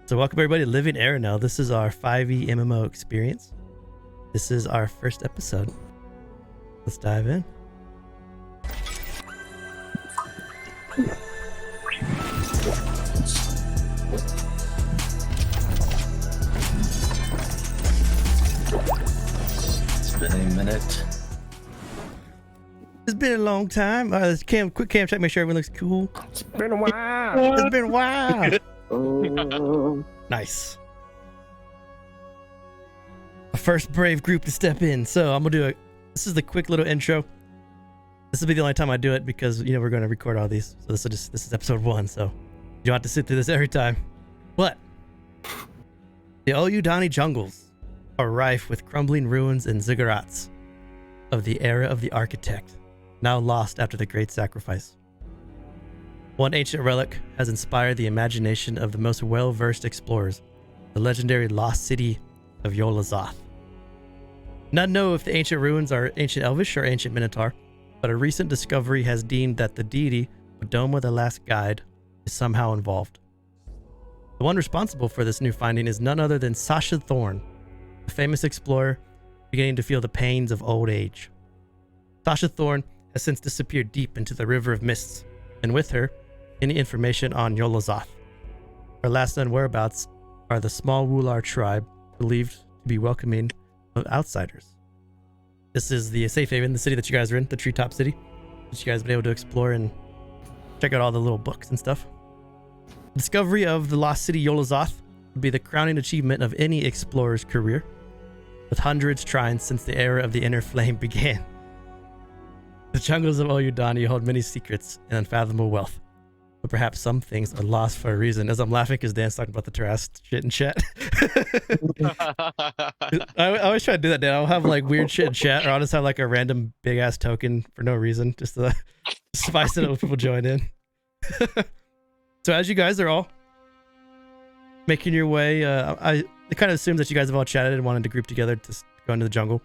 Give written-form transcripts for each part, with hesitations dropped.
So welcome everybody to Living Erenel. This is our 5e MMO experience. This is our first episode. Let's dive in. It's been a minute. It's been a long time. Quick cam check, make sure everyone looks cool. It's been a while. It's been a while. Nice. A first brave group to step in. So I'm gonna this is the quick little intro. This will be the only time I do it because we're going to record all these. So this is episode 1. So you don't have to sit through this every time. But the Oyudanyi Jungles are rife with crumbling ruins and ziggurats of the era of the architect, now lost after the great sacrifice. One ancient relic has inspired the imagination of the most well-versed explorers, the legendary lost city of Yolazoth. None know if the ancient ruins are ancient Elvish or ancient Minotaur, but a recent discovery has deemed that the deity, Odoma the Last Guide, is somehow involved. The one responsible for this new finding is none other than Sasha Thorne, a famous explorer beginning to feel the pains of old age. Sasha Thorne has since disappeared deep into the River of Mists, and with her, any information on Yolazoth. Her last known whereabouts are the small Wular tribe, believed to be welcoming of outsiders. This is the safe haven, the city that you guys are in, the treetop city, that you guys have been able to explore and check out all the little books and stuff. The discovery of the lost city Yolazoth would be the crowning achievement of any explorer's career, with hundreds trying since the era of the Inner Flame began. The jungles of Oyudanyi hold many secrets and unfathomable wealth, but perhaps some things are lost for a reason. As I'm laughing because Dan's talking about the Terras shit in chat. I always try to do that, Dan. I'll have like weird shit in chat, or I'll just have like a random big ass token for no reason, just to spice it up when people join in. So as you guys are all making your way, I kind of assumed that you guys have all chatted and wanted to group together to go into the jungle.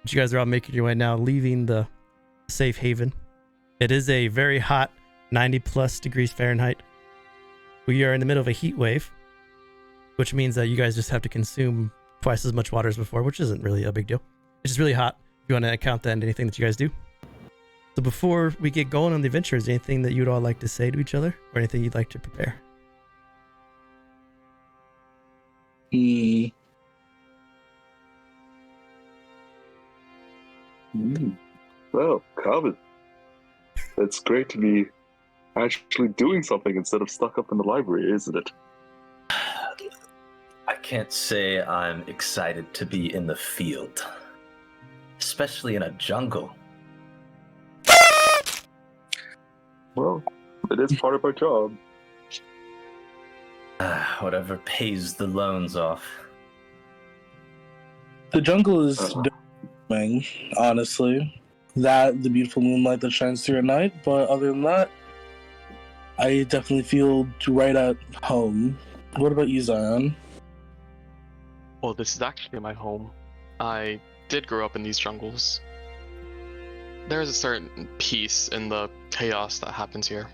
But you guys are all making your way now, leaving the safe haven. It is a very hot 90 plus degrees Fahrenheit. We are in the middle of a heat wave, which means that you guys just have to consume twice as much water as before, which isn't really a big deal. It's just really hot. If you want to account that into anything that you guys do. So before we get going on the adventure, is there anything that you'd all like to say to each other, or anything you'd like to prepare? Well, Calvin, it's great to be actually doing something instead of stuck up in the library, isn't it? I can't say I'm excited to be in the field, especially in a jungle. Well, it is part of our job. Whatever pays the loans off. The jungle is doing, honestly. The beautiful moonlight that shines through at night, but other than that, I definitely feel right at home. What about you, Zion? Well, this is actually my home. I did grow up in these jungles. There's a certain peace in the chaos that happens here.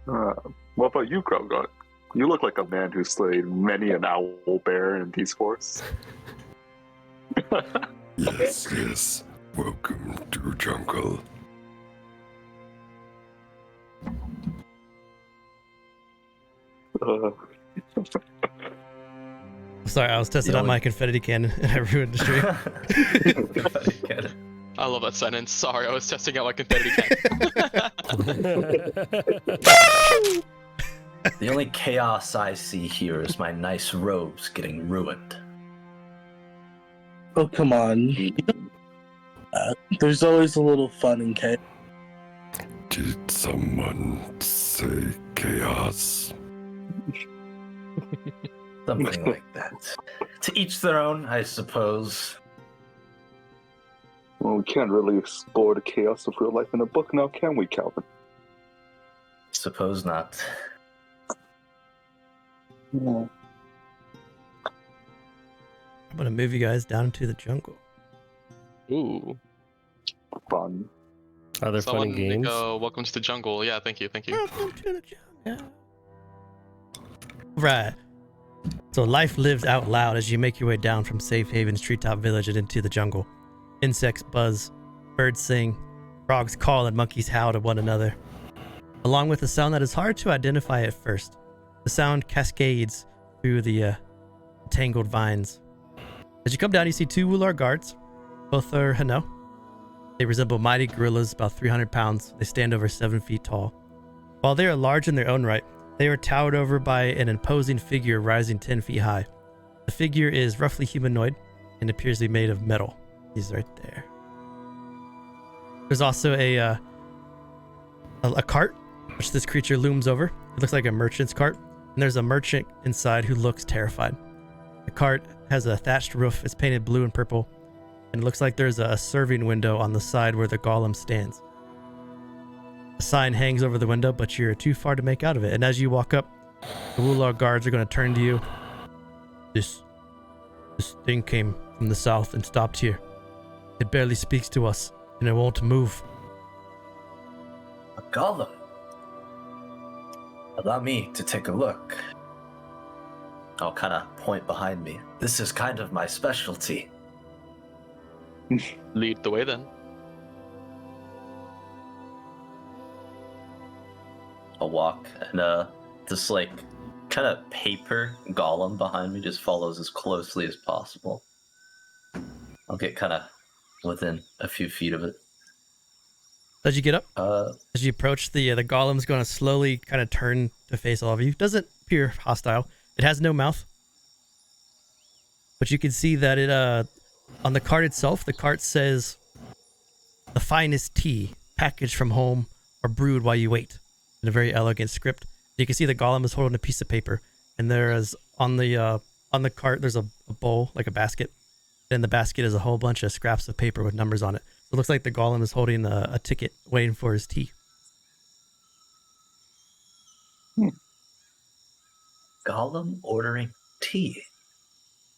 What about you, GrauGott? You look like a man who slayed many an owl bear in these forests. Yes. Welcome to jungle. Sorry, I was testing out my confetti cannon and I ruined the stream. I love that sentence. Sorry, I was testing out my confetti cannon. The only chaos I see here is my nice robes getting ruined. Oh, come on. There's always a little fun in chaos. Did someone say chaos? Something like that. To each their own, I suppose. Well, we can't really explore the chaos of real life in a book now, can we, Calvin? Suppose not. Yeah. I'm gonna move you guys down into the jungle. Ooh. Fun. Are there Someone funny games? go, welcome to the jungle. Yeah, thank you. Welcome to the jungle. Right. So life lives out loud as you make your way down from Safe Haven's treetop village and into the jungle. Insects buzz, birds sing, frogs call, and monkeys howl to one another, along with a sound that is hard to identify at first. The sound cascades through the tangled vines. As you come down, you see two Wular guards. Both are Hano. They resemble mighty gorillas, about 300 pounds. They stand over 7 feet tall. While they are large in their own right, they are towered over by an imposing figure rising 10 feet high. The figure is roughly humanoid and appears to be made of metal. He's right there. There's also a cart, which this creature looms over. It looks like a merchant's cart, and there's a merchant inside who looks terrified. The cart has a thatched roof. It's painted blue and purple, and it looks like there's a serving window on the side where the golem stands. A sign hangs over the window, but you're too far to make out of it. And as you walk up, the Wular guards are going to turn to you. This thing came from the south and stopped here. It barely speaks to us, and it won't move. A golem. Allow me to take a look. I'll kind of point behind me. This is kind of my specialty. Lead the way then. I'll walk, and this like kind of paper golem behind me just follows as closely as possible. I'll get kind of within a few feet of it. As you get up, as you approach, the golem's going to slowly kind of turn to face all of you. Doesn't appear hostile. It has no mouth, but you can see that it on the cart itself. The cart says, "The finest tea, packaged from home or brewed while you wait," in a very elegant script. You can see the golem is holding a piece of paper, and there is on the cart there's a bowl, like a basket. In the basket is a whole bunch of scraps of paper with numbers on it. So it looks like the golem is holding a ticket, waiting for his tea. Golem ordering tea.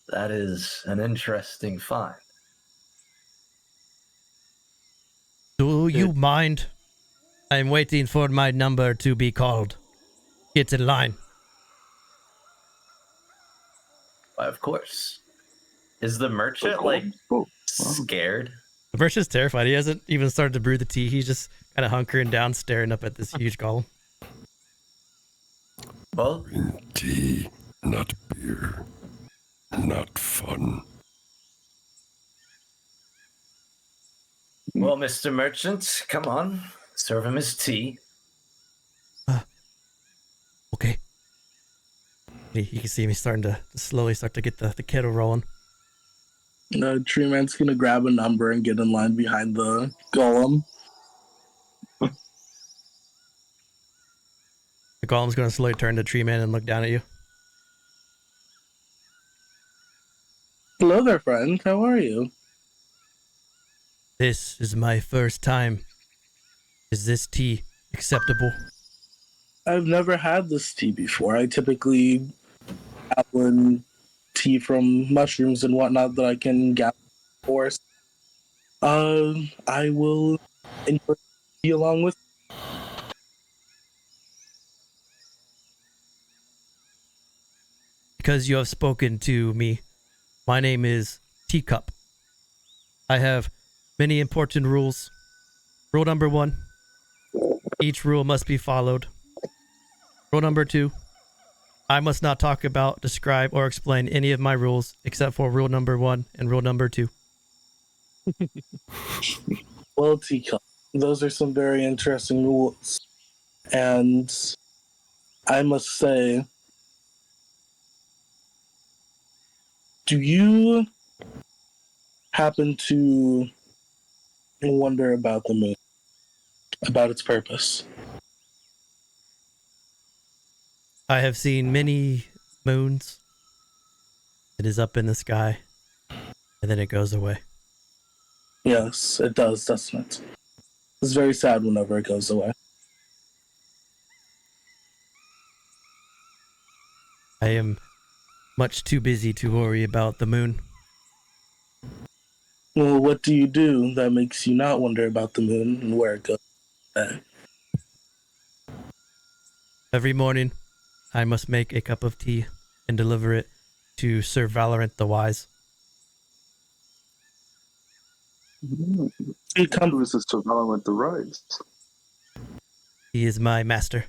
That is an interesting find. Do you mind? I'm waiting for my number to be called. Get in line. Why, of course. Is the merchant, like, scared? The merchant's terrified. He hasn't even started to brew the tea. He's just kind of hunkering down, staring up at this huge golem. Well, Tea, not beer. Not fun. well, Mr. Merchant, come on. Serve him his tea. Okay. You can see me starting to slowly start to get the kettle rolling. Treeman's gonna grab a number and get in line behind the golem. The golem's going to slowly turn to Treeman and look down at you. Hello there, friend. How are you? This is my first time. Is this tea acceptable? I've never had this tea before. I typically have tea from mushrooms and whatnot that I can gather, of course. I will enjoy tea along with. Because you have spoken to me, my name is Teacup. I have many important rules. Rule number 1, each rule must be followed. Rule number 2, I must not talk about, describe, or explain any of my rules except for rule number 1 and rule number 2. Well, Teacup, those are some very interesting rules. And I must say, do you happen to wonder about the moon? About its purpose? I have seen many moons. It is up in the sky, and then it goes away. Yes, it does, doesn't it? It's very sad whenever it goes away. I am much too busy to worry about the moon. Well, what do you do that makes you not wonder about the moon and where it goes? Every morning, I must make a cup of tea and deliver it to Sir Valorant the Wise. Who is this to Valorant the Rise? He is my master.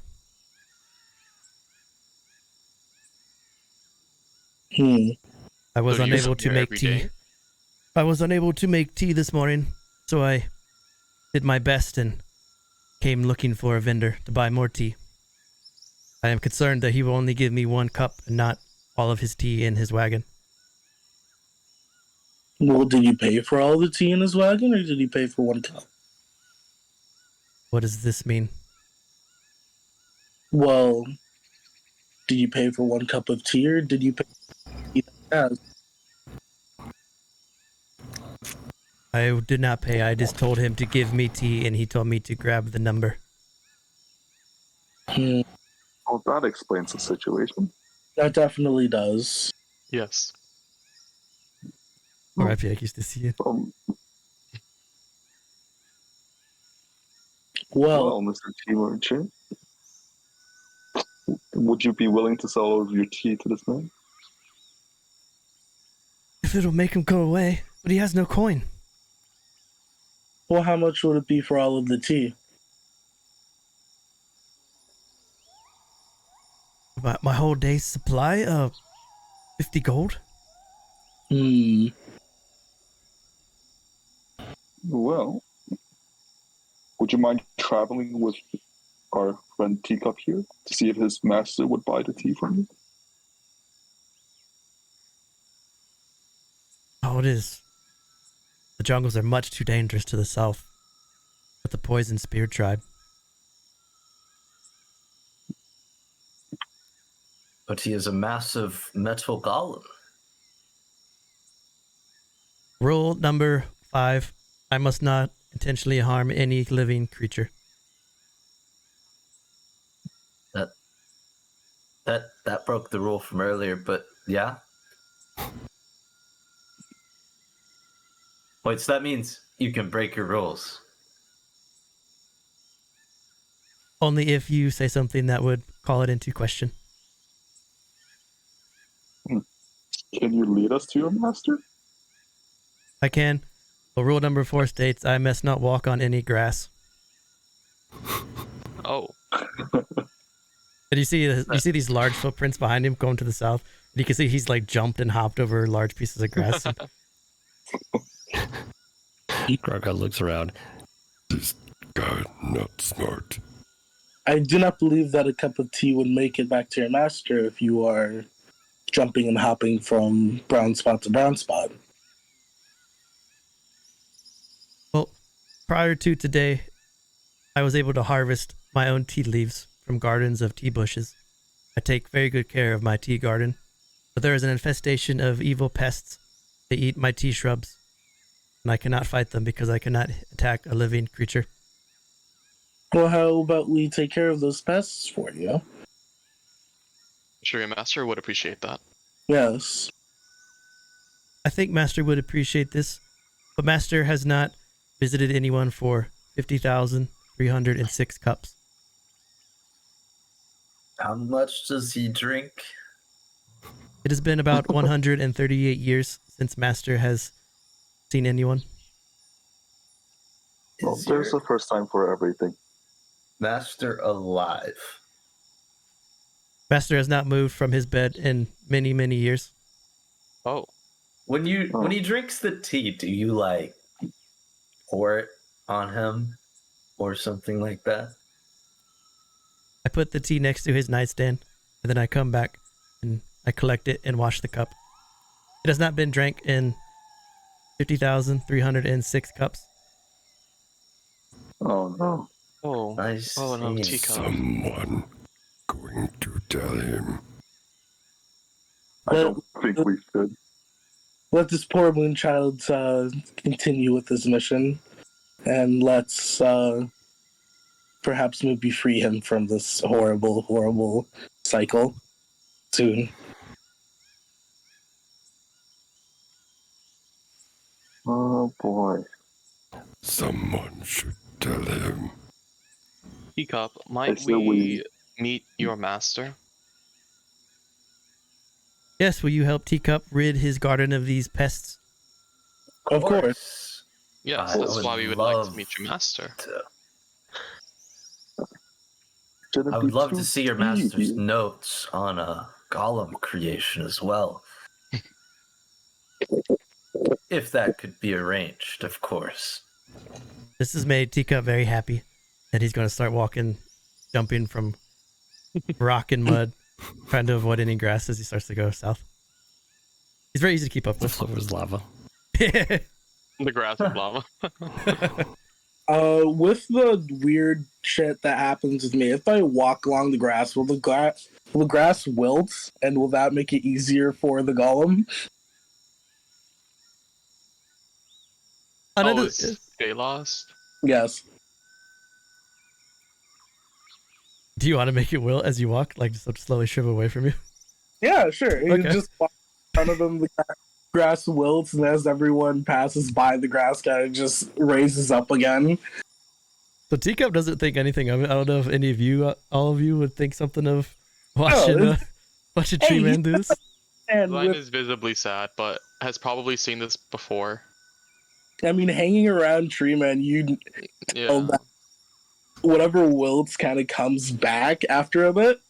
I was So do you unable come to here make every tea. day? I was unable to make tea this morning, so I did my best and came looking for a vendor to buy more tea. I am concerned that he will only give me 1 cup and not all of his tea in his wagon. Well, did you pay for all the tea in his wagon, or did you pay for 1 cup? What does this mean? Well, did you pay for 1 cup of tea, or did you pay for tea that has? I did not pay. I just told him to give me tea, and he told me to grab the number. Oh, that explains the situation. That definitely does. Yes. Or I feel like I used to see it. Well, Mr. Tea Merchant, would you be willing to sell all of your tea to this man? If it'll make him go away, but he has no coin. well, how much would it be for all of the tea? My whole day's supply of 50 gold? Well, would you mind traveling with our friend Teacup here to see if his master would buy the tea from you? Oh, it is. The jungles are much too dangerous to the south with the poison spear tribe. But he is a massive metal golem. Rule number 5. I must not intentionally harm any living creature. That broke the rule from earlier, but yeah. Wait, so that means you can break your rules. Only if you say something that would call it into question. Can you lead us to your master? I can. But rule number 4 states I must not walk on any grass. Oh. And you see these large footprints behind him going to the south. And you can see he's like jumped and hopped over large pieces of grass. GrauGott looks around. This guy not smart. I do not believe that a cup of tea would make it back to your master if you are jumping and hopping from brown spot to brown spot. Well, prior to today, I was able to harvest my own tea leaves from gardens of tea bushes. I take very good care of my tea garden, but there is an infestation of evil pests. They eat my tea shrubs, and I cannot fight them because I cannot attack a living creature. Well, how about we take care of those pests for you? I'm sure your master would appreciate that. Yes. I think Master would appreciate this, but Master has not visited anyone for 50,306 cups. How much does he drink? It has been about 138 years since Master has seen anyone. Well, Is there's your a first time for everything. master alive? Master has not moved from his bed in many, many years. Oh. When he drinks the tea, do you like pour it on him or something like that? I put the tea next to his nightstand, and then I come back and I collect it and wash the cup. It has not been drank in 50,306 cups. Oh no. Oh. I Oh no, see. teacup. Someone going to tell him. I don't think we should. Let this poor moonchild continue with his mission, and let's perhaps maybe free him from this horrible, horrible cycle soon. Oh boy. Someone should tell him. Teacup, might It's no we meet your master? Yes, will you help Teacup rid his garden of these pests? Of course. Yes, I that's would why we would like to love meet your master. I would love to see your master's notes on a golem creation as well. If that could be arranged, of course. This has made Teacup very happy, and he's going to start walking, jumping from rock and mud, trying to avoid any grass as he starts to go south. He's very easy to keep up The with. floor is lava. The grass is lava. With the weird shit that happens with me, if I walk along the grass, will the grass wilt, and will that make it easier for the golem? Oh, is stay lost? Yes. Do you want to make it will as you walk, like just slowly shrivel away from you? Yeah, sure. You Okay. just walk in front of them, the grass wilts, and as everyone passes by, the grass kind of just raises up again. So Teacup doesn't think anything of it. I don't know if any of you, all of you, would think something of watching Treeman do this. And Line with, is visibly sad, but has probably seen this before. I mean, hanging around Treeman, you Yeah. that whatever wilts kind of comes back after a bit,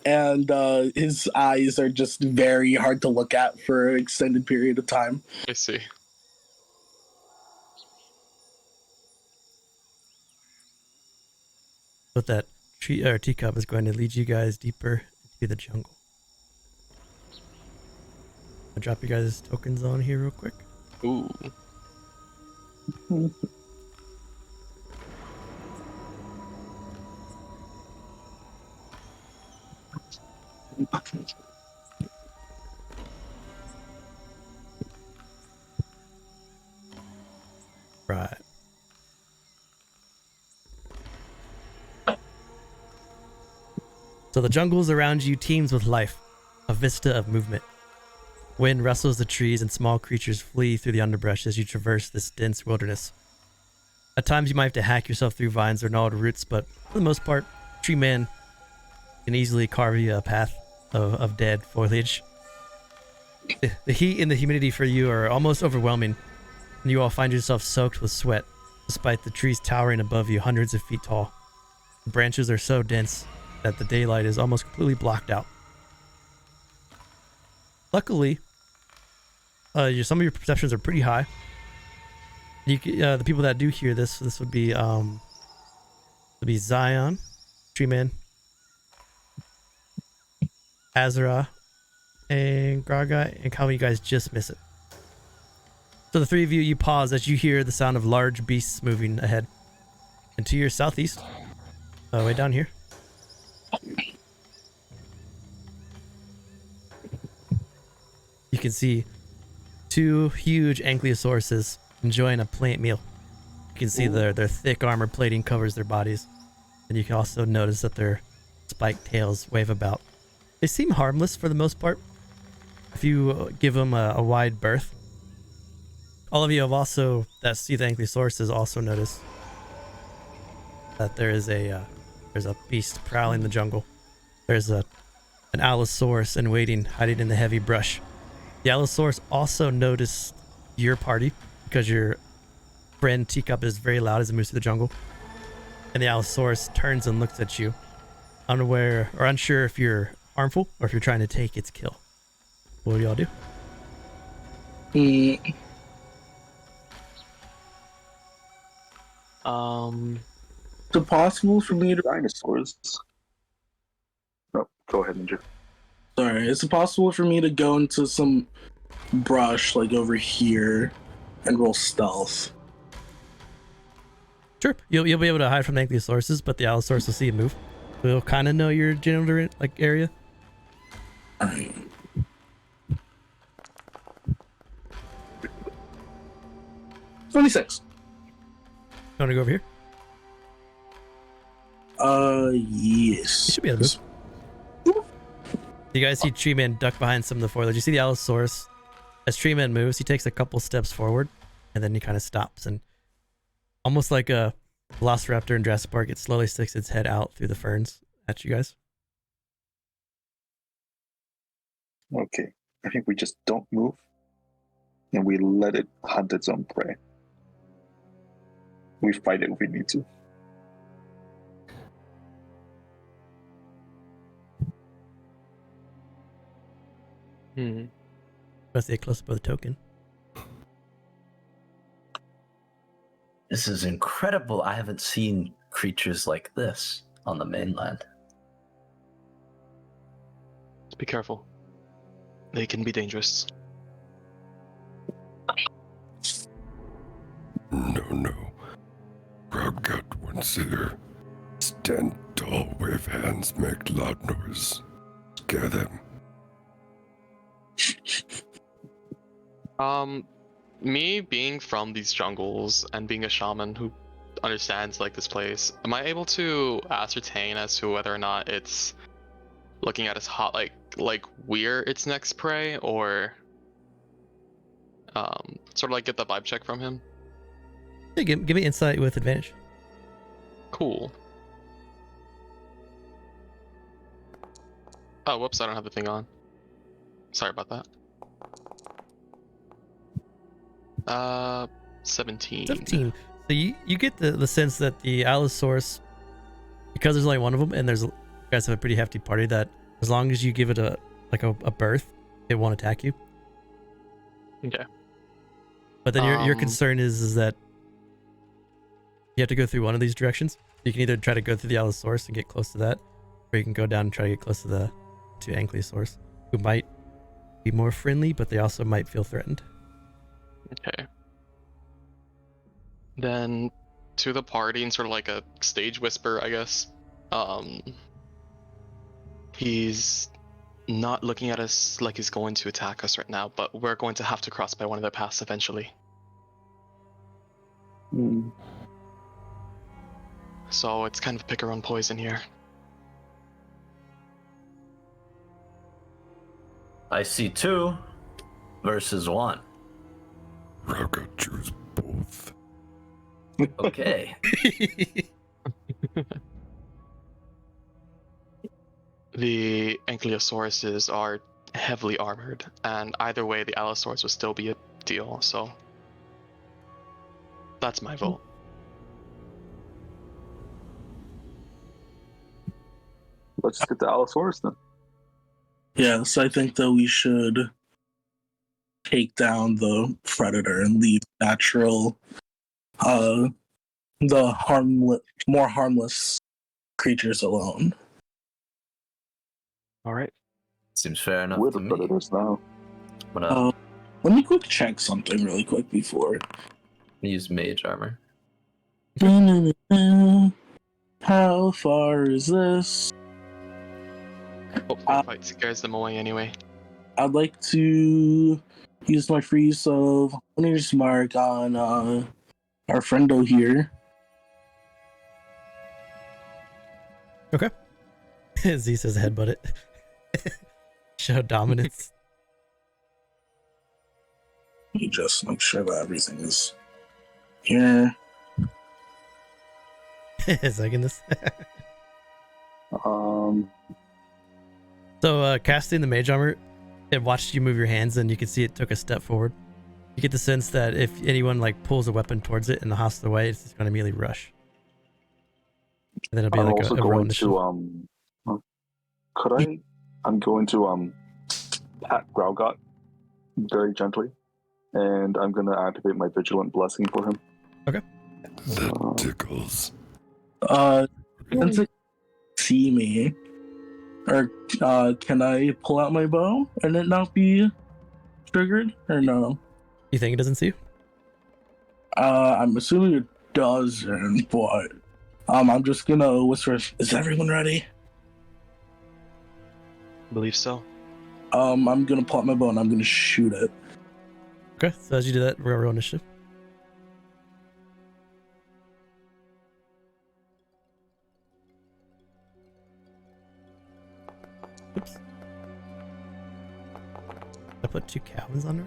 and his eyes are just very hard to look at for an extended period of time. I see. But that Teacup is going to lead you guys deeper into the jungle. I'll drop you guys' tokens on here real quick. Ooh. Right. So the jungles around you teems with life, a vista of movement. Wind rustles the trees and small creatures flee through the underbrush as you traverse this dense wilderness. At times you might have to hack yourself through vines or gnarled roots, but for the most part, Treeman can easily carve you a path of dead foliage. The heat and the humidity for you are almost overwhelming, and you all find yourself soaked with sweat, despite the trees towering above you hundreds of feet tall. The branches are so dense that the daylight is almost completely blocked out. Luckily, some of your perceptions are pretty high. The people that do hear this would be Zion, Treeman, Azra, and GrauGott, and how you guys just miss it. So the three of you pause as you hear the sound of large beasts moving ahead. And to your southeast, way down here, you can see two huge ankylosauruses enjoying a plant meal. You can see their thick armor plating covers their bodies, and you can also notice that their spiked tails wave about. They seem harmless for the most part if you give them a wide berth. All of you have also that see the ankylosauruses also notice that there's a beast prowling the jungle. There's an allosaurus in waiting, hiding in the heavy brush. The allosaurus also noticed your party because your friend Teacup is very loud as it moves through the jungle. And the allosaurus turns and looks at you, unaware or unsure if you're harmful or if you're trying to take its kill. What do y'all do? Is it possible for me to... Dinosaurs. No, go ahead, Ninja. Sorry, is it possible for me to go into some brush, like over here, and roll stealth? Sure, you'll be able to hide from the ankylosauruses, but the allosaurus will see you move. We'll kind of know your general area. Alright. $26. You want to go over here? Yes. You should be able to move. You guys see Treeman duck behind some of the foliage. You see the allosaurus. As Treeman moves, he takes a couple steps forward, and then he kind of stops, and almost like a Velociraptor in Jurassic Park, it slowly sticks its head out through the ferns at you guys. Okay. I think we just don't move and we let it hunt its own prey. We fight it if we need to. Let's get close up with a token. This is incredible. I haven't seen creatures like this on the mainland. Be careful. They can be dangerous. No. GrauGott once here. Stand tall, wave hands, make loud noise. Scare them. Me being from these jungles and being a shaman who understands like this place, am I able to ascertain as to whether or not it's looking at its hot like we're its next prey, or sort of like get the vibe check from him? Hey, give me insight with advantage. Cool. Oh, whoops, I don't have the thing on. Sorry about that. 17. 17. So you get the sense that the Allosaurus, because there's only one of them, and you guys have a pretty hefty party, that as long as you give it a berth, it won't attack you. Okay. But then your concern is that you have to go through one of these directions. You can either try to go through the Allosaurus and get close to that, or you can go down and try to get close to the Ankylosaurus, who might be more friendly, but they also might feel threatened. Okay. Then to the party and sort of like a stage whisper, I guess. He's not looking at us like he's going to attack us right now, but we're going to have to cross by one of their paths eventually. So it's kind of pick your own poison here. I see 2 versus 1. GrauGott choose both. Okay. The Ankylosauruses are heavily armored, and either way, the Allosaurus would still be a deal, so that's my vote. Let's just get the Allosaurus then. Yes, I think that we should take down the predator and leave natural, the more harmless creatures alone. All right. Seems fair enough We're to the me. predators now. I'm Let me quick check something really quick before. gonna use mage armor. How far is this? Hopefully, fight scares them away anyway. I'd like to use my free use of Hunter's Mark on our friendo here. Okay. Z says headbutt it. Show dominance. Let me just make sure that everything is here. Second this. Um, So casting the mage armor, it watched you move your hands, and you can see it took a step forward. You get the sense that if anyone like pulls a weapon towards it in the hostile way, it's just going to immediately rush. And then it'll be I'm like also a roll going initiative. to could I? I'm going to pat GrauGott very gently, and I'm going to activate my vigilant blessing for him. That tickles. Since it see me, or can I pull out my bow and it not be triggered, or no? You think it doesn't see you? I'm assuming it doesn't, but I'm just gonna whisper, is everyone ready? Believe so. I'm gonna pull out my bow and I'm gonna shoot it. Okay, so as you do that, we're gonna roll initiative. Oops. I put 2 cabins on it.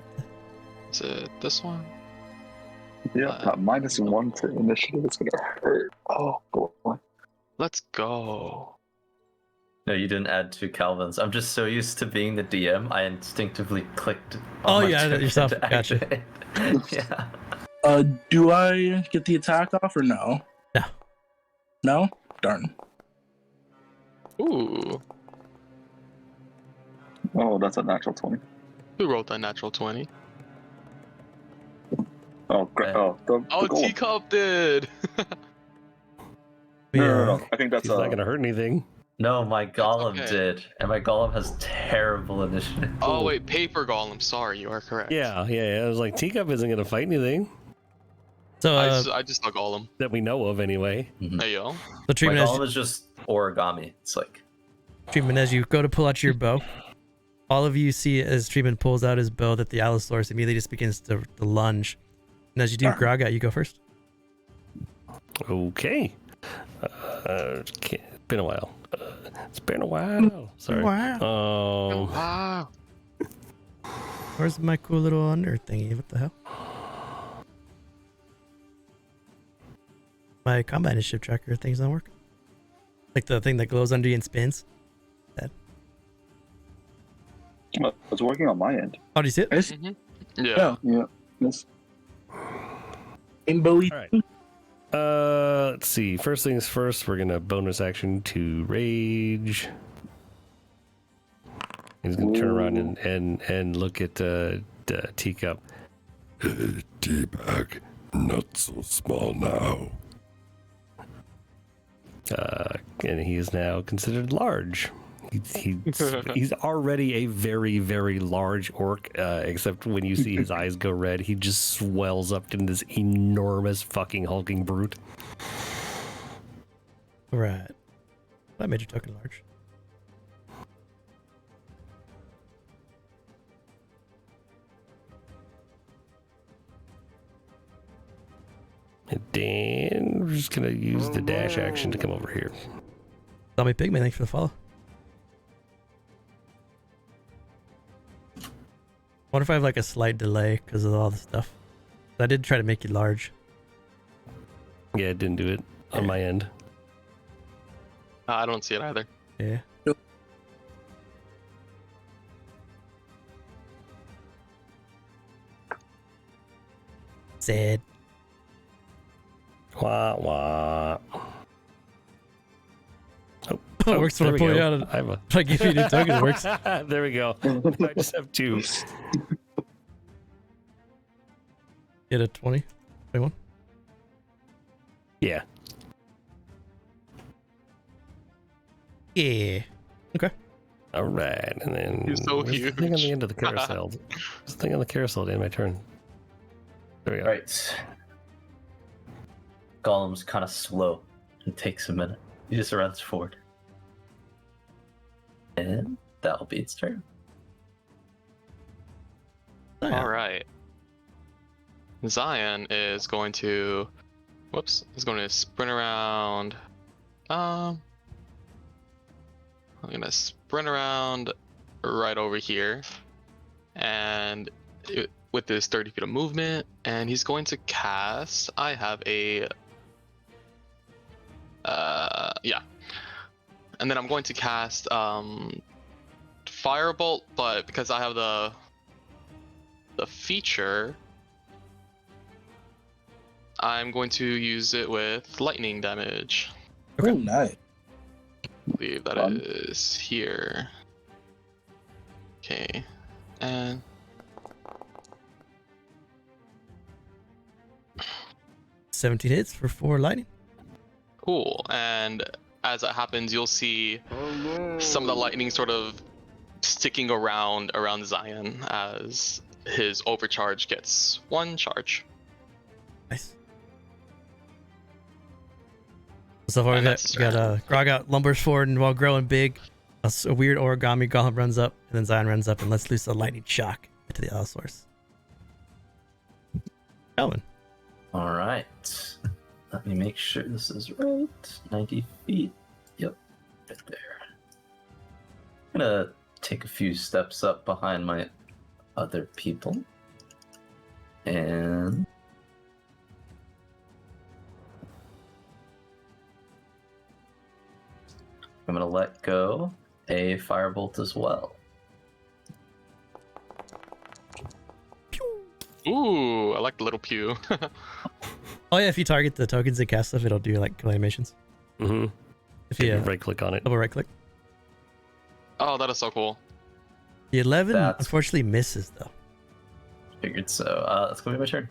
Is it this one? Yeah, that -1 to initiative is gonna hurt. Oh boy. Let's go. No, you didn't add 2 Calvins. I'm just so used to being the DM, I instinctively clicked on Oh, my you added it token yourself. to Gotcha. activate. Yeah. Do I get the attack off or no? No. No? Darn. Ooh. Oh, that's a natural 20. Who wrote that natural 20? Oh, the Oh, golem. Teacup did. No. I think that's He's not gonna hurt anything. No, my golem okay. did, and my golem has terrible initiative. Oh wait, paper golem. Sorry, you are correct. Yeah. I was like, Teacup isn't gonna fight anything So, I just saw golem. that we know of, anyway. Hey yo. so My Treeman, golem is just origami. It's like, Treeman, as you go to pull out your bow, all of you see as Treeman pulls out his bow that the Allosaurus immediately just begins to lunge. And as you do, GrauGott, you go first. Okay. It's been a while. It's been a while. Sorry. Wow. Wow. Where's my cool little under thingy? What the hell? My combat initiative tracker thing's not working. Like the thing that glows under you and spins. Well, it's working on my end. Oh, do you see it? Yes. Yeah. Yeah. Yes. Rainbow. All right. Let's see. First things first, we're gonna bonus action to rage. He's gonna turn around and look at Teacup. Hey, Teabag, not so small now. And he is now considered large. He's already a very, very large orc, except when you see his eyes go red, he just swells up into this enormous fucking hulking brute. Right. That made your token large. And then we're just gonna use the dash action to come over here. Tell me, Pigman, thanks for the follow. Wonder if I have like a slight delay because of all the stuff. I did try to make you large. Yeah, it didn't do it on my end. I don't see it either. Yeah. Sad. Wah wah. It works when I pull you out of. I have a. If I give you a new token, it works. There we go. I just have 2. Get a 20, 21. Yeah. Yeah. Okay. All right, and then You're so where's the huge. thing on the end of the carousel. There's the thing on the carousel to end my turn. There we go. right. Golem's kind of slow. It takes a minute. He just runs forward. And that'll be its turn. Oh, yeah. All right. Zion is going to, is going to sprint around. I'm gonna sprint around right over here, and with this 30 feet of movement, and he's going to cast. I have a, and then I'm going to cast Firebolt, but because I have the feature, I'm going to use it with lightning damage. Oh, nice. I believe that Fun. is here. Okay, and 17 hits for 4 lightning. cool. And as that happens, you'll see some of the lightning sort of sticking around Zion as his overcharge gets 1 charge. Nice. So far, we And got, that's GrauGott lumbers forward, and while growing big, a weird origami golem runs up, and then Zion runs up and lets loose a lightning shock into the Allosaurus. Calvin. All right. Let me make sure this is right. 90 feet. Yep. Right there. I'm going to take a few steps up behind my other people. And I'm gonna let go a firebolt as well. Ooh, I like the little pew. Oh yeah, if you target the tokens and cast stuff, it'll do like kill animations. Mm-hmm. If You you right click on it. double right click. Oh, that is so cool. The 11 That's- unfortunately misses though. Figured so. That's gonna be my turn.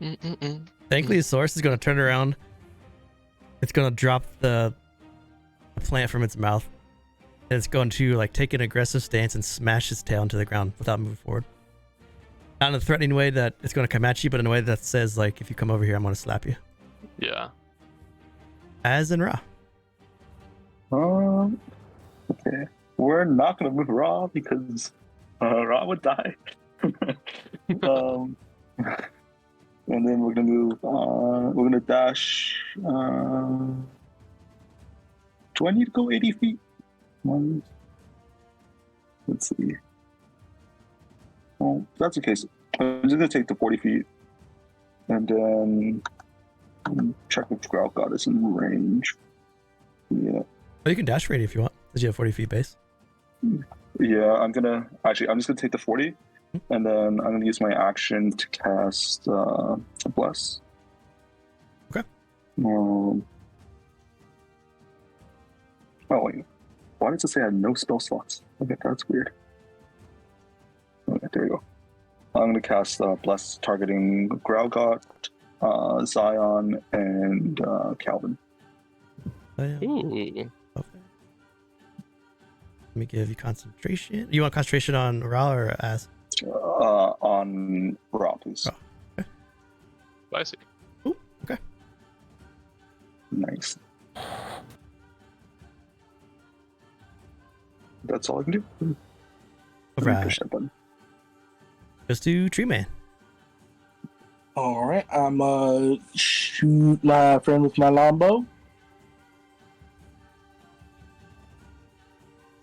Mm-mm-mm. Thankfully, the source is going to turn around. It's going to drop the plant from its mouth, and it's going to like take an aggressive stance and smash its tail into the ground without moving forward. Not in a threatening way that it's going to come at you, but in a way that says like, if you come over here, I'm going to slap you. Yeah. As in Ra. Okay. We're not gonna move Ra because Ra would die. And then we're gonna move. We're gonna dash. Do I need to go 80 feet? One. Let's see. Well, that's okay. So I'm just gonna take the 40 feet, and then check if GrauGott is in range. Yeah. Oh, you can dash rate if you want, because you have 40 feet base. Yeah, I'm just gonna take the 40, and then I'm gonna use my action to cast Bless. Okay. Oh wait, why does it say I have no spell slots? Okay, that's weird. Okay, there we go. I'm gonna cast Bless, targeting GrauGott, Zion, and Calvin. Oh, yeah. Ooh. Okay. Let me give you concentration. You want concentration on Ra or Az? On Ra, please. Oh. I see. Ooh, okay. Nice. That's all I can do. Let me Right. push that button. Goes to Treeman. All right, I'm shoot my friend with my longbow.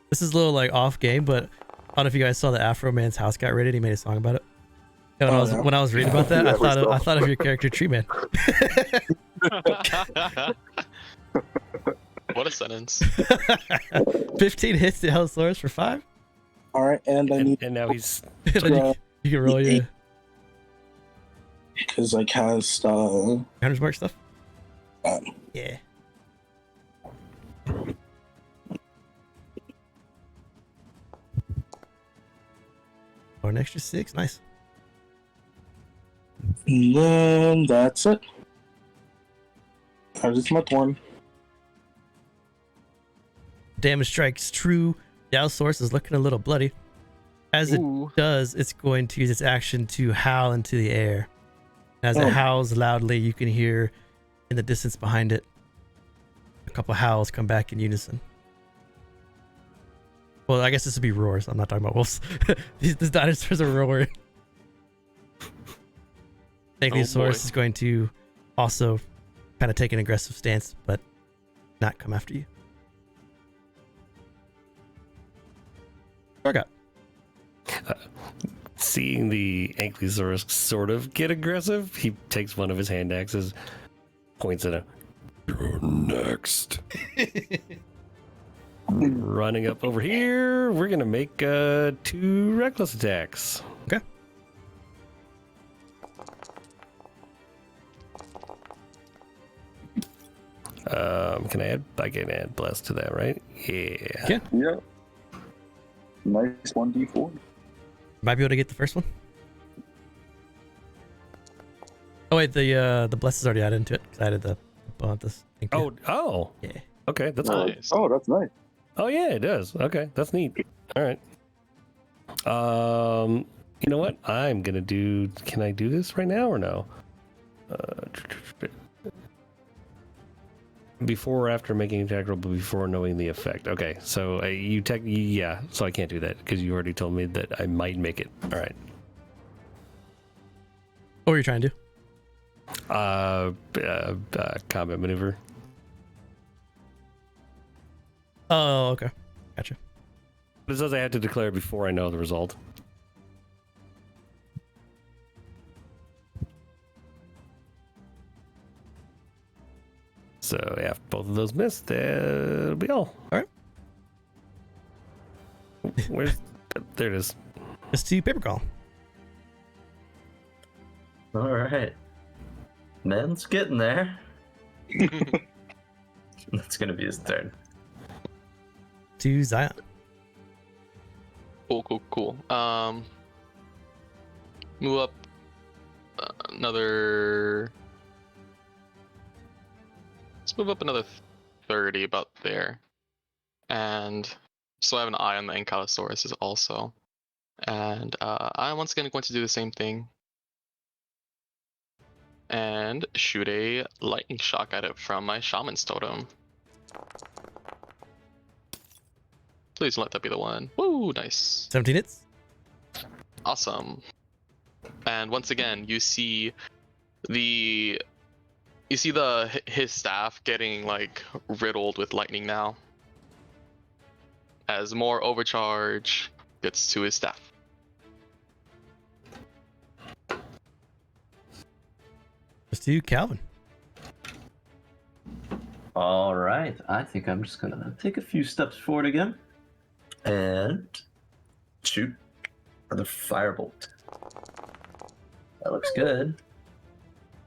This is a little like off game, but I don't know if you guys saw the Afro Man's house got raided. He made a song about it. And when I was reading about that, Yeah, I thought of your character Treeman. What a sentence. 15 hits to Allosaurus for 5. All right, and I need And now he's Then you can roll your because I cast Hunter's Mark stuff. Um, Yeah. Or an extra 6. Nice. and then that's it. That is my turn. Damage strikes true. The Allosaurus is looking a little bloody. As it Ooh. does, it's going to use its action to howl into the air. As Oh. it howls loudly, you can hear in the distance behind it a couple howls come back in unison. Well, I guess this would be roars. I'm not talking about wolves. These dinosaurs are roaring. Ankylosaurus boy. is going to also kind of take an aggressive stance, but not come after you. GrauGott. seeing the Ankylosaurus sort of get aggressive. He takes one of his hand axes, points at him, You're next. running up over here. We're gonna make 2 reckless attacks. Okay. Can I add? I can add bless to that, right? Yeah. Yeah. Yeah. Nice 1d4. Might be able to get the first one. Oh wait, the bless is already added into it because I added the this. Oh. Yeah. Okay, that's cool. Nice. Oh, that's nice. Oh yeah, it does. Okay, that's neat. All right. You know what? I'm gonna do. Can I do this right now or no? Before or after making an attack roll, but before knowing the effect. Okay, so yeah. So I can't do that because you already told me that I might make it. All right. What were you trying to do? Combat maneuver. Oh, okay. Gotcha. But it says I have to declare before I know the result. So yeah, both of those those miss, that'll be all. All right. Where's there it is. Just to paper call. All right. Men's getting there. That's gonna be his turn. To Zion. Cool. Move up another. Let's move up another 30, about there. And so I have an eye on the Ankylosaurus also. And I'm once again going to do the same thing. And shoot a lightning shock at it from my Shaman's Totem. Please let that be the one. Woo, nice. 17 hits. Awesome. And once again, you see his staff getting like riddled with lightning now. As more overcharge gets to his staff. Just to Calvin. All right. I think I'm just gonna take a few steps forward again and shoot another firebolt. That looks good.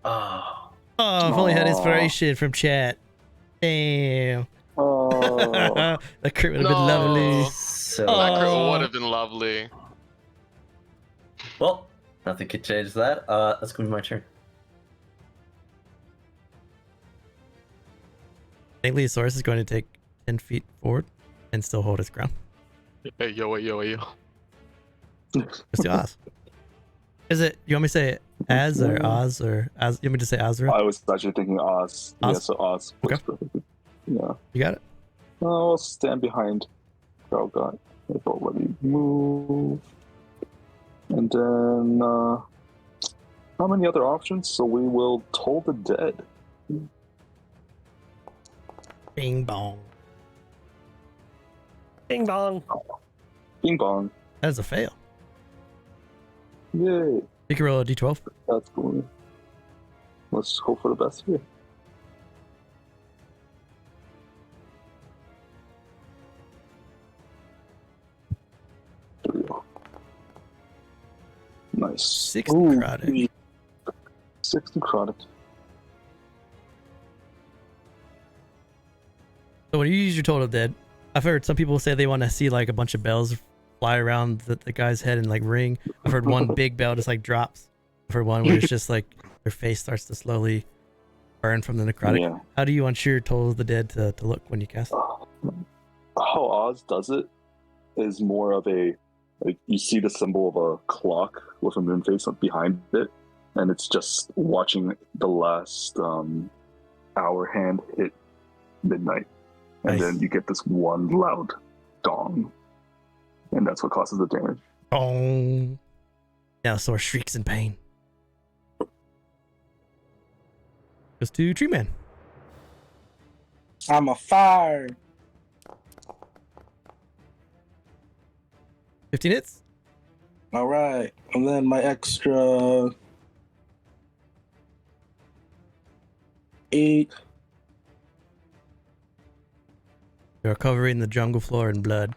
Oh, I've only had inspiration from chat. Damn. Oh, That crit would have No. been lovely. so That crit Oh. would have been lovely. well. Nothing could change that. That's gonna be my turn. I think Leosaurus is going to take 10 feet forward and still hold its ground. Hey yo. Just do Oz. Is it, you want me to say Az or Oz or Az? You want me to say Azra? I was actually thinking Oz. Oz? Yeah, so Oz works Okay. perfectly. Yeah. You got it? I'll stand behind GrauGott. If I'll let me move. And then, how many other options? So we will Toll the Dead. Bing bong. Bing bong. Bing bong. That is a fail. Yay. You can roll a d12. That's cool. Let's hope for the best here. There we go. Nice. 6 Ooh, necrotic. 6 necrotic. So when you use your total dead, I've heard some people say they want to see like a bunch of bells fly around the guy's head and like ring. I've heard one big bell just like drops. I've heard one where it's just like their face starts to slowly burn from the necrotic. Yeah. How do you want your total of the dead to look when you cast it? How Oz does it is more of a, like, you see the symbol of a clock with a moon face behind it, and it's just watching the last hour hand hit midnight. And Nice. then you get this one loud gong, and that's what causes the damage. Boom. Now Sora shrieks in pain. Goes to Treeman. I'm a fire. 15 hits. All right, and then my extra 8. You're covering the jungle floor in blood.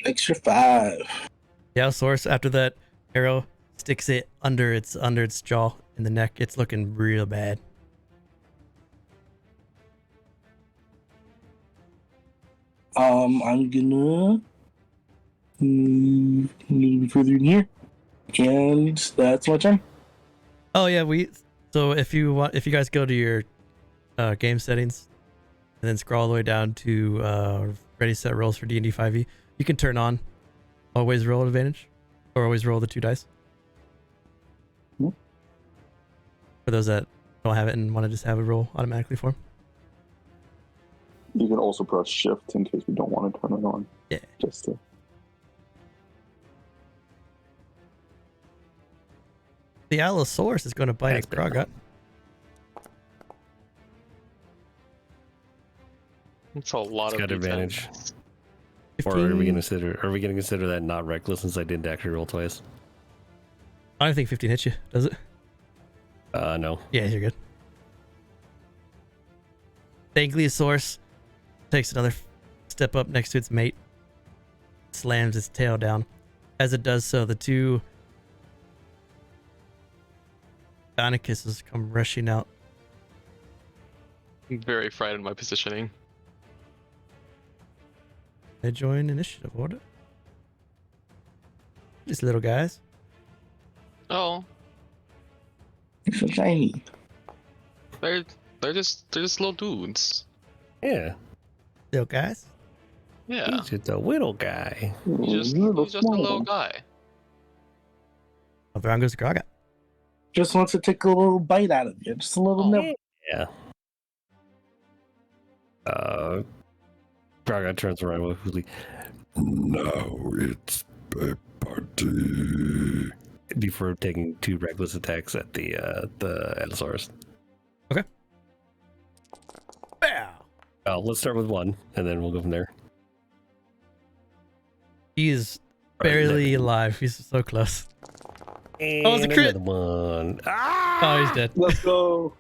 Extra 5. Yeah, Source, after that arrow sticks it under its jaw in the neck, it's looking real bad. I'm gonna move a little bit further in here, and that's my turn. Oh yeah, so if you guys go to your game settings and then scroll all the way down to ready set rolls for D&D 5e, you can turn on always roll advantage or always roll the 2 dice. Hmm. For those that don't have it and want to just have it roll automatically for them. You can also press shift in case we don't want to turn it on. Yeah. Just to... The Allosaurus is going to bite That's at GrauGott. It's a lot It's of got advantage. D10s. Or are we 15. gonna consider that not reckless since I didn't actually roll twice? I don't think 15 hits you, does it? No. Yeah, you're good. Ankylosaurus takes another step up next to its mate, slams its tail down. As it does so, the two Deinonychuses come rushing out. I'm very frightened by positioning. They join initiative order. These little guys. Oh, It's so tiny. they're just little dudes. Yeah. Little guys. Yeah, He's just a little guy. he's just a little guy. Well, around goes GrauGott. Just wants to take a little bite out of you. Just a little nibble. Yeah. GrauGott turns around with Huli. Now it's a party. Before taking 2 reckless attacks at the Allosaurus. Bow. Let's start with 1, and then we'll go from there. He is barely alive. He's so close. And Oh, it's a crit! another one. Oh, he's dead. Let's go.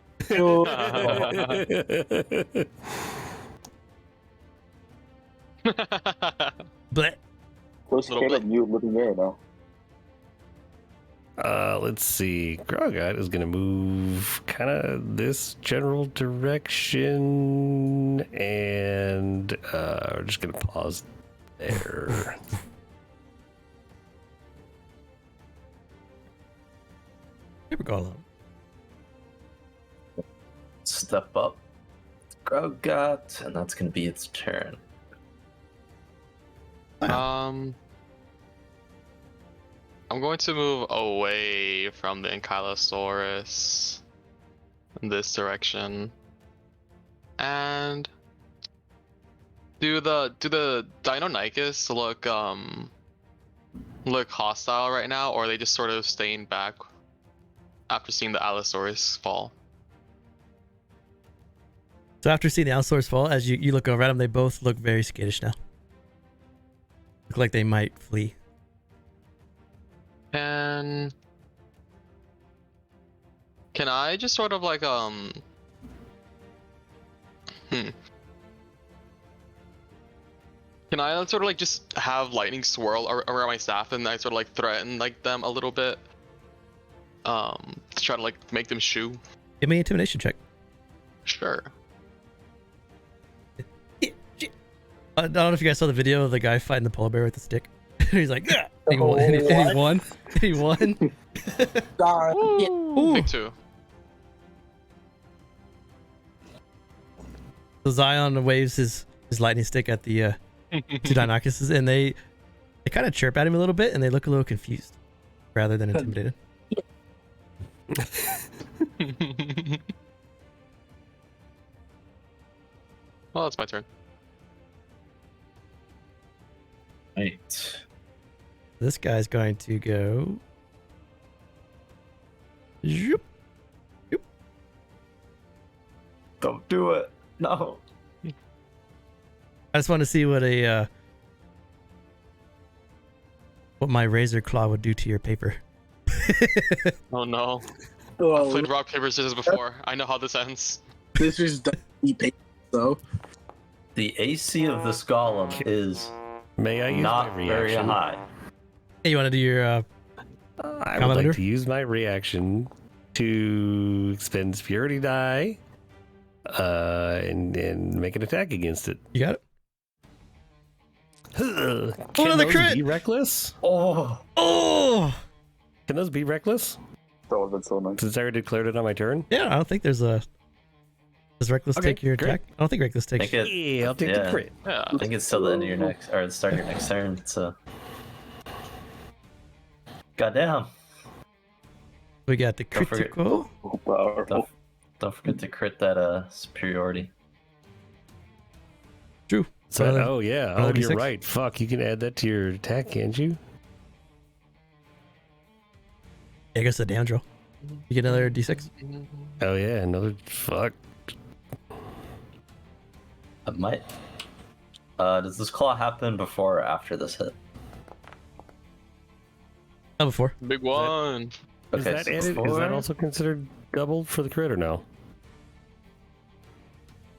Blech. Where's Little Caleb? You living there now? Let's see. GrauGott is going to move kind of this general direction, and we're just going to pause there. Super golem. Step up. GrauGott, and that's gonna be its turn. I'm going to move away from the Ankylosaurus in this direction, and do the Deinonychus look hostile right now, or are they just sort of staying back after seeing the Allosaurus fall? So after seeing the Allosaurus fall, as you look over at them, they both look very skittish now. Look like they might flee. And can I just sort of like Can I sort of like just have lightning swirl around my staff, and I sort of like threaten like them a little bit, to try to like make them shoo? Give me an intimidation check. Sure. I don't know if you guys saw the video of the guy fighting the polar bear with the stick. He's like, "Ah!" And he won. Oh, And he what? won. And he won. God. Ooh. Big 2. So Zion waves his lightning stick at the two Deinonychuses, and they kind of chirp at him a little bit, and they look a little confused rather than intimidated. Well, it's my turn. Right. This guy's going to go. Zoop. Don't do it. No. I just want to see what my razor claw would do to your paper. Oh no. I've Well, played rock paper scissors before. I know how this ends. this is definitely paper, though. The AC of this golem is May I use not my very reaction? high. Hey, you want to do your I would Commander? like to use my reaction to expend Purity Die and make an attack against it. You got it. Can another those crit! be reckless? Oh, Oh, Can those be reckless? That would have been so nice. Since I already declared it on my turn? yeah. I don't think there's a. Does reckless Okay, take your great. attack? I don't think reckless I takes. think it, Yeah, I'll take the yeah. crit. Yeah. I think it's till the end of your next, or the start of your next turn. So, goddamn! We got the Don't forget- critical. Oh, powerful. Don't forget to crit that superiority. True. So, Another- oh yeah, another you're D6? right. Fuck, you can add that to your attack, can't you? I guess the damage roll. You get another d6. Oh yeah, another fuck. I might. Does this claw happen before or after this hit? Oh, before. Big one. Is that so added? Is before- that also considered double for the crit or no?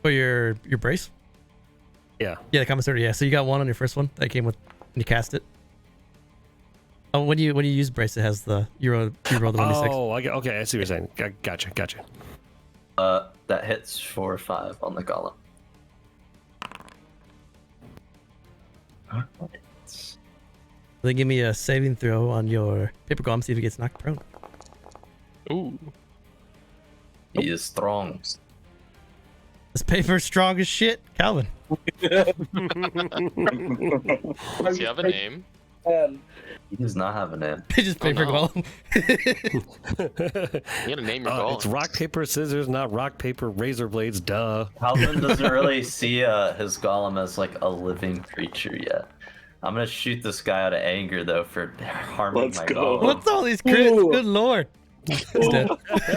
For your brace? Yeah. Yeah, the combat sword. Yeah, so you got one on your first one that came with when you cast it. Oh, when you use brace, it has the you roll the 1d6. Oh, okay. I see what you're saying. Gotcha. That hits for 5 on the golem. Then give me a saving throw on your paper golem, see if he gets knocked prone. Ooh. He is strong. This paper's strong as shit, Calvin. Does he have a name? He does not have a name. They just paper no. golem. You gotta name your golem. It's rock, paper, scissors, not rock, paper, razor blades, duh. Calvin doesn't really see his golem as like a living creature yet. I'm gonna shoot this guy out of anger though for harming Let's my go. golem. What's all these crits? Ooh. Good lord. He's dead.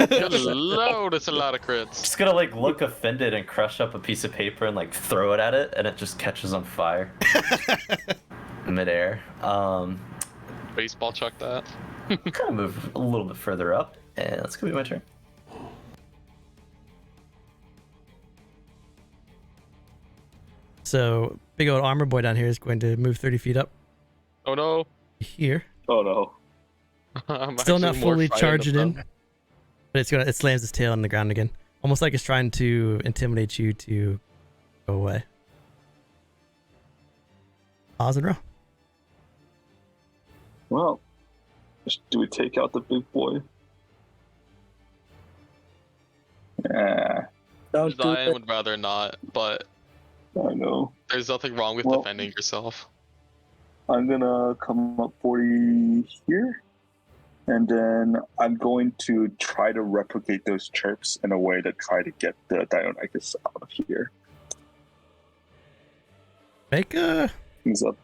Good lord, it's a lot of crits. Just gonna like look offended and crush up a piece of paper and like throw it at it, and it just catches on fire midair. Baseball chuck that. Kind of move a little bit further up, and that's gonna be my turn. So big old armor boy down here is going to move 30 feet up Oh no. here. Oh no. I'm Still not actually more fully frightened charging of in, them. but it slams its tail on the ground again, almost like it's trying to intimidate you to go away. Pause and roll. Well, do we take out the big boy? Yeah, Don't do Zion it. would rather not, but I know. there's nothing wrong with Well- defending yourself. I'm gonna come up 40 here, and then I'm going to try to replicate those chirps in a way to try to get the Dionyscus out of here. Make a He's up.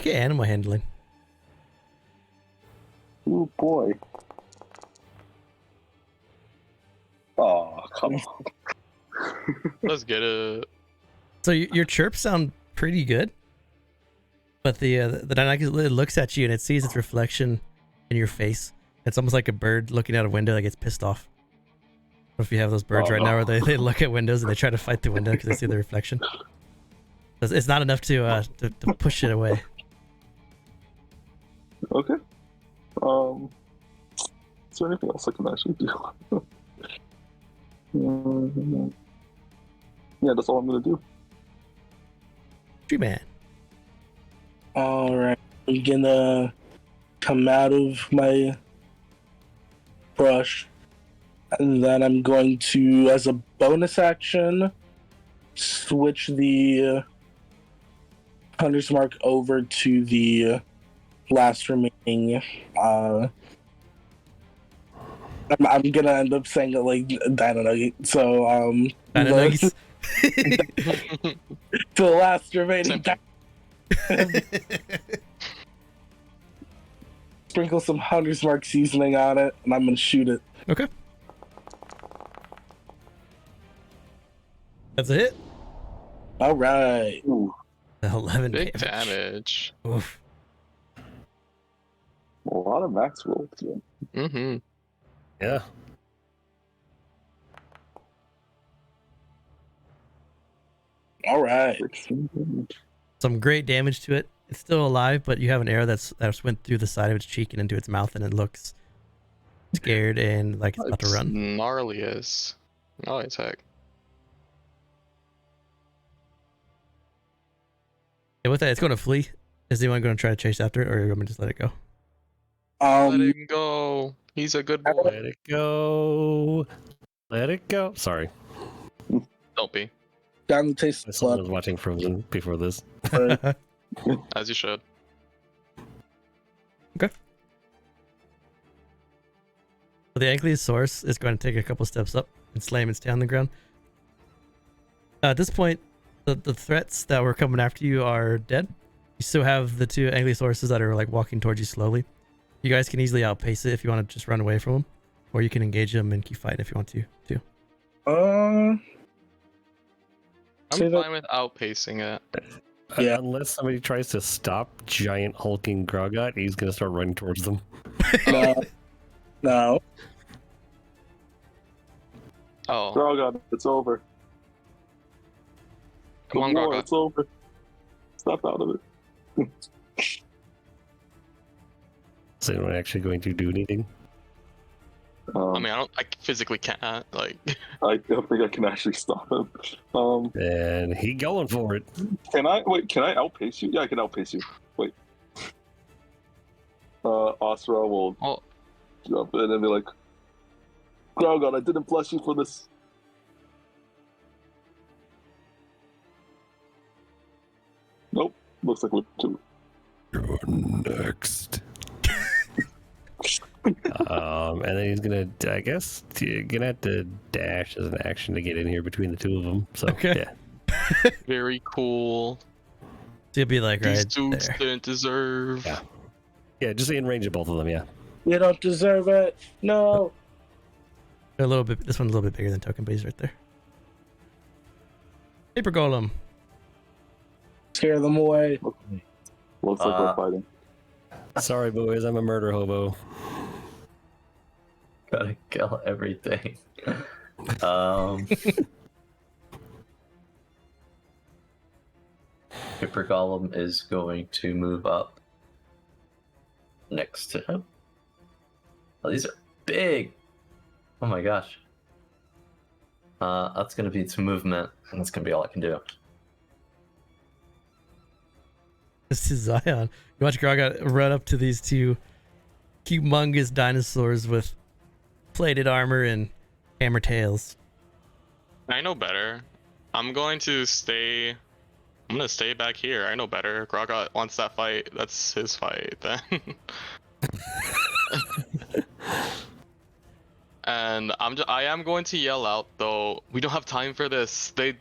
animal handling. Ooh boy. Oh, come on. Let's get it. So your chirps sound pretty good, but the Deinonychus looks at you and it sees its reflection in your face. It's almost like a bird looking out a window that gets pissed off. What if you have those birds Oh, right no. now where they look at windows and they try to fight the window because they see the reflection? It's not enough to push it away. Okay. Is there anything else I can actually do? Yeah, that's all I'm gonna do. Treeman. Alright. I'm gonna come out of my brush. And then I'm going to, as a bonus action, switch the Hunter's Mark over to the last remaining. I'm gonna end up saying it like Dino. So, Dino-Nuggets. the last remaining. Sprinkle some Hunter's Mark seasoning on it, and I'm gonna shoot it. Okay. That's a hit. All right. Ooh, 11 Big damage. damage. Oof. a lot of max rolls. Yeah. Mm-hmm. Yeah. All right. Some great damage to it. It's still alive, but you have an arrow that's went through the side of its cheek and into its mouth, and it looks scared and like it's about to run. Gnarly as. Oh, it's heck. Yeah, with that, it's going to flee. Is anyone going to try to chase after it, or are you going to just let it go? Let him go. He's a good boy. Let it go. Let it go. Sorry. Don't be. Down the taste of Someone blood. was watching Frozen before this. As you should. So the Ankylosaurus is going to take a couple steps up and slam its tail on the ground. At this point, the threats that were coming after you are dead. You still have the two Ankylosauruses that are like walking towards you slowly. You guys can easily outpace it if you want to just run away from them, or you can engage them and keep fighting if you want to too. I'm Say that- fine with outpacing it. Yeah. Unless somebody tries to stop giant hulking GrauGott, he's gonna start running towards them. No. No. Oh, GrauGott, it's over. come on, GrauGott, GrauGott. it's over. Snap out of it. Is anyone actually going to do anything? I mean, I physically can't. Like, I don't think I can actually stop him. And he going for it. Can I outpace you? Yeah, I can outpace you. Wait. Asra will oh, jump in and be like, GrauGott, I didn't bless you for this. Nope. Looks like we're two. You're next. And then he's gonna, I guess, gonna have to dash as an action to get in here between the two of them. So Okay. yeah, very cool. So you'll be like These right dudes there. didn't deserve. yeah, just in range of both of them. Yeah. You don't deserve it. No. A little bit. This one's a little bit bigger than Token, but he's right there. Paper Golem. Scare them away. Looks like we're fighting. Sorry, boys, I'm a murder hobo. Gotta kill everything. Paper Golem is going to move up next to him. Oh, these are big. Oh my gosh. That's gonna be its movement, and that's gonna be all I can do. This is Zion. You watch GrauGott run up to these two humongous dinosaurs with plated armor and hammer tails. I know better. I'm going to stay. I'm gonna stay back here. I know better. GrauGott wants that fight. That's his fight then. And I am going to yell out though. We don't have time for this. They're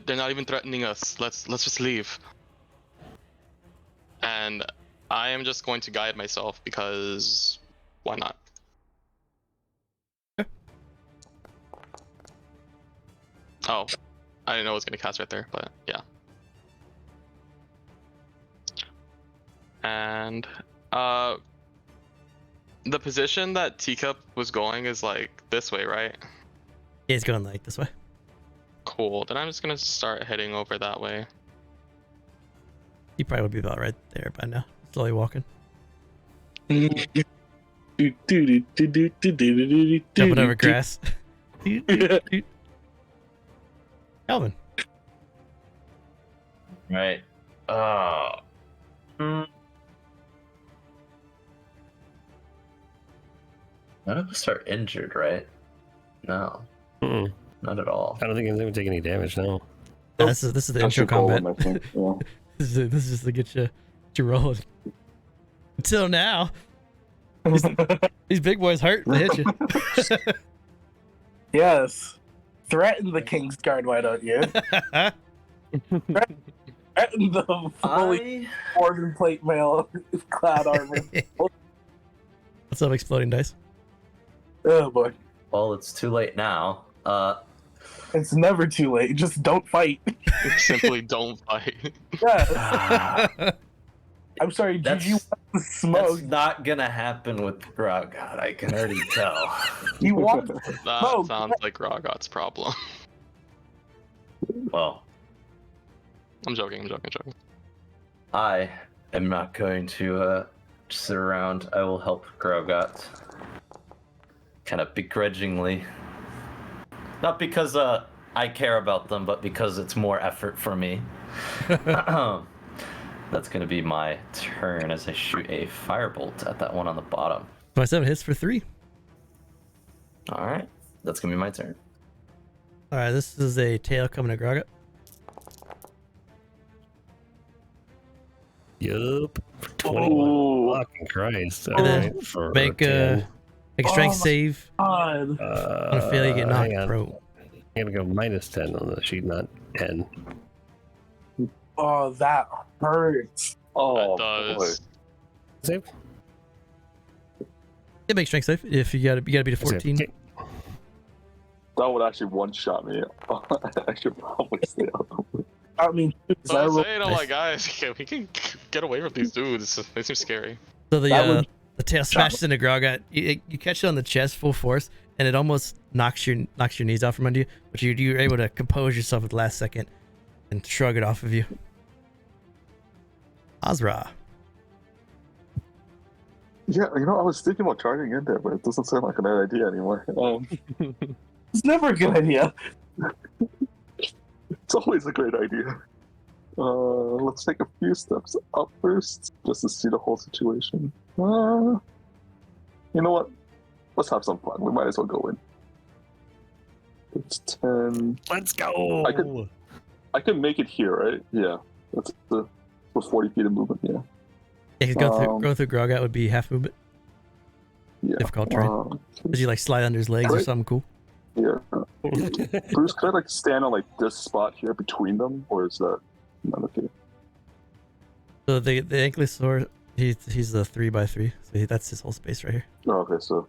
not even threatening us. Let's just leave. And I am just going to guide myself because why not? Oh, I didn't know it was gonna cast right there, but yeah. And the position that Teacup was going is like this way, right? Yeah, he's going like this way. Cool. Then I'm just gonna start heading over that way. He probably would be about right there by now. Slowly walking. Jumping Jumping over grass. Calvin. Right. None of us are injured, right? No, Mm-mm. not at all. I don't think anyone's taking any damage. No. This is the That's intro your golem, combat. I think. Yeah. This is just to get you rolling. Until now, these big boys hurt. They hit you. Yes. Threaten the King's Guard, why don't you? Threaten the fully Organ plate mail clad armor. What's up, exploding dice? Oh boy. Well, it's too late now. It's never too late. Just don't fight. Simply don't fight. Yeah. I'm sorry, did That's- you want the smoke? That's not gonna happen with GrauGott. I can already tell. You want That Smoke. sounds like GrauGott's problem. Well, I'm joking. I am not going to just sit around. I will help GrauGott. Kind of begrudgingly. Not because I care about them, but because it's more effort for me. That's going to be my turn as I shoot a firebolt at that one on the bottom. 27 hits for 3. All right. That's going to be my turn. All right, this is a tail coming to GrauGott. Yup. For 21. Oh, Fucking Christ. And then Alright, for make 10. a strength Oh my save. God. On a fail, you get knocked hang on. pro. I'm gonna go minus 10 on the sheet, not 10. Oh, that hurts. oh That boy. does. Save? Yeah, make strength save if you gotta beat a 14. Okay. That would actually one-shot me. I should probably stay out. I mean, So I was that saying, I'm like, guys, we can get away from these dudes. They seem scary. So That would- the tail smashes into GrauGott. You catch it on the chest full force, and it almost knocks your knees out from under you, but you're able to compose yourself at the last second and shrug it off of you. Azra. Yeah, I was thinking about charging in there, but it doesn't sound like a bad idea anymore. It's never a good idea. It's always a great idea. Let's take a few steps up first, just to see the whole situation. You know what? Let's have some fun. We might as well go in. It's 10. Let's go. I can make it here, right? Yeah. That's the 40 feet of movement. Yeah. Yeah, going through GrauGott would be half movement. Yeah. Difficult terrain. Did you like slide under his legs or something cool? Yeah. Bruce, could I like stand on like this spot here between them, or is that not okay? So the Ankylosaur, he's the 3x3, so that's his whole space right here. Oh, okay, so.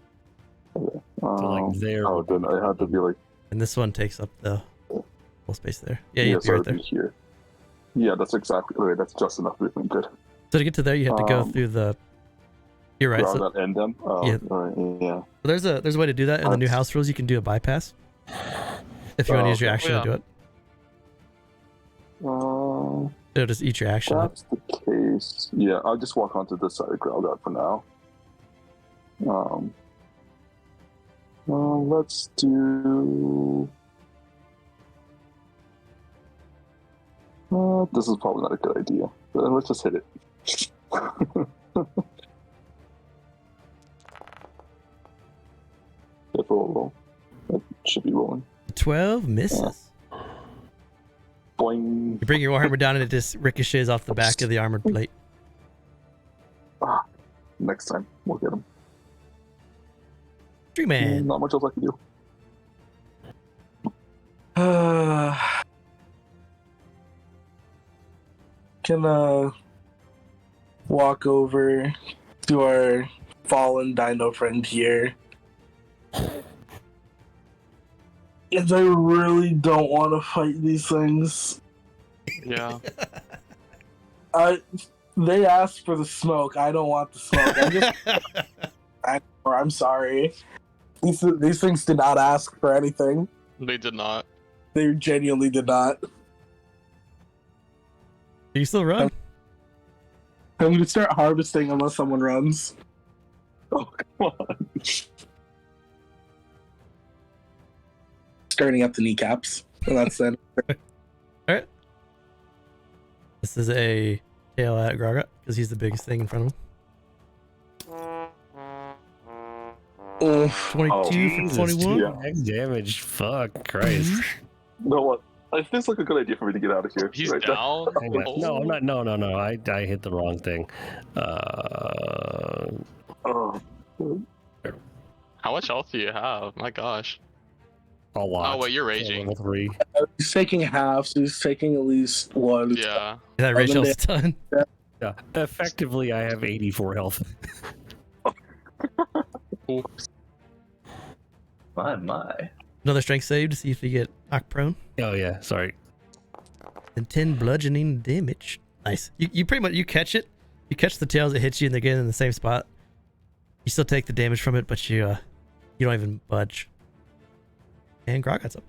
Okay. So like there. Oh, then I have to be like. And this one takes up the whole space there. Yeah, you'd be so right there. Be here. Yeah, that's exactly. Okay, that's just enough movement. Good. So to get to there, you have to go through the. You're right. So, that end them. Oh, yeah. All right, yeah. So there's a way to do that in the new house rules. You can do a bypass if you want to use your action to do it. It'll just eat your action. That's the case. Yeah, I'll just walk onto this side of GrauGott for now. Let's do. This is probably not a good idea. But let's just hit it. Roll. That should be rolling. 12 misses. Boing. You bring your warhammer down and it just ricochets off the back of the armored plate. Next time we'll get him. Treeman. Not much else I can do. Can walk over to our fallen dino friend here. If I really don't want to fight these things. Yeah. They asked for the smoke. I don't want the smoke. I'm sorry. These things did not ask for anything. They did not. They genuinely did not. You still run? I'm gonna start harvesting unless someone runs. Oh, come on. Starting up the kneecaps. And that's it. Alright. This is a tail at GrauGott because he's the biggest thing in front of him. 22 for 21. Yeah. Damage. Fuck Christ. You know what? It feels like a good idea for me to get out of here. He's right down. Oh. No, I'm not. No. I hit the wrong thing. How much health do you have? My gosh. A lot. Oh, wait, you're raging. Level 3. He's taking half, so he's taking at least one. Yeah. That Rachel's done. Yeah. Effectively, I have 84 health. Oops. My. Another strength save to see if you get knocked prone. Oh yeah, sorry. And 10 bludgeoning damage. Nice. You pretty much, you catch it. You catch the tails that hit you and they're getting in the same spot. You still take the damage from it, but you don't even budge. And GrauGott's up.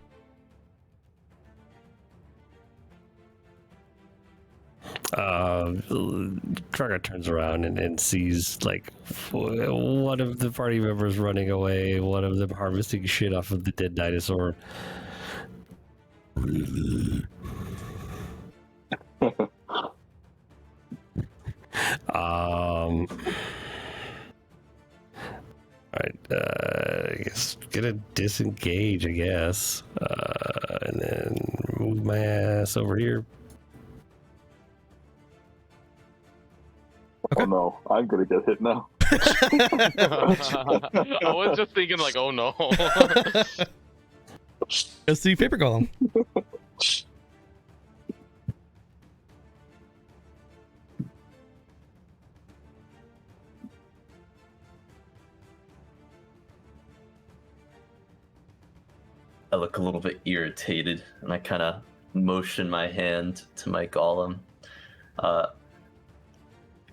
GrauGott turns around and sees like one of the party members running away, one of them harvesting shit off of the dead dinosaur. Really? Alright, I guess gonna disengage, I guess. And then move my ass over here. Oh no, I'm gonna get hit now. I was just thinking like, oh no. Go see Paper Golem. I look a little bit irritated, and I kind of motion my hand to my golem.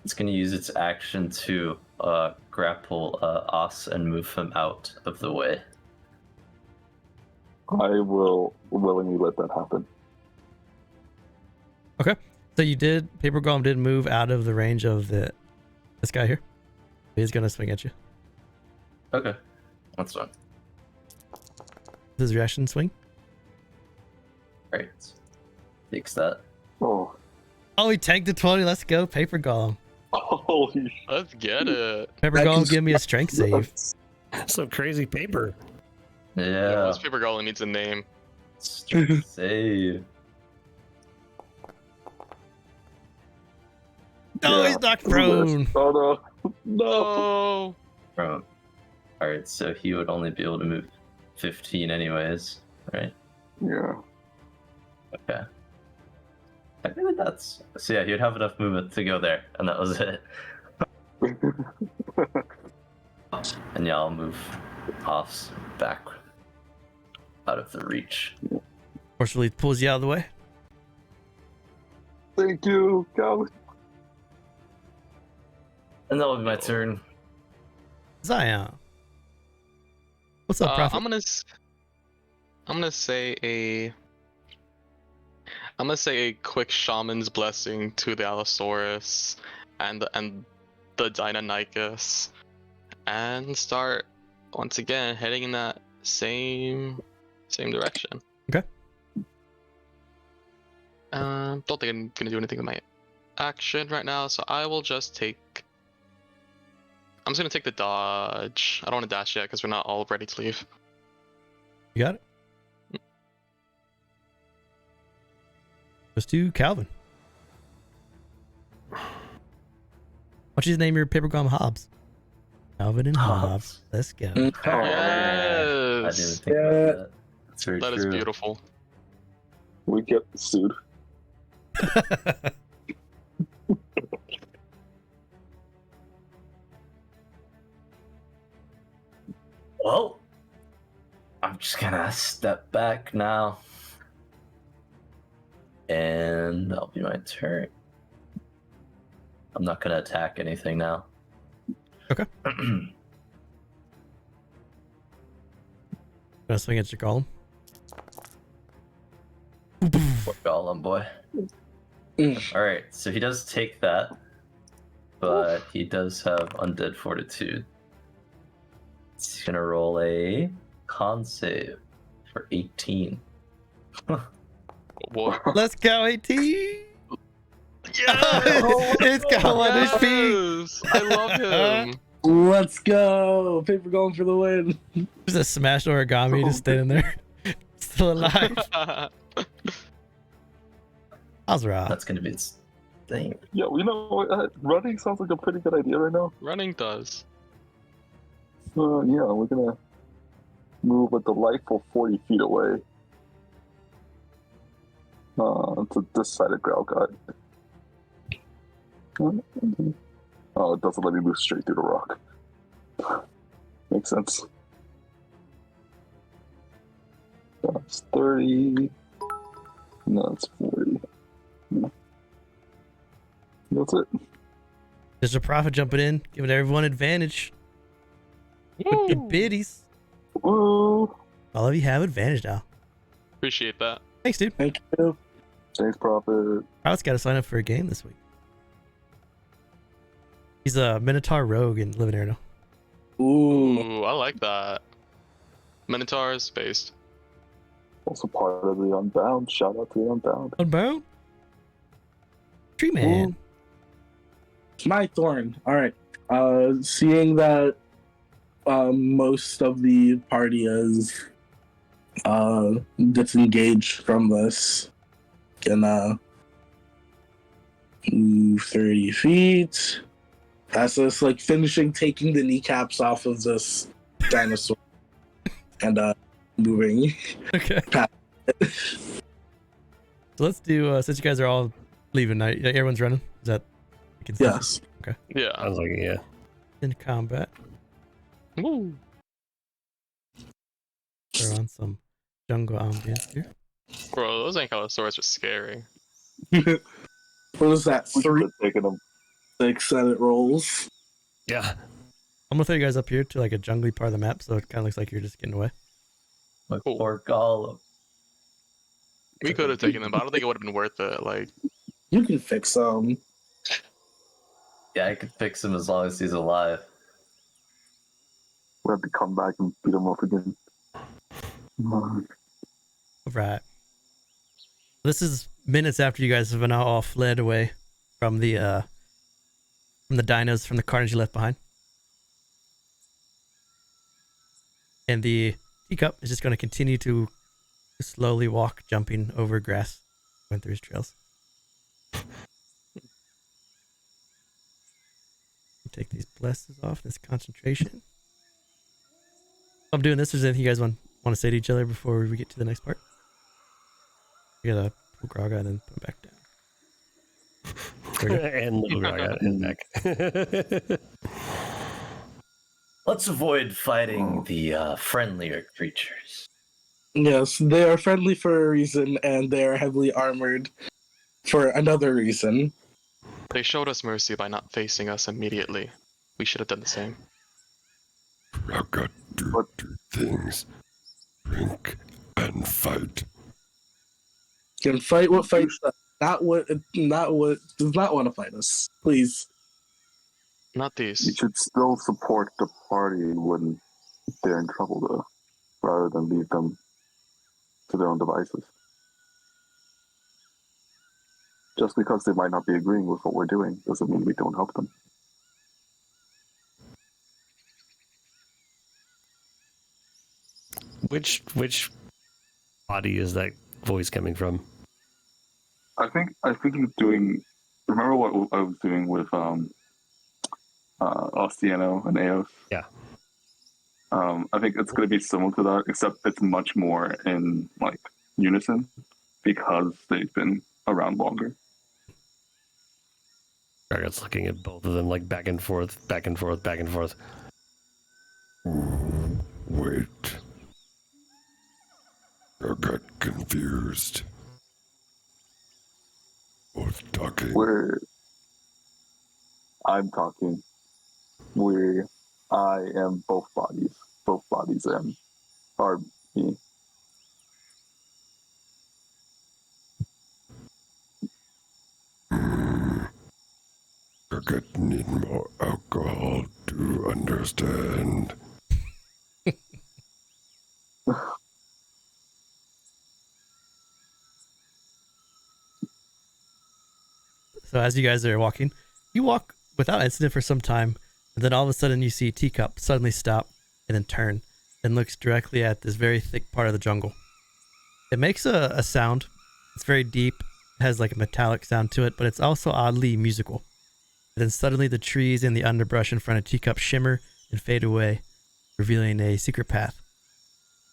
It's going to use its action to grapple Os and move him out of the way. I will willingly let that happen. Okay. So you did, Paper Golem did move out of the range of this guy here. He's gonna swing at you. Okay. That's fine. This is reaction swing. Right. Takes that. Oh. Oh, he tagged the 20. Let's go, Paper Golem. Holy Let's get it. Paper That Golem, can- give me a strength save. Some crazy paper. Yeah. This paper golem needs a name. Strength save. Oh, he's knocked prone. Oh no. No. Oh. From. Alright, so he would only be able to move 15 anyways, right? Yeah. Okay. I think that's. So yeah, he would have enough movement to go there, and that was it. And yeah, I'll move Hoffs back out of the reach. Fortunately, pulls you out of the way. Thank you, Calvin. And that will be my turn. Zion. What's up, Prophet? I'm gonna say a quick shaman's blessing to the Allosaurus and the Deinonychus, and start once again heading in that same direction. Okay. Don't think I'm gonna do anything with my action right now, so I will just take. I'm just gonna take the dodge. I don't want to dash yet because we're not all ready to leave. You got it? Goes to Calvin. Why don't you name your Paper Golem Hobbs? Calvin and Hobbs. Let's go. I didn't Yes, think about that. That's very that is true. beautiful. We get sued. Well, I'm just gonna step back now. And that'll be my turn. I'm not gonna attack anything now. Okay. Gonna swing at your golem. Poor golem boy. Alright, so he does take that, but he does have undead fortitude. He's gonna roll a con save for 18. What? Let's go, 18. Yes! It's got one HP. Yes! I love him. Let's go! Paper Golem for the win. There's a smashed origami just standing there. Still alive. How's Rob? That's gonna be its thing. Yeah, you know what? Running sounds like a pretty good idea right now. Running does. Yeah, we're gonna move a delightful 40 feet away. To this side of GrauGott. Oh, it doesn't let me move straight through the rock. Makes sense. That's 30. No, it's 40. That's it. There's a Prophet jumping in, giving everyone advantage. With the biddies. Woo! All of you have advantage now. Appreciate that. Thanks, dude. Thank you. Thanks, Prophet. Prophet's got to sign up for a game this week. He's a Minotaur rogue in Living Erenel. Ooh. Ooh, I like that. Minotaurs based. Also part of the Unbound. Shout out to the Unbound. Unbound? Treeman. My Thorn. Alright. Seeing that most of the party is disengaged from this, gonna move 30 feet. That's us like finishing taking the kneecaps off of this dinosaur and moving. Okay. So let's do, since you guys are all leaving, now everyone's running. Is that Yes. Yeah. I was like, yeah. in combat? Woo. They're on some jungle ambience here. Bro, those ankylosaurs are scary. What is that? We 3, should have taken them. 6 Senate rolls. Yeah. I'm gonna throw you guys up here to like a jungly part of the map, so it kind of looks like you're just getting away. My Cool. poor golem. We could have taken them, but I don't think it would have been worth it. Like, You can fix them. Yeah, I could fix him as long as he's alive. We have to come back and beat him up again. Right. This is minutes after you guys have now all fled away from the dinos, from the carnage you left behind. And the teacup is just going to continue to slowly walk, jumping over grass, going through his trails. Take these blesses off, this concentration. I'm doing this. Is there anything you guys want to say to each other before we get to the next part? We gotta pull GrauGott and then put him back down. And little GrauGott is back. Let's avoid fighting the friendlier creatures. Yes, they are friendly for a reason, and they are heavily armored for another reason. they showed us mercy by not facing us immediately. We should have done the same. GrauGott do two things: drink and fight. Can fight what fights us, not what does not want to fight us. Please. Not You these. should still support the party when they're in trouble, though, rather than leave them to their own devices. Just because they might not be agreeing with what we're doing doesn't mean we don't help them. Which body is that voice coming from? I think he's doing. Remember what I was doing with Ostiano and Eos? Yeah. I think it's going to be similar to that, except it's much more in like unison because they've been around longer. GrauGott's looking at both of them like back and forth, back and forth, back and forth. Ooh, wait. I got confused. Both talking. I'm talking. I am both bodies. Both bodies are me. GrauGott need more alcohol to understand. So as you guys are walking, you walk without incident for some time, and then all of a sudden you see Teacup suddenly stop and then turn and looks directly at this very thick part of the jungle. It makes a sound. It's very deep. It has like a metallic sound to it, but it's also oddly musical. And then suddenly the trees and the underbrush in front of Teacup shimmer and fade away, revealing a secret path.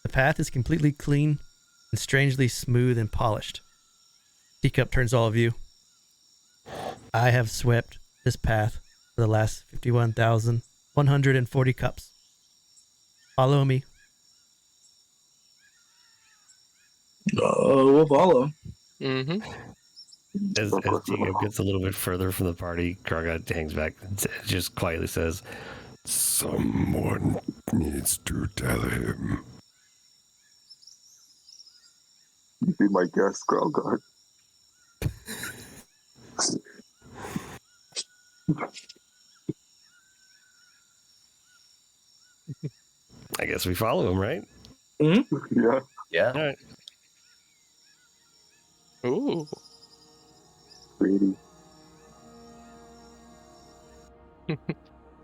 The path is completely clean and strangely smooth and polished. Teacup turns to all of you. I have swept this path for the last 51,140 cups. Follow me. We'll follow. Mm-hmm. As Teacup gets a little bit further from the party, GrauGott hangs back and just quietly says, Someone needs to tell him. You be my guest, GrauGott. I guess we follow him, right? Yeah. Yeah. All right. Ooh. Pretty.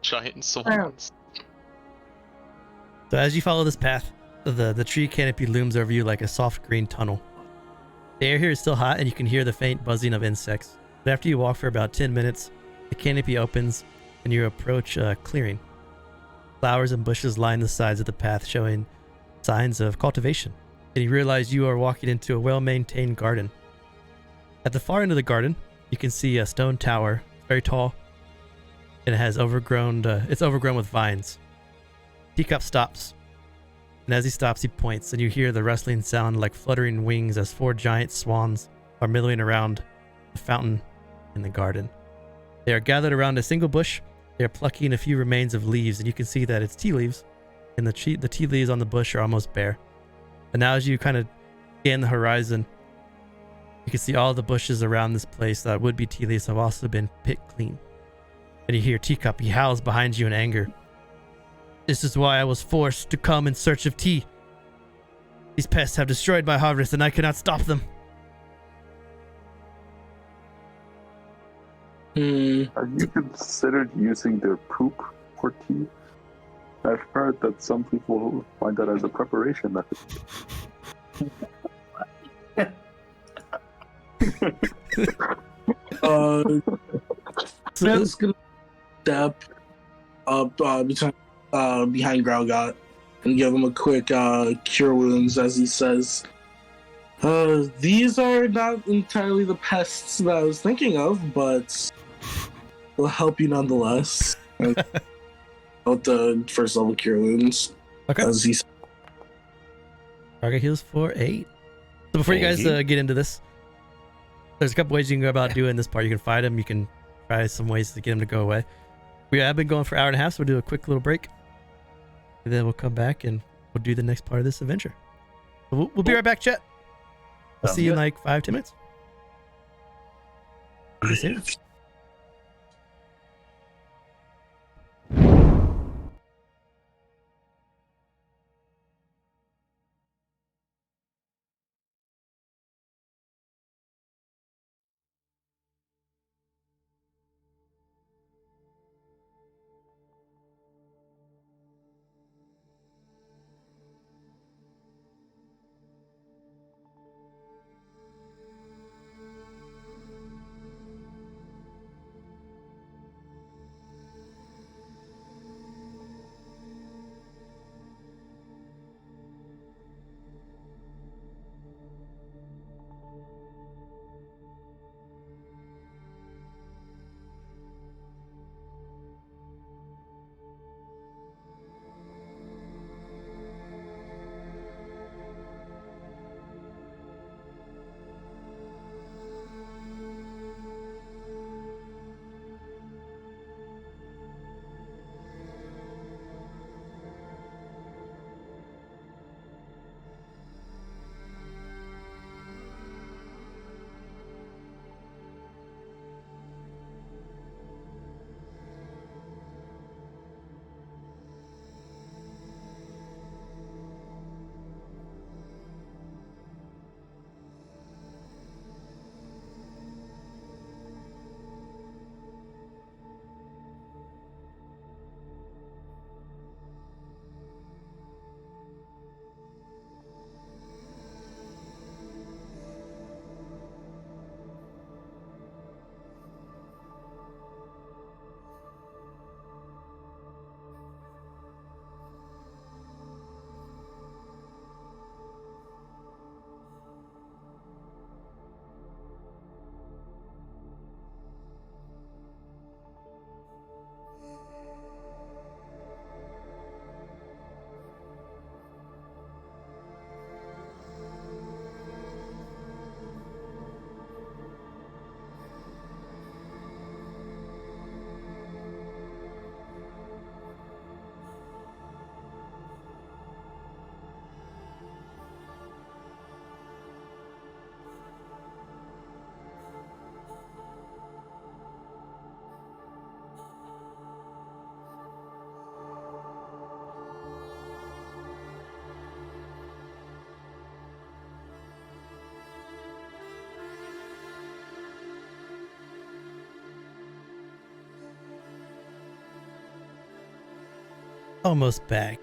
Giant swans. So as you follow this path, the tree canopy looms over you like a soft green tunnel. The air here is still hot and you can hear the faint buzzing of insects. But after you walk for about 10 minutes, the canopy opens and you approach a clearing. Flowers and bushes line the sides of the path, showing signs of cultivation. And you realize you are walking into a well-maintained garden. At the far end of the garden, you can see a stone tower, very tall, and it has overgrown with vines. Teacup stops, and as he stops, he points, and you hear the rustling sound like fluttering wings as 4 giant swans are milling around the fountain in the garden. They are gathered around a single bush. They are plucking a few remains of leaves, and you can see that it's tea leaves, and the tea leaves on the bush are almost bare. And now as you kind of scan the horizon, you can see all the bushes around this place that would be tea leaves have also been picked clean. And you hear Teacup, he howls behind you in anger. This is why I was forced to come in search of tea. These pests have destroyed my harvest and I cannot stop them. Have you considered using their poop for tea? I've heard that some people find that as a preparation method. Shen's gonna step up behind GrauGott and give him a quick cure wounds as he says, these are not entirely the pests that I was thinking of, but will help you nonetheless. Out the first level cure wounds. Okay. As he GrauGott heals for 8. So before you guys get into this, there's a couple ways you can go about doing this part. You can fight him. You can try some ways to get him to go away. We have been going for an hour and a half, so we'll do a quick little break. And then we'll come back and we'll do the next part of this adventure. So we'll be right back, chat. I'll see you in like 5-10 minutes. See you soon. Almost back.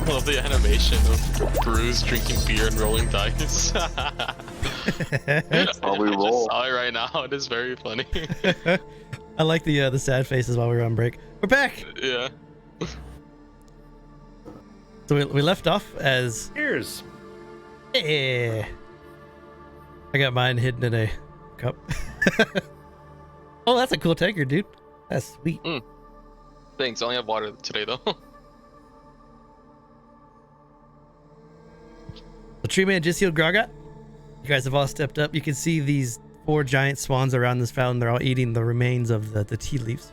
love the animation of Bruce drinking beer and rolling dice. How we I just roll. saw it right now. It is very funny. I like the sad faces while we were on break. We're back. Yeah. So we left off as Cheers. I got mine hidden in a cup. Oh, that's a cool tankard, dude. That's sweet. Thanks. I only have water today though. The Treeman just healed GrauGott. You guys have all stepped up. You can see these 4 giant swans around this fountain. They're all eating the remains of the tea leaves.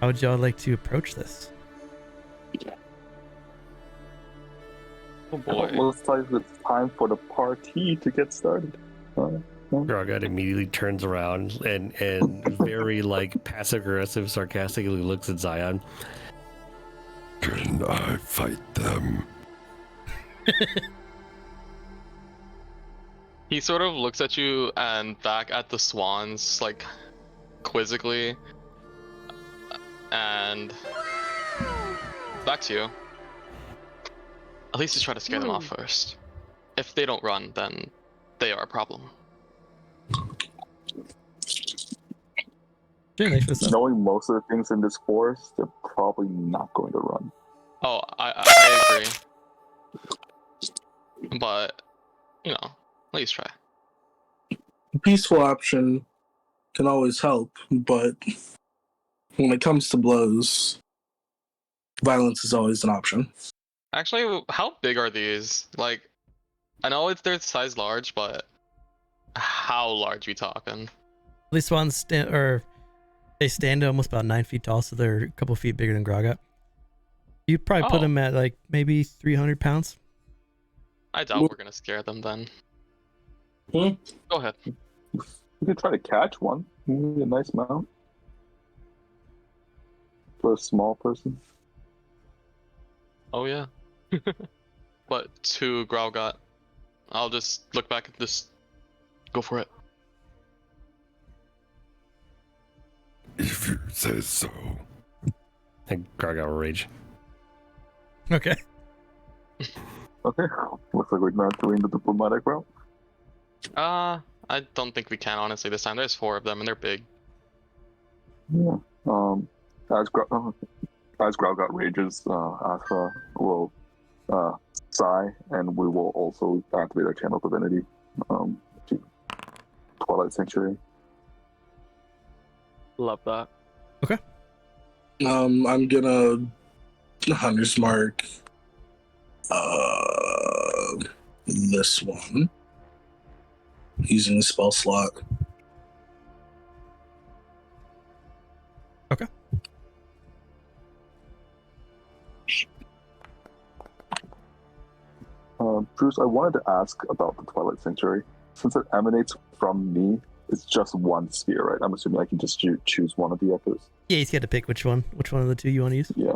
How would y'all like to approach this? Oh boy. Looks like it's time for the party to get started. GrauGott immediately turns around and very like passive aggressive, sarcastically looks at Zion. Can I fight them? He sort of looks at you and back at the swans, like, quizzically. And back to you. At least you try to scare them off first. If they don't run, then they are a problem. Yeah, thanks for the sub. Knowing most of the things in this forest, they're probably not going to run. Oh, I agree. But, you know, at least try. A peaceful option can always help, but when it comes to blows, violence is always an option. Actually, how big are these? Like, I know they're size large, but how large are we talking? These swans they stand almost about 9 feet tall, so they're a couple feet bigger than GrauGott. You'd probably put them at like maybe 300 pounds. I doubt we're gonna scare them then. Hmm? Go ahead. You could try to catch one. Maybe a nice mount. For a small person. Oh yeah. But to GrauGott, I'll just look back at this. Go for it. If you say so. And GrauGott will rage. Okay. Okay. Looks like we're not doing the diplomatic route. I don't think we can honestly this time. There's 4 of them and they're big. Yeah. As GrauGott rages, Astra will sigh, and we will also activate our channel divinity to Twilight Sanctuary. Love that. I'm gonna Hunter's Mark this one using a spell slot. Okay. Bruce, I wanted to ask about the Twilight Sanctuary. Since it emanates from me, it's just one sphere, right? I'm assuming I can just choose one of the others. Yeah, he's got to pick which one of the 2 you want to use. Yeah.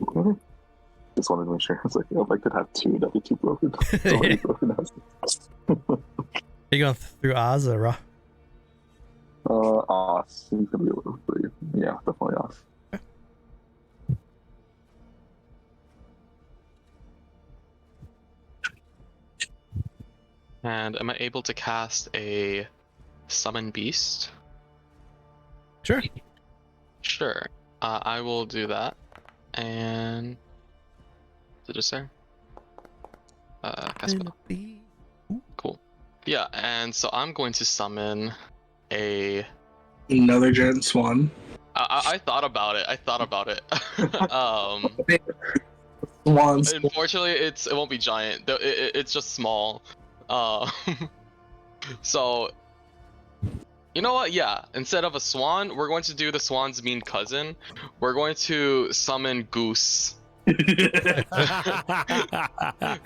Okay. Just wanted to make sure. I was like, if I could have 2, that'd be too broken. So many broken assets. Are you going through Oz or Ra? Oz. He's gonna be able to. Yeah, definitely Oz. And am I able to cast a summon beast? Sure. Sure. I will do that. And is it just there? Cast spell. Cool. Yeah, and so I'm going to summon Another giant swan. I thought about it. Swans. Unfortunately, it won't be giant. It's just small. So, you know what? Yeah, instead of a swan, we're going to do the swan's mean cousin. We're going to summon Goose.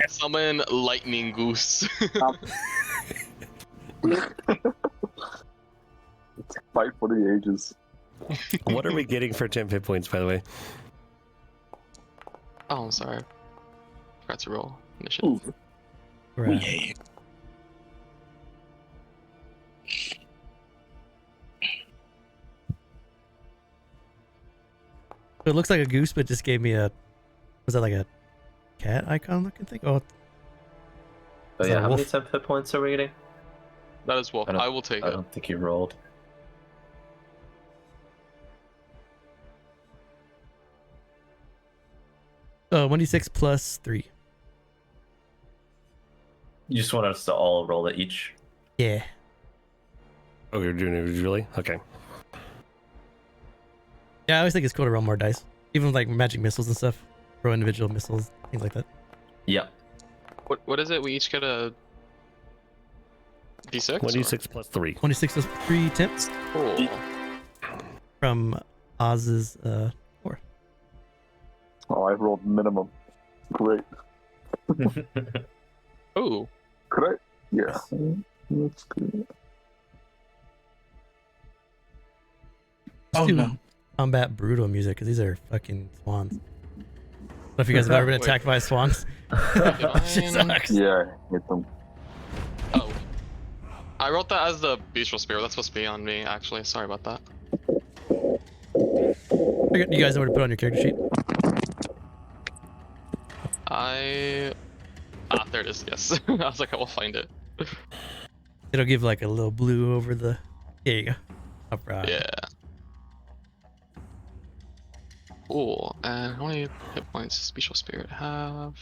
Summon Lightning Goose. Fight for the ages. What are we getting for 10 hit points, by the way? Oh, I'm sorry. Forgot to roll initiative. Ooh. Right. Yeah. So it looks like a goose, but just gave me a Was that like a cat icon looking thing? Oh, But Is yeah, that a how many wolf? temp hit points are we getting? That is wolf. I don't- I will take I it. don't think you rolled. oh, 1d6 plus 3. You just want us to all roll it each? Yeah. Oh, you're doing it individually? Okay. Yeah, I always think it's cool to roll more dice. Even with, like magic missiles and stuff. Roll individual missiles, things like that. Yep. What is it? We each get a d6? 1d6 plus 3. 26 plus 3 temps Cool. from Oz's Oh, I rolled minimum. Great. Oh, Could I? Yeah. That's good. Oh, do no. combat brutal music because these are fucking swans. I don't know if you guys have ever been Wait. attacked by swans. Shit sucks. Yeah, I hit them. oh. I wrote that as the bestial spirit. That's supposed to be on me, actually. Sorry about that. You guys know what to put on your character sheet? There it is. Yes. I was like, I will find it. It'll give like a little blue over the. There you go. Up right. Yeah. Cool. And how many hit points does bestial spirit have?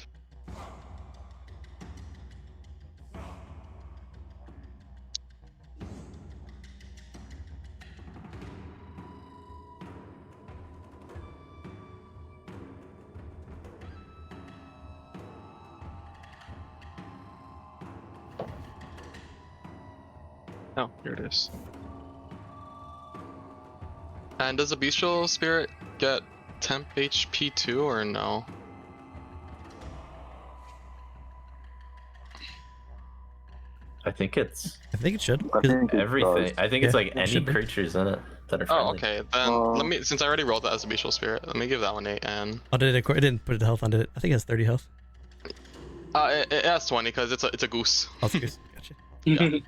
Oh, here it is. And does a bestial spirit get temp HP too, or no? I think it's I think it should. I 'cause think it everything. does. I think it's Yeah, like it any should be. creatures in it that are friendly. Oh, okay. Then Uh, let me, since I already rolled that as a bestial spirit, let me give that one 8. And Oh, did it? It didn't put the health on, did it? I think it has 30 health. it has 20 because it's a goose. Oh, it's goose. Gotcha. Yeah.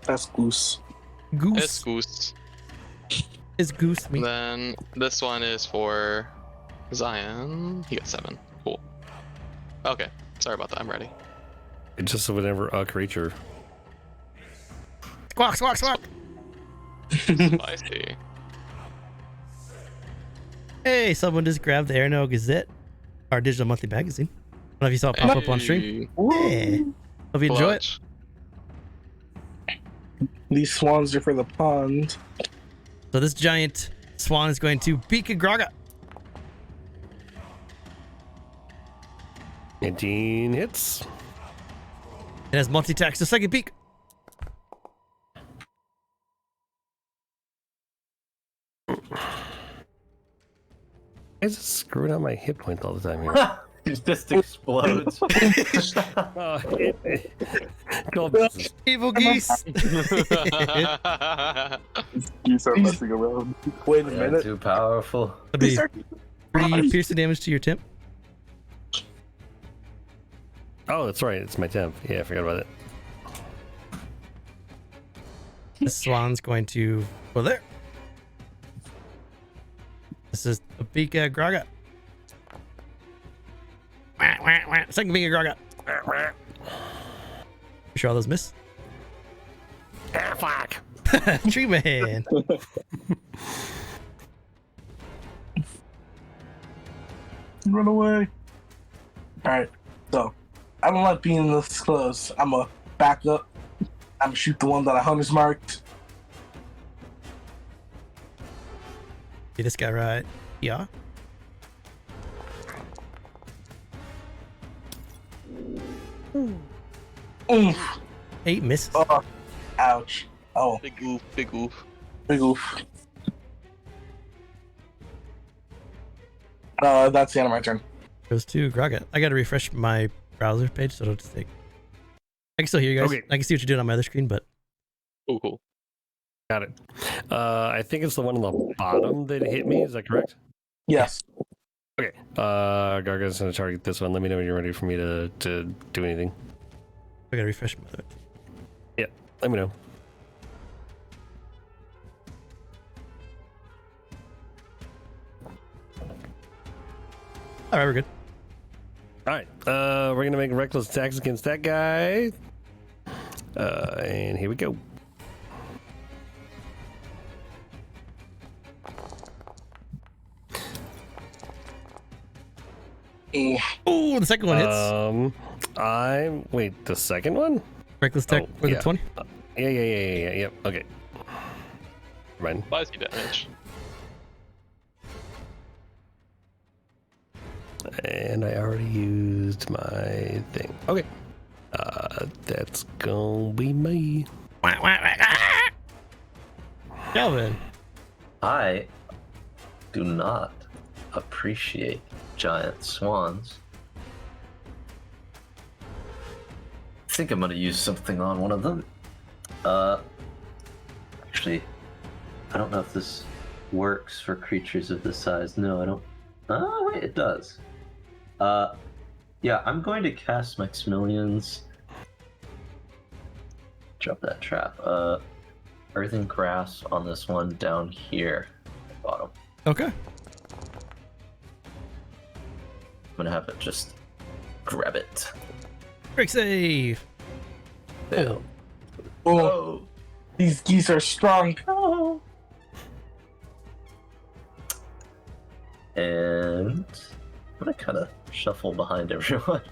That's goose. Goose. It's goose. It's goose meat. Then this one is for Zion. He got 7. Cool. Okay. Sorry about that. I'm ready. It's just whenever a creature. Squawk, squawk, squawk. Spicy. Hey, someone just grabbed the Erenel Gazette, our digital monthly magazine. I don't know if you saw it pop up on stream. Hey, Yeah. Hope you enjoy it. clutch. These swans are for the pond. So this giant swan is going to beak a GrauGott. 18 hits. It has multi-attack, so second beak. It's just screwing up my hit points all the time here. It just explodes. Go, this is- Evil geese. You start messing around. Wait a You're minute. too powerful. That'd be 3 piercing damage to your temp. Oh, that's right. It's my temp. Yeah, I forgot about it. This swan's going to go there. This is a beak at GrauGott. Wah, wah, wah. Second beak at GrauGott. You sure all those miss? Fuck. Treeman. Run away. Alright, so I don't like being this close. I'm gonna back up. I'm gonna shoot the one that I hunter's marked. Get this guy right. Yeah. Oof. 8 misses. Oh, ouch. Oh, Big oof, big oof. big oof. That's the end of my turn. Goes to GrauGott. I gotta refresh my browser page, so it'll just take. I can still hear you guys. Okay. I can see what you're doing on my other screen, but Oh, cool. Got it. I think it's the one on the bottom that hit me. Is that correct? Yes. Okay. GrauGott's gonna target this one. Let me know when you're ready for me to do anything. I gotta refresh my other. Let me know. All right, we're good. All right, we're gonna make reckless attacks against that guy, and here we go. Oh, the second one hits. Wait, the second one? Reckless attack for the 20. Yeah. Yep. Okay. Never mind. 5 damage. And I already used my thing. Okay. That's gonna be me. Calvin. I do not appreciate giant swans. I think I'm gonna use something on one of them. Actually, I don't know if this works for creatures of this size. No, I don't. Oh, wait, it does. Yeah, I'm going to cast Maximilian's. Drop that trap. Earth and grass on this one down here at the bottom. Okay. I'm gonna have it just grab it. Break save. Fail. Oh, these geese are strong. Oh. And I'm gonna kind of shuffle behind everyone.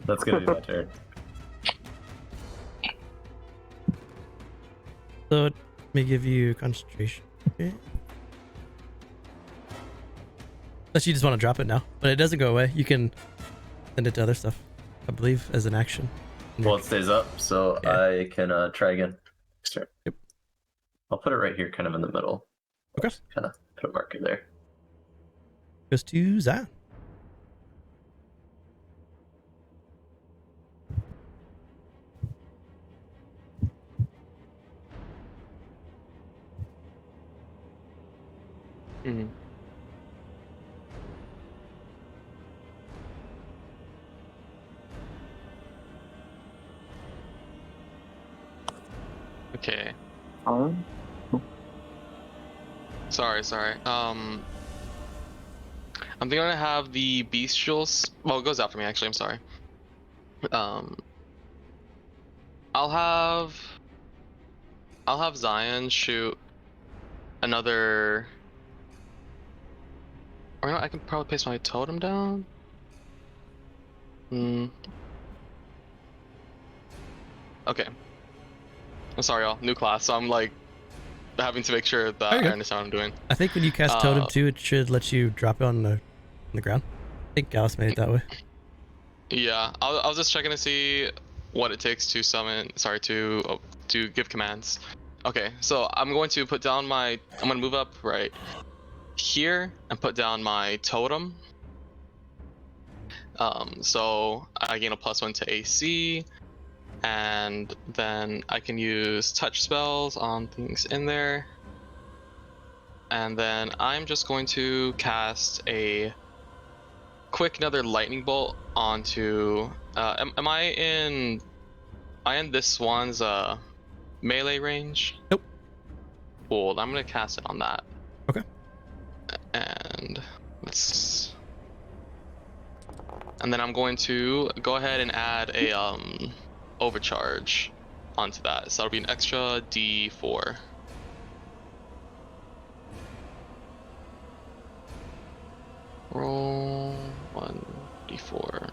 That's gonna be my turn. So let me give you concentration. Okay. Unless you just want to drop it now, but it doesn't go away. You can send it to other stuff, I believe, as an action. Well, it stays up, so Yeah. I can try again. Next turn. Yep. I'll put it right here, kind of in the middle. Okay. Kind of put a marker there. Goes to Zion. Mm-hmm. Okay. Sorry. I'm gonna have the bestials. Well, it goes after me actually. I'm sorry. I'll have Zion shoot another. Or not, I can probably place my totem down. Okay. I'm sorry, y'all. New class, so I'm like having to make sure that I understand what I'm doing. I think when you cast Totem 2, it should let you drop it on the ground. I think Gallus made it that way. Yeah, I was just checking to see what it takes to summon. Sorry, to give commands. Okay, so I'm going to put down my. I'm gonna move up right here and put down my totem. So I gain a +1 to AC, and then I can use touch spells on things in there. And then I'm just going to cast a quick another lightning bolt onto. Am I in this swan's melee range? Nope. Cool. I'm gonna cast it on that. Okay. And let's. And then I'm going to go ahead and add a overcharge onto that. So that'll be an extra D4. Roll 1d4.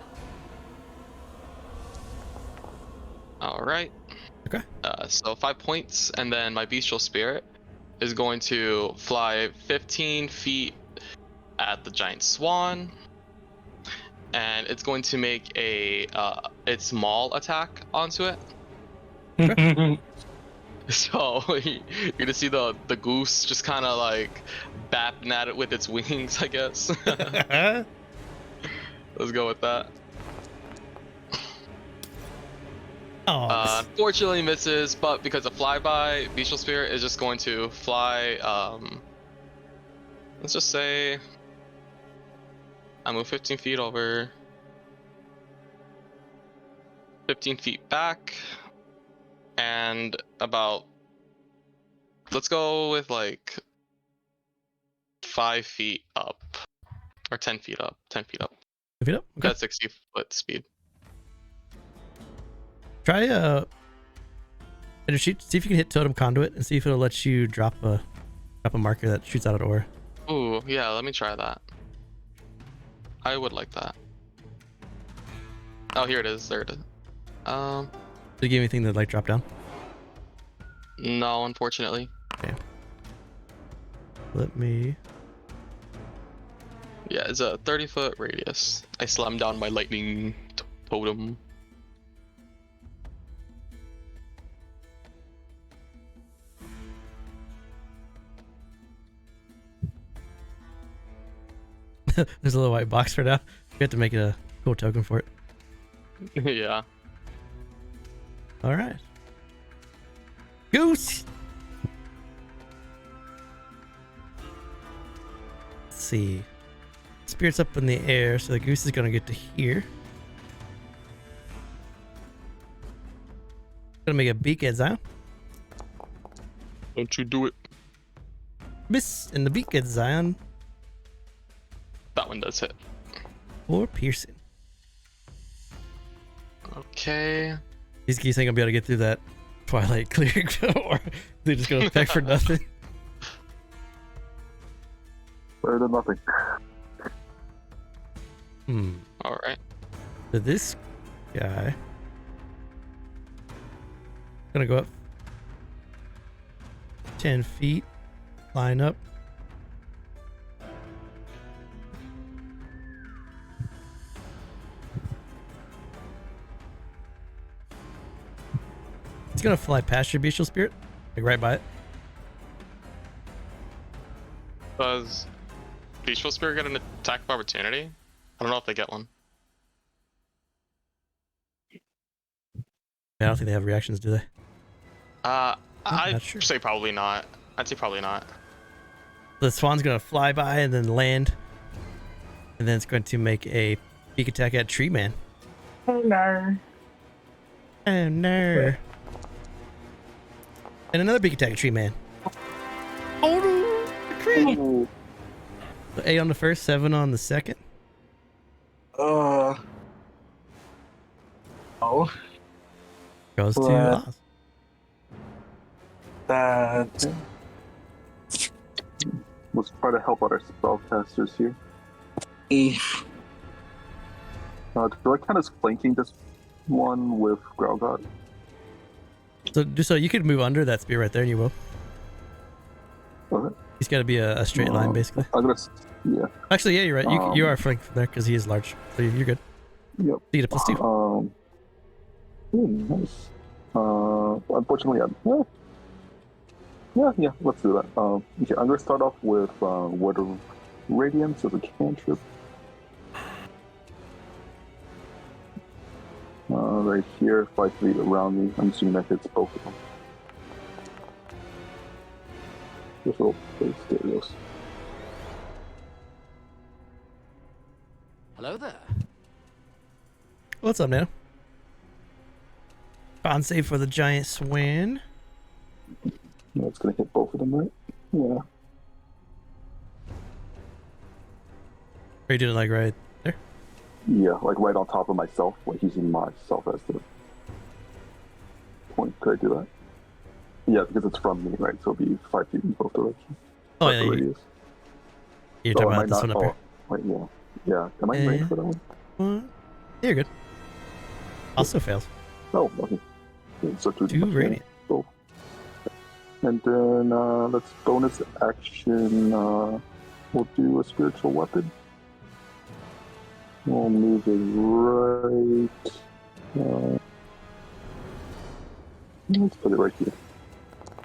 All right. Okay. So 5 points, and then my bestial spirit is going to fly 15 feet at the giant swan, and it's going to make a its maul attack onto it. So you're gonna see the goose just kind of like bapping at it with its wings, I guess. Let's go with that. Unfortunately misses, but because of flyby, bestial spirit is just going to fly. Let's just say I move 15 feet over, 15 feet back, and about, let's go with like 5 feet up Or 10 feet up. 10 feet up. 10 feet up? Okay. Got 60-foot speed. Try and shoot. See if you can hit totem conduit and see if it'll let you drop a marker that shoots out an aura. Ooh, yeah, let me try that. I would like that. Oh, here it is. There it is. Did it give anything to like drop down? No, unfortunately. Okay. Let me. Yeah, it's a 30-foot radius. I slammed down my lightning totem. There's a little white box for now. You have to make it a cool token for it. Yeah. All right. Goose. Let's see. Spirit's up in the air, so the goose is gonna get to here. Gonna make a beak at Zion. Don't you do it. Miss in the beak at Zion. That one does hit. Or piercing. Okay. These geese ain't gonna be able to get through that twilight clearing, or they're just gonna peck for nothing. Better than nothing. All right. So this guy gonna go up 10 feet, line up. It's gonna fly past your bestial spirit, like right by it. Does Bestial Spirit get an attack of opportunity? I don't know if they get one. Yeah, I don't think they have reactions, do they? I'd not sure. say probably not. I'd say probably not. The swan's gonna fly by and then land, and then it's going to make a beak attack at Treeman. Oh no. Oh no. And another beak attack at Treeman. Oh no! Tree. Ooh. So 8 on the first, 7 on the second. Oh. Goes to What? Oz. That. Let's try to help out our spellcasters here. Do I count as flanking this one with GrauGott? So you could move under that spear right there, and you will. Okay. He's got to be a straight line, basically. I'm gonna. Yeah. Actually, yeah, you're right. You are flanked from there because he is large, so you're good. Yep. So you get a +2. Nice. Unfortunately, yeah. Let's do that. Okay, I'm gonna start off with Word of Radiance as a cantrip. Right here, 5 feet around me. I'm assuming that hits both of them. This little place, there it goes. Hello there. What's up, Nano? Con save for the giant swan. Yeah, it's gonna hit both of them, right? Yeah. Are you doing like right there? Yeah, like right on top of myself, like using myself as the point. Could I do that? Yeah, because it's from me, right? So it'll be 5 feet in both directions. Oh, That's yeah. the radius. You're talking about this one up here. Wait, yeah. Yeah, am I in range for that one? What? You're good. Also fails. Oh, okay. Yeah, so 2 radiant. Both. And then let's bonus action. We'll do a spiritual weapon. We'll move it right. Let's put it right here.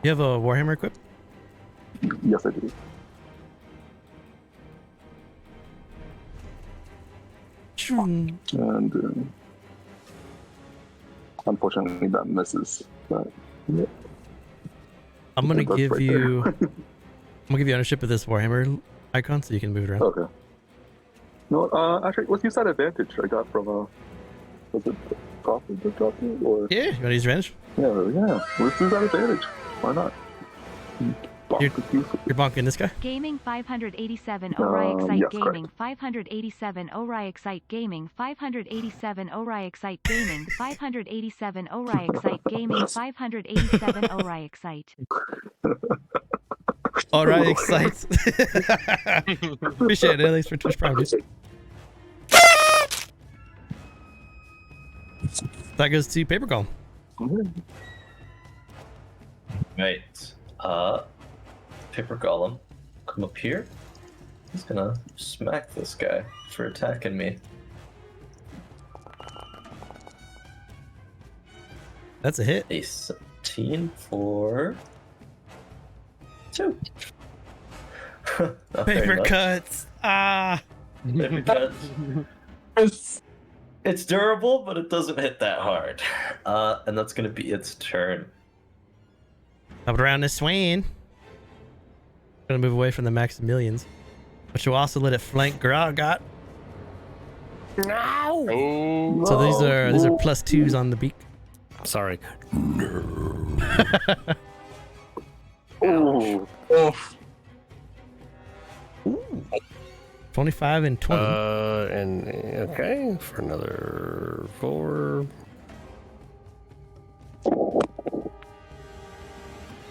You have a Warhammer equipped? Yes, I do. Shroom. And unfortunately, that misses. But yeah. I'm gonna That's give right you. there. I'm gonna give you ownership of this Warhammer icon, so you can move it around. Okay. No, actually, let's use that advantage I got from was it Coffee that dropped it, or Yeah, you wanna use your advantage? yeah, let's use that advantage. Why not? You're bonking this guy? Gaming 587 Ori Excite yes, Gaming 587 Ori Excite Gaming 587 Ori Excite Gaming 587 Ori Excite Gaming 587 Ori Excite. All right, excites. Appreciate it. Thanks for Twitch Prime, dude. That goes to Paper Golem. Right. Paper Golem, come up here. He's gonna smack this guy for attacking me. That's a hit. A 17 for 2. Not very Paper much. cuts. Ah. Paper cuts. It's durable, but it doesn't hit that hard. And that's gonna be its turn. Up around this Swain. Gonna move away from the Maximilians, but you'll also let it flank GrauGott. No. Oh. So these are +2s on the beak. Sorry. Oh, Oh, 25 and 20. And okay, for another 4.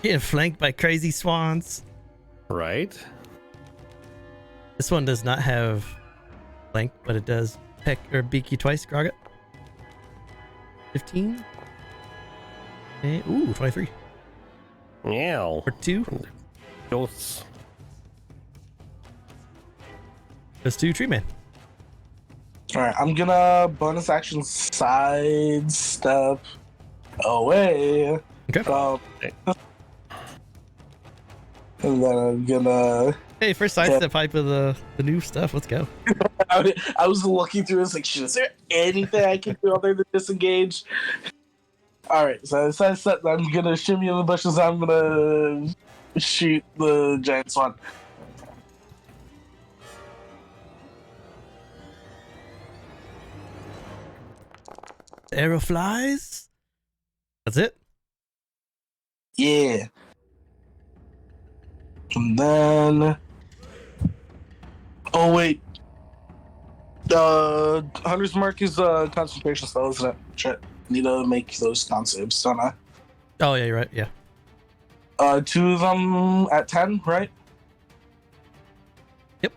Getting flanked by crazy swans. Right. This one does not have flank, but it does peck or beak you twice, GrauGott. 15. And, ooh, 23. Meow. For 2. Dos. Goes to Treeman. all right. I'm gonna bonus action sidestep away. Okay. And then I'm gonna. Hey, first sidestep hype of the new stuff. Let's go. I was looking through this like, shit, is there anything I can do other than disengage? All right, so I'm gonna shimmy in the bushes. I'm gonna shoot the giant swan. Arrow flies. That's it. Yeah. And then. Oh wait. Hunter's Mark is a concentration spell, isn't it? Shit. Need to make those con saves, don't I? Oh yeah, you're right. Yeah. 2 of them at 10, right? Yep.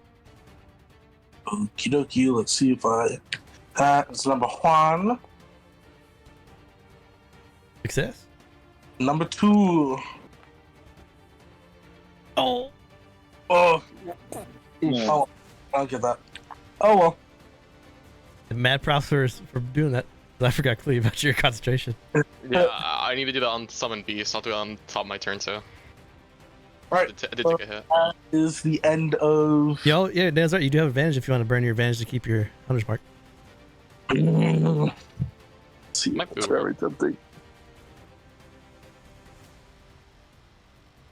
Okie dokie. Let's see if I. That's number 1. Success. Number 2. Oh. Oh. Oh. I'll get that. Oh well. Mad props for doing that. I forgot completely about your concentration. Yeah, I need to do that on summon beast. I'll do it on top of my turn too. Right. I did take a hit. That is the end of. Yo, yeah, that's right. You do have advantage if you want to burn your advantage to keep your Hunter's Mark. See, Might it's be very tempting.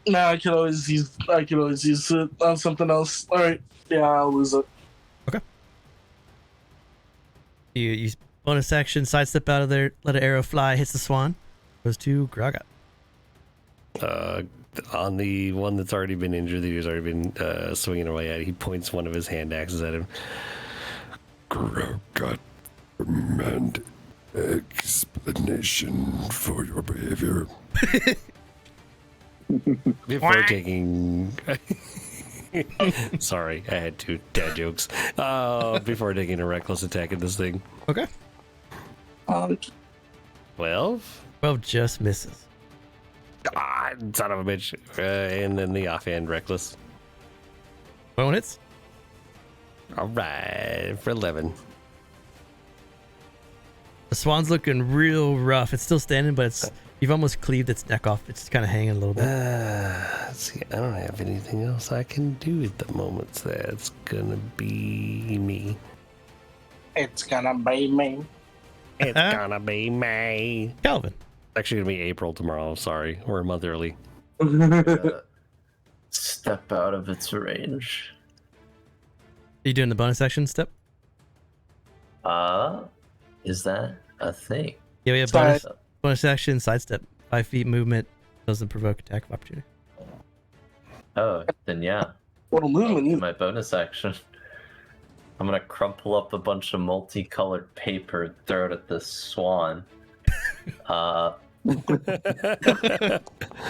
nah, I could always use it on something else. All right. Yeah, I'll lose it. You use bonus action, sidestep out of there, let an arrow fly, hits the swan, goes to GrauGott. On the one that's already been injured, that he's already been swinging away at, he points one of his hand axes at him. GrauGott, demand explanation for your behavior. Before taking... Sorry, I had 2 dad jokes. Before taking a reckless attack at this thing. Okay. 12? 12 just misses. Ah, son of a bitch. And then the offhand reckless. Bone hits. All right, for 11. The swan's looking real rough. It's still standing, but you've almost cleaved its neck off. It's just kind of hanging a little bit. Let's see, I don't have anything else I can do at the moment. So that's gonna be me. It's gonna be me. It's gonna be me. Calvin. It's actually gonna be April tomorrow. Sorry, we're a month early. Step out of its range. Are you doing the bonus action step? Is that a thing? Yeah, we have bonus action sidestep. 5 feet movement doesn't provoke attack of opportunity. Oh, then yeah. Little movement. In You my bonus action, I'm gonna crumple up a bunch of multicolored paper, throw it at this swan.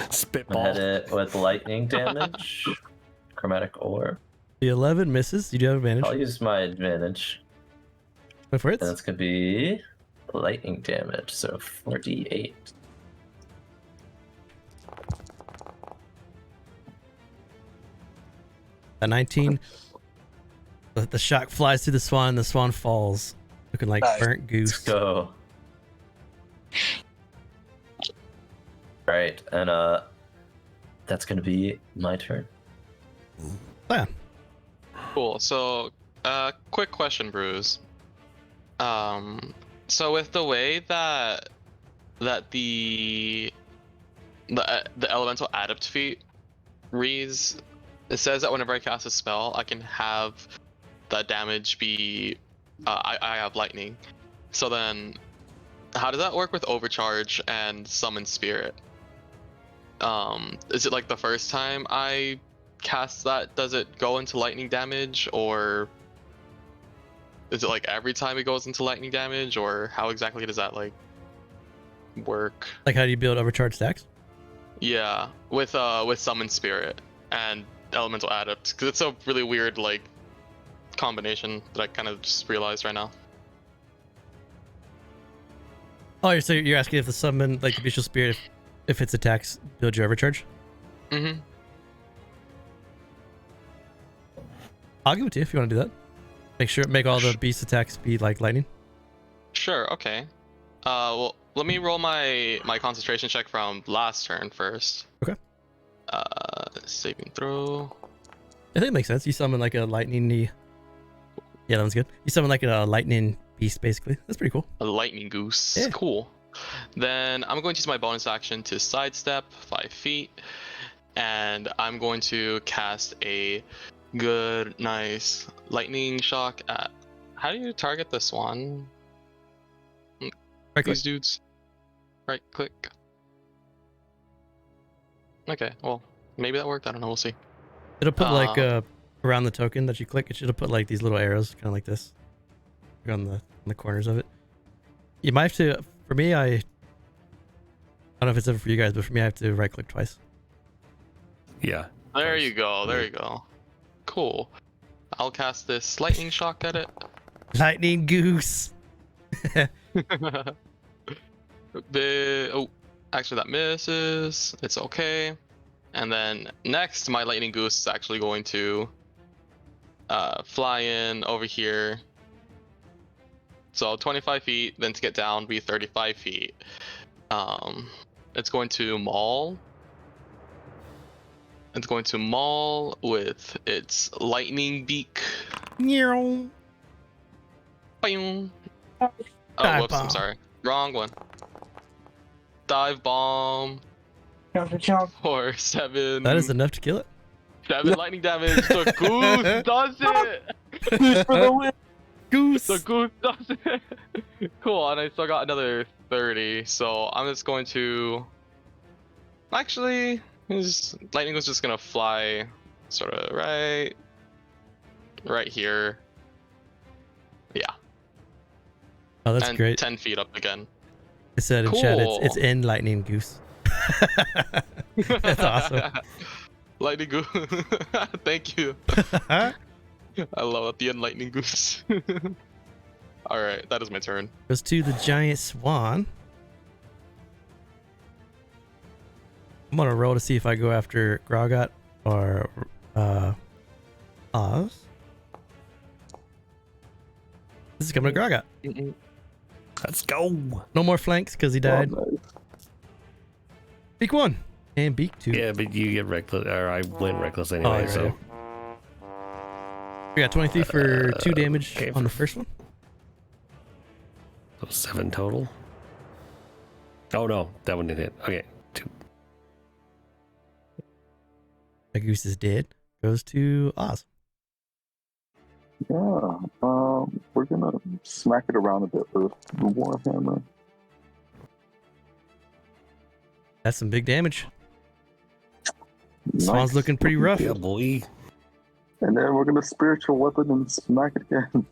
Spitball. Hit it with lightning damage. Chromatic orb. The 11 misses. You do have advantage. I'll use my advantage. Go for it. And it's gonna be lightning damage, so 4d8. A 19. The shock flies through the swan, and the swan falls, looking like Nice. burnt goose. Let's go. Right, and that's gonna be my turn. Yeah. Cool. So, quick question, Bruce. So with the way that the elemental adept feat reads, it says that whenever I cast a spell, I can have the damage be I have lightning. So then, how does that work with overcharge and summon spirit? Is it like the first time I cast that, does it go into lightning damage, or is it like every time it goes into lightning damage, or how exactly does that like work? Like, how do you build overcharge stacks? Yeah, with summon spirit and elemental adept, because it's a really weird like combination that I kind of just realized right now. Oh, so you're asking if the summon, like the visual spirit, if its attacks build your overcharge? Mm-hmm. I'll give it to you if you want to do that. Make all the beast attacks be like lightning. Sure. Okay. Well, let me roll my concentration check from last turn first. Okay. Saving throw. I think it makes sense. You summon like a lightning. Yeah, that one's good. You summon like a lightning beast, basically. That's pretty cool. A lightning goose. Yeah. Cool. Then I'm going to use my bonus action to sidestep 5 feet, and I'm going to cast a good, nice lightning shock at. How do you target the swan? Right click. These dudes. Right click. Okay, well, maybe that worked. I don't know. We'll see. It'll put like around the token that you click. It should put like these little arrows, kind of like this, on the corners of it. You might have to. For me, I don't know if it's ever for you guys, but for me, I have to right click twice. Yeah. There you go. There you go. Cool. I'll cast this lightning shock at it. Lightning goose. Oh, actually that misses. It's okay. And then next, my lightning goose is actually going to fly in over here. So 25 feet, then to get down be 35 feet. It's going to maul. It's going to maul with its lightning beak. Meow. Boing. Dive Oh, whoops, bomb. I'm sorry. Wrong one. Dive bomb for 7. That is enough to kill it. 7 lightning damage. The goose does it! Goose for the win. Goose. The goose does it! Cool, and I still got another 30, so I'm just going to... Actually, lightning was just gonna fly sort of right here. Yeah. Oh, that's and great. 10 feet up again. It said in chat, Cool. it's in lightning goose. That's awesome. Lightning goose. Thank you. I love it. The end lightning goose. Alright, that is my turn. Goes to the giant swan. I'm gonna roll to see if I go after GrauGott or Oz. This is coming to GrauGott. Let's go. No more flanks because he died. Beak 1 and beak 2. Yeah, but you get reckless, or I went reckless anyway, you're so. right. We got 23 for 2 damage okay, on the first one. So 7 total. Oh no, that one didn't hit. Okay, 2. That goose is dead. Goes to Oz. Yeah, we're gonna smack it around a bit with the Warhammer. That's some big damage. Swan's looking pretty rough. Yeah, boy. And then we're gonna spiritual weapon and smack it again.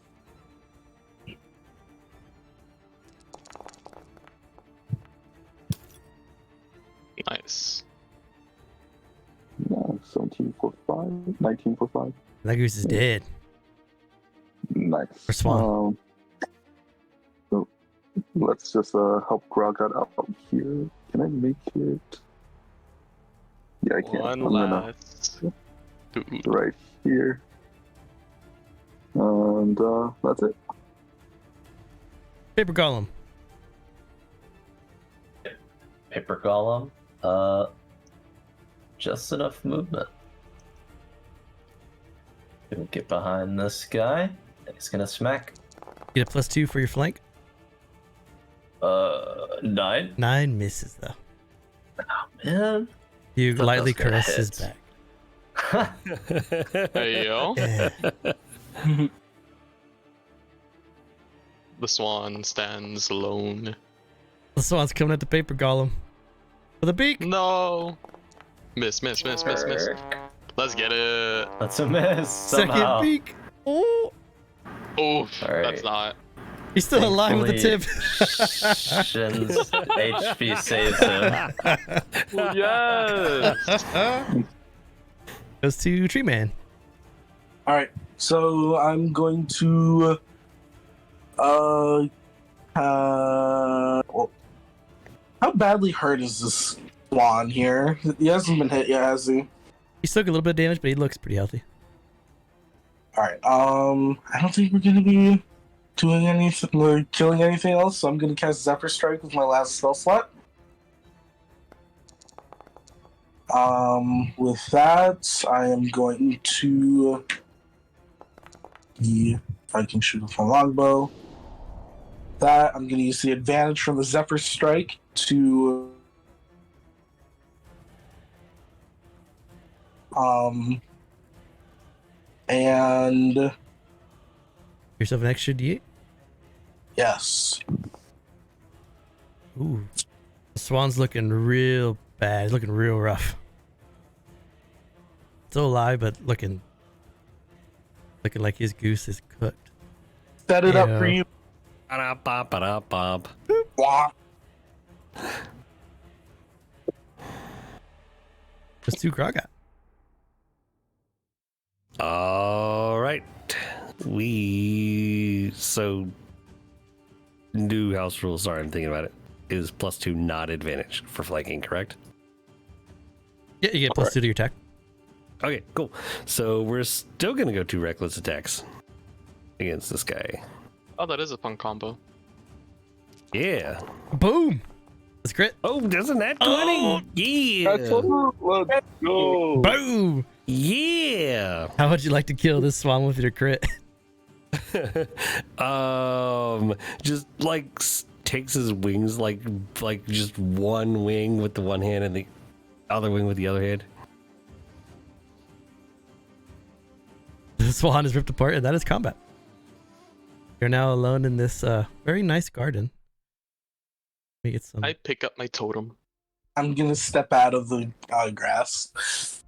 Nice. No, 17 for 5, 19 for 5. That goose is dead. Nice. For Swan. So let's just help GrauGott out here. Can I make it? Yeah, I can. One I'm gonna last. Dude. right here. And that's it. Paper golem. Paper golem. Just enough movement. Gonna get behind this guy. And he's gonna smack. Get a +2 for your flank. 9. 9 misses though. Man. You Thought lightly that was gonna caress his hit. back. Hey yo. Yeah. The swan stands alone. The Swan's coming at the paper golem with a beak. No. Miss. Let's get it. That's a miss. Second Somehow. beak. Oh, Oof. All right. That's not. he's still alive with the tip. Shen's HP saves him. Yes. Goes to Treeman. All right, so I'm going to well, how badly hurt is this Swan here? He hasn't been hit yet, has he? He took a little bit of damage, but he looks pretty healthy. All right. I don't think we're gonna be doing anything or killing anything else, so I'm gonna cast Zephyr Strike with my last spell slot. With that, I am going to see if I can shoot with my longbow. That I'm gonna use the advantage from the Zephyr Strike to and Yourself an extra D8. yes. Ooh. The Swan's looking real bad. He's looking real rough. Still alive, but looking like his goose is cooked. Set it up Yeah. for you. Ba-da-ba-ba-da-bop. Wah. Just 2 GrauGott. All right. So new house rules. Sorry, I'm thinking about it. Is +2 not advantage for flanking, correct? Yeah, you get +2 to your attack. Okay, cool. So we're still gonna go 2 reckless attacks against this guy. Oh, that is a fun combo. Yeah. Boom! That's crit. Oh, doesn't that 20? Yeah. Let's go. Boom! Yeah. How would you like to kill this Swan with your crit? Just like takes his wings, like just one wing with the one hand and the other wing with the other hand. The Swan is ripped apart, and that is combat. You're now alone in this very nice garden. Let me get some. I pick up my totem. I'm gonna step out of the grass.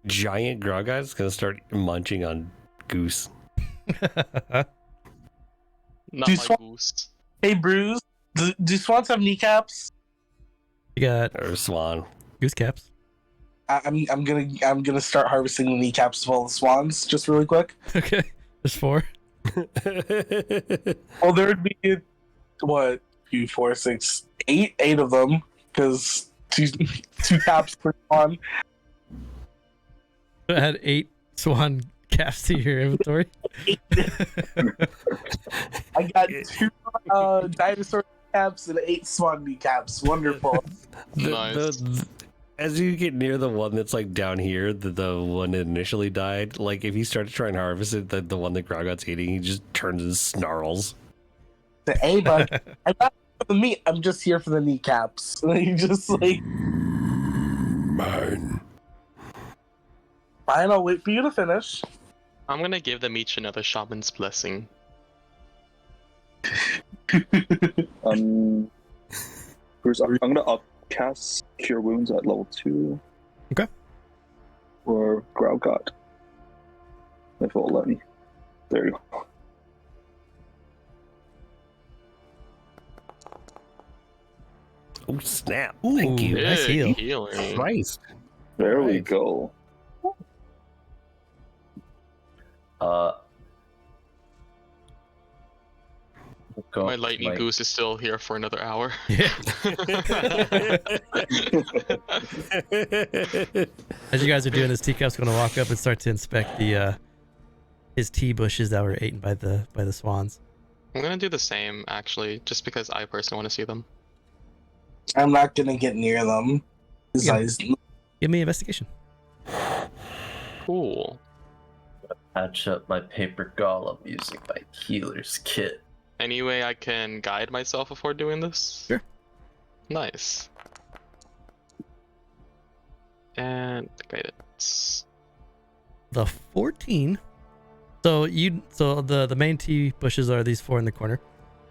Giant GrauGott is gonna start munching on goose. Not Do my swan- goose. Hey, Bruce. Do swans have kneecaps? You got Or swan. goose caps. I'm gonna start harvesting the kneecaps of all the swans just really quick. Okay, there's 4. Well, there would be what 2, 4, 6, 8 of them because two caps per swan. Add 8 Swan caps to your inventory. I got 2 dinosaur caps and 8 swan kneecaps. Wonderful. Nice. As you get near the one that's like down here, the one that initially died, like if you start to try and harvest it, the one that GrauGott's eating, he just turns and snarls. Hey, bud, I'm not here for the meat. I'm just here for the kneecaps. And you just like, Mine. fine, I'll wait for you to finish. I'm gonna give them each another shaman's blessing. Bruce, I'm gonna upcast Cure Wounds at level 2. Okay. Or GrauGott. If it'll let me. There you go. Oh snap! Ooh, Thank you. nice Big heal. healing. Christ. There we Right. go. Go My up to lightning boost is still here for another hour. Yeah. As you guys are doing this, Teacup's going to walk up and start to inspect the his tea bushes that were eaten by the swans. I'm gonna do the same actually, just because I personally want to see them. I'm not gonna get near them. His Yeah. eyes. Give me investigation. Cool. patch up my paper golem using my healer's kit. Any way I can guide myself before doing this? Sure. Nice. And guidance. The 14. So the main tea bushes are these four in the corner.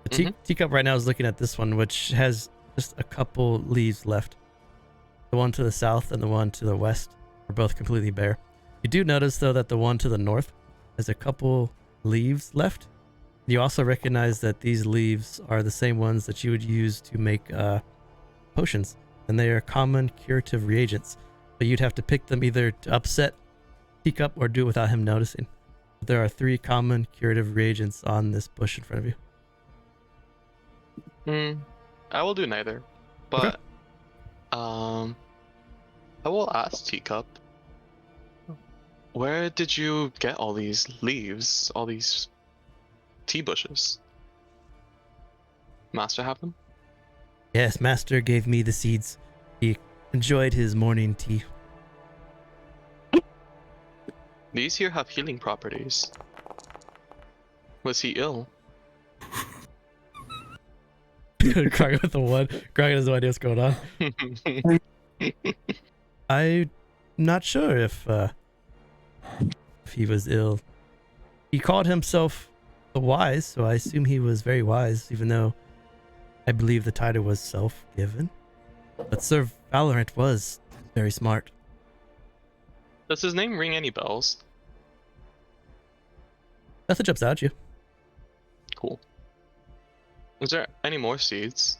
The teacup right now is looking at this one, which has just a couple leaves left. The one to the south and the one to the west are both completely bare. You do notice though that the one to the north has a couple leaves left. You also recognize that these leaves are the same ones that you would use to make potions, and they are common curative reagents. But you'd have to pick them either to upset Teacup or do it without him noticing. There are 3 common curative reagents on this bush in front of you. I will do neither. But I will ask Teacup, where did you get all these leaves, all these tea bushes? Master have them? Yes, Master gave me the seeds. He enjoyed his morning tea. These here have healing properties. Was he ill? GrauGott with the one. GrauGott has no idea what's going on. I'm not sure if he was ill. He called himself the wise, so I assume he was very wise, even though I believe the title was self-given. But Sir Valorant was very smart. Does his name ring any bells? Nothing jumps out at you. Cool. Is there any more seeds?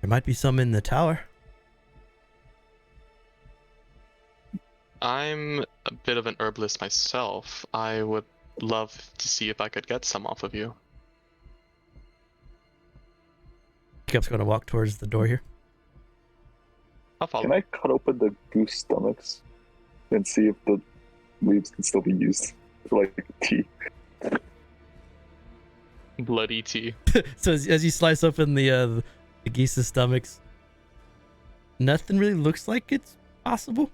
There might be some in the tower. I'm a bit of an herbalist myself. I would love to see if I could get some off of you. Teacup's going to walk towards the door here. I'll follow. Can I cut open the goose stomachs and see if the leaves can still be used for like tea? Bloody tea. So as you slice open the geese's stomachs, nothing really looks like it's possible.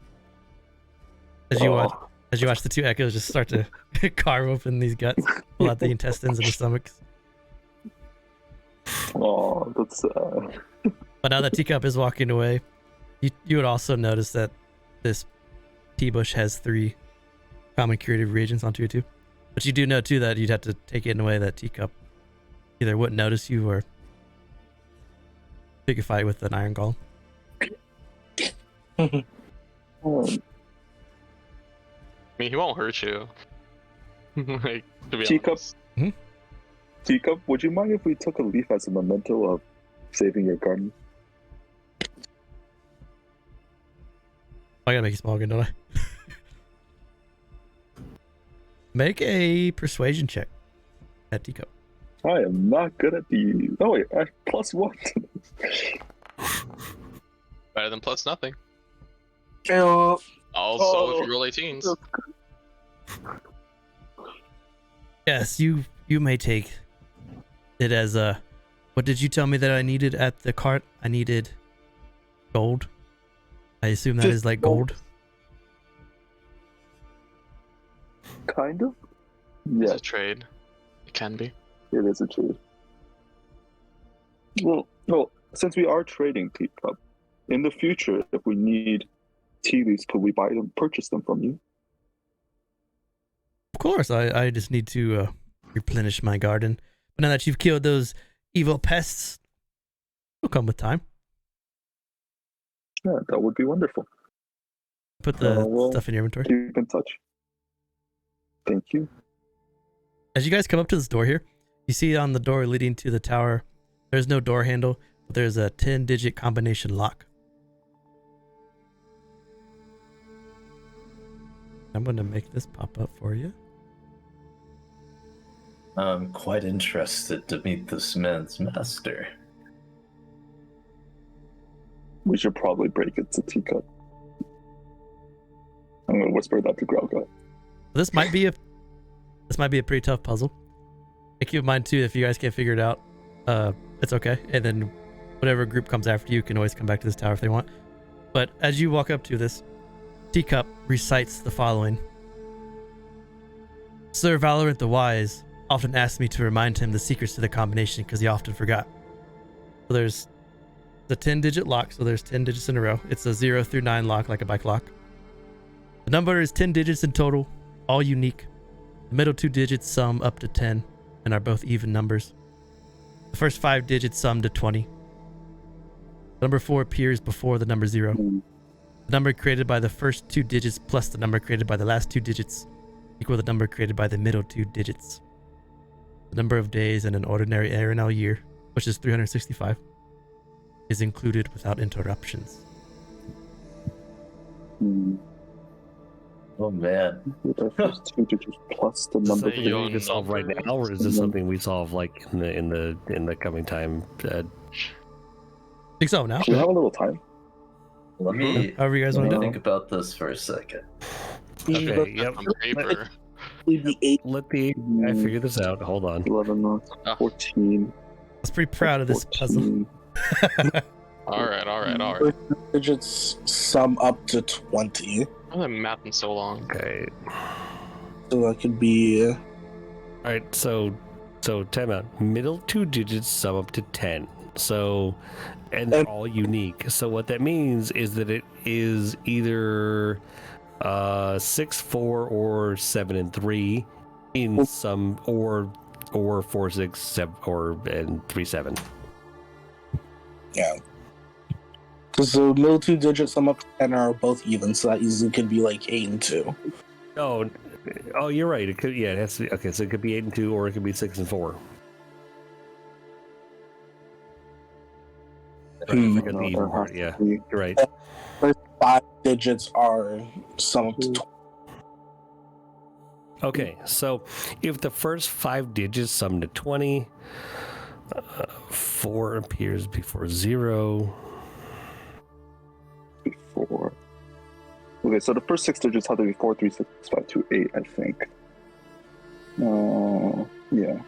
As you watch the 2 echoes just start to carve open these guts, pull out the intestines and the stomachs. Oh, that's sad. But now that Teacup is walking away, you would also notice that this tea bush has 3 common curative reagents onto it too. But you do know too that you'd have to take it in a way that Teacup either wouldn't notice you or pick a fight with an iron golem. I mean, he won't hurt you. Like, to be Teacup? honest. Teacup, would you mind if we took a leaf as a memento of saving your garden? I gotta make you small again, don't I? Make a persuasion check at Teacup. I am not good at the. Oh wait, +1. Better than plus nothing. Oh, Also, if you roll 18s. Yes, you may take it as a. What did you tell me that I needed at the cart? I needed gold. I assume that is like gold. Kind of. It's Yeah, a trade. It can be. it is a trade. Well, since we are trading Teacup, in the future, if we need tea leaves, could we purchase them from you? Of course, I just need to replenish my garden. But now that you've killed those evil pests, it'll come with time. Yeah, that would be wonderful. Put the well, stuff in your inventory. Keep in touch. Thank you. As you guys come up to this door here, you see on the door leading to the tower, there's no door handle, but there's a 10-digit combination lock. I'm going to make this pop up for you. I'm quite interested to meet this man's master. We should probably break it to teacup. I'm gonna whisper that to GrauGott. This might be a pretty tough puzzle. And keep in mind too, if you guys can't figure it out, it's okay. And then whatever group comes after you can always come back to this tower if they want. But as you walk up to this, Teacup recites the following. Sir Valorant the Wise often asked me to remind him the secrets to the combination because he often forgot. So there's the 10-digit lock, so there's 10 digits in a row. It's a 0 through 9 lock, like a bike lock. The number is 10 digits in total, all unique. The middle 2 digits sum up to 10 and are both even numbers. The first 5 digits sum to 20. The number 4 appears before the number 0. The number created by the first 2 digits plus the number created by the last 2 digits equal the number created by the middle 2 digits. The number of days in an ordinary Erenel year, which is 365, is included without interruptions. Oh man. With our first 2 digits plus the number. Something we can solve right now, or is this something we solve like in the coming time? Think so now? We have a little time. Let me However you guys want to do it. think about this for a second. Okay, yep. On paper. Let the guy figure this out. Hold on. 11 months. 14. I was pretty proud of this puzzle. 14. Alright. Digits sum up to 20. I've been mapping so long. Okay. So that could be. All right. So time out. Middle 2 digits sum up to 10. So, and they're all unique. So what that means is that it is either 6, 4, or 7 and 3 in some, or 4, 6, 7, and 3, 7. Yeah. Because the middle 2 digits sum up to 10 are both even, so that easily could be like 8 and 2. Oh, you're right. It could. Yeah, it has to be. Okay, so it could be 8 and 2, or it could be 6 and 4. Right, I forgot the even part, yeah, you're right. First 5 digits are sum up to 20. Okay, so if the first 5 digits sum to 20, 4 appears before 0. Before. Okay, so the first 6 digits have to be 4, 3, 6, 5, 2, 8, I think. Yeah.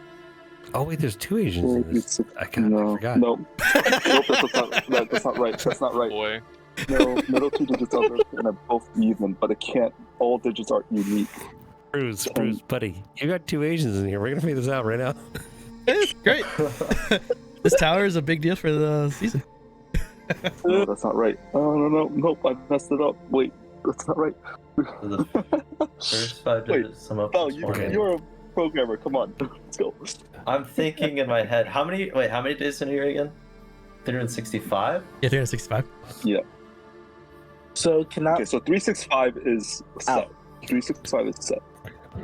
Oh wait, there's 2 Asians in this. I forgot. Nope, that's not right. That's not right. Boy. No, middle 2 digits are both even, but it can't. All digits are unique. Bruce, buddy, you got 2 Asians in here. We're gonna figure this out right now. It's great. This tower is a big deal for the season. No, that's not right. Nope, I messed it up. Wait, that's not right. The first 5 digits sum up to 20. You're a programmer. Come on, let's go. I'm thinking in my head, how many days in a year again? 365? Yeah, 365. Yeah. So cannot. Okay, so 365 is set. 365 is set.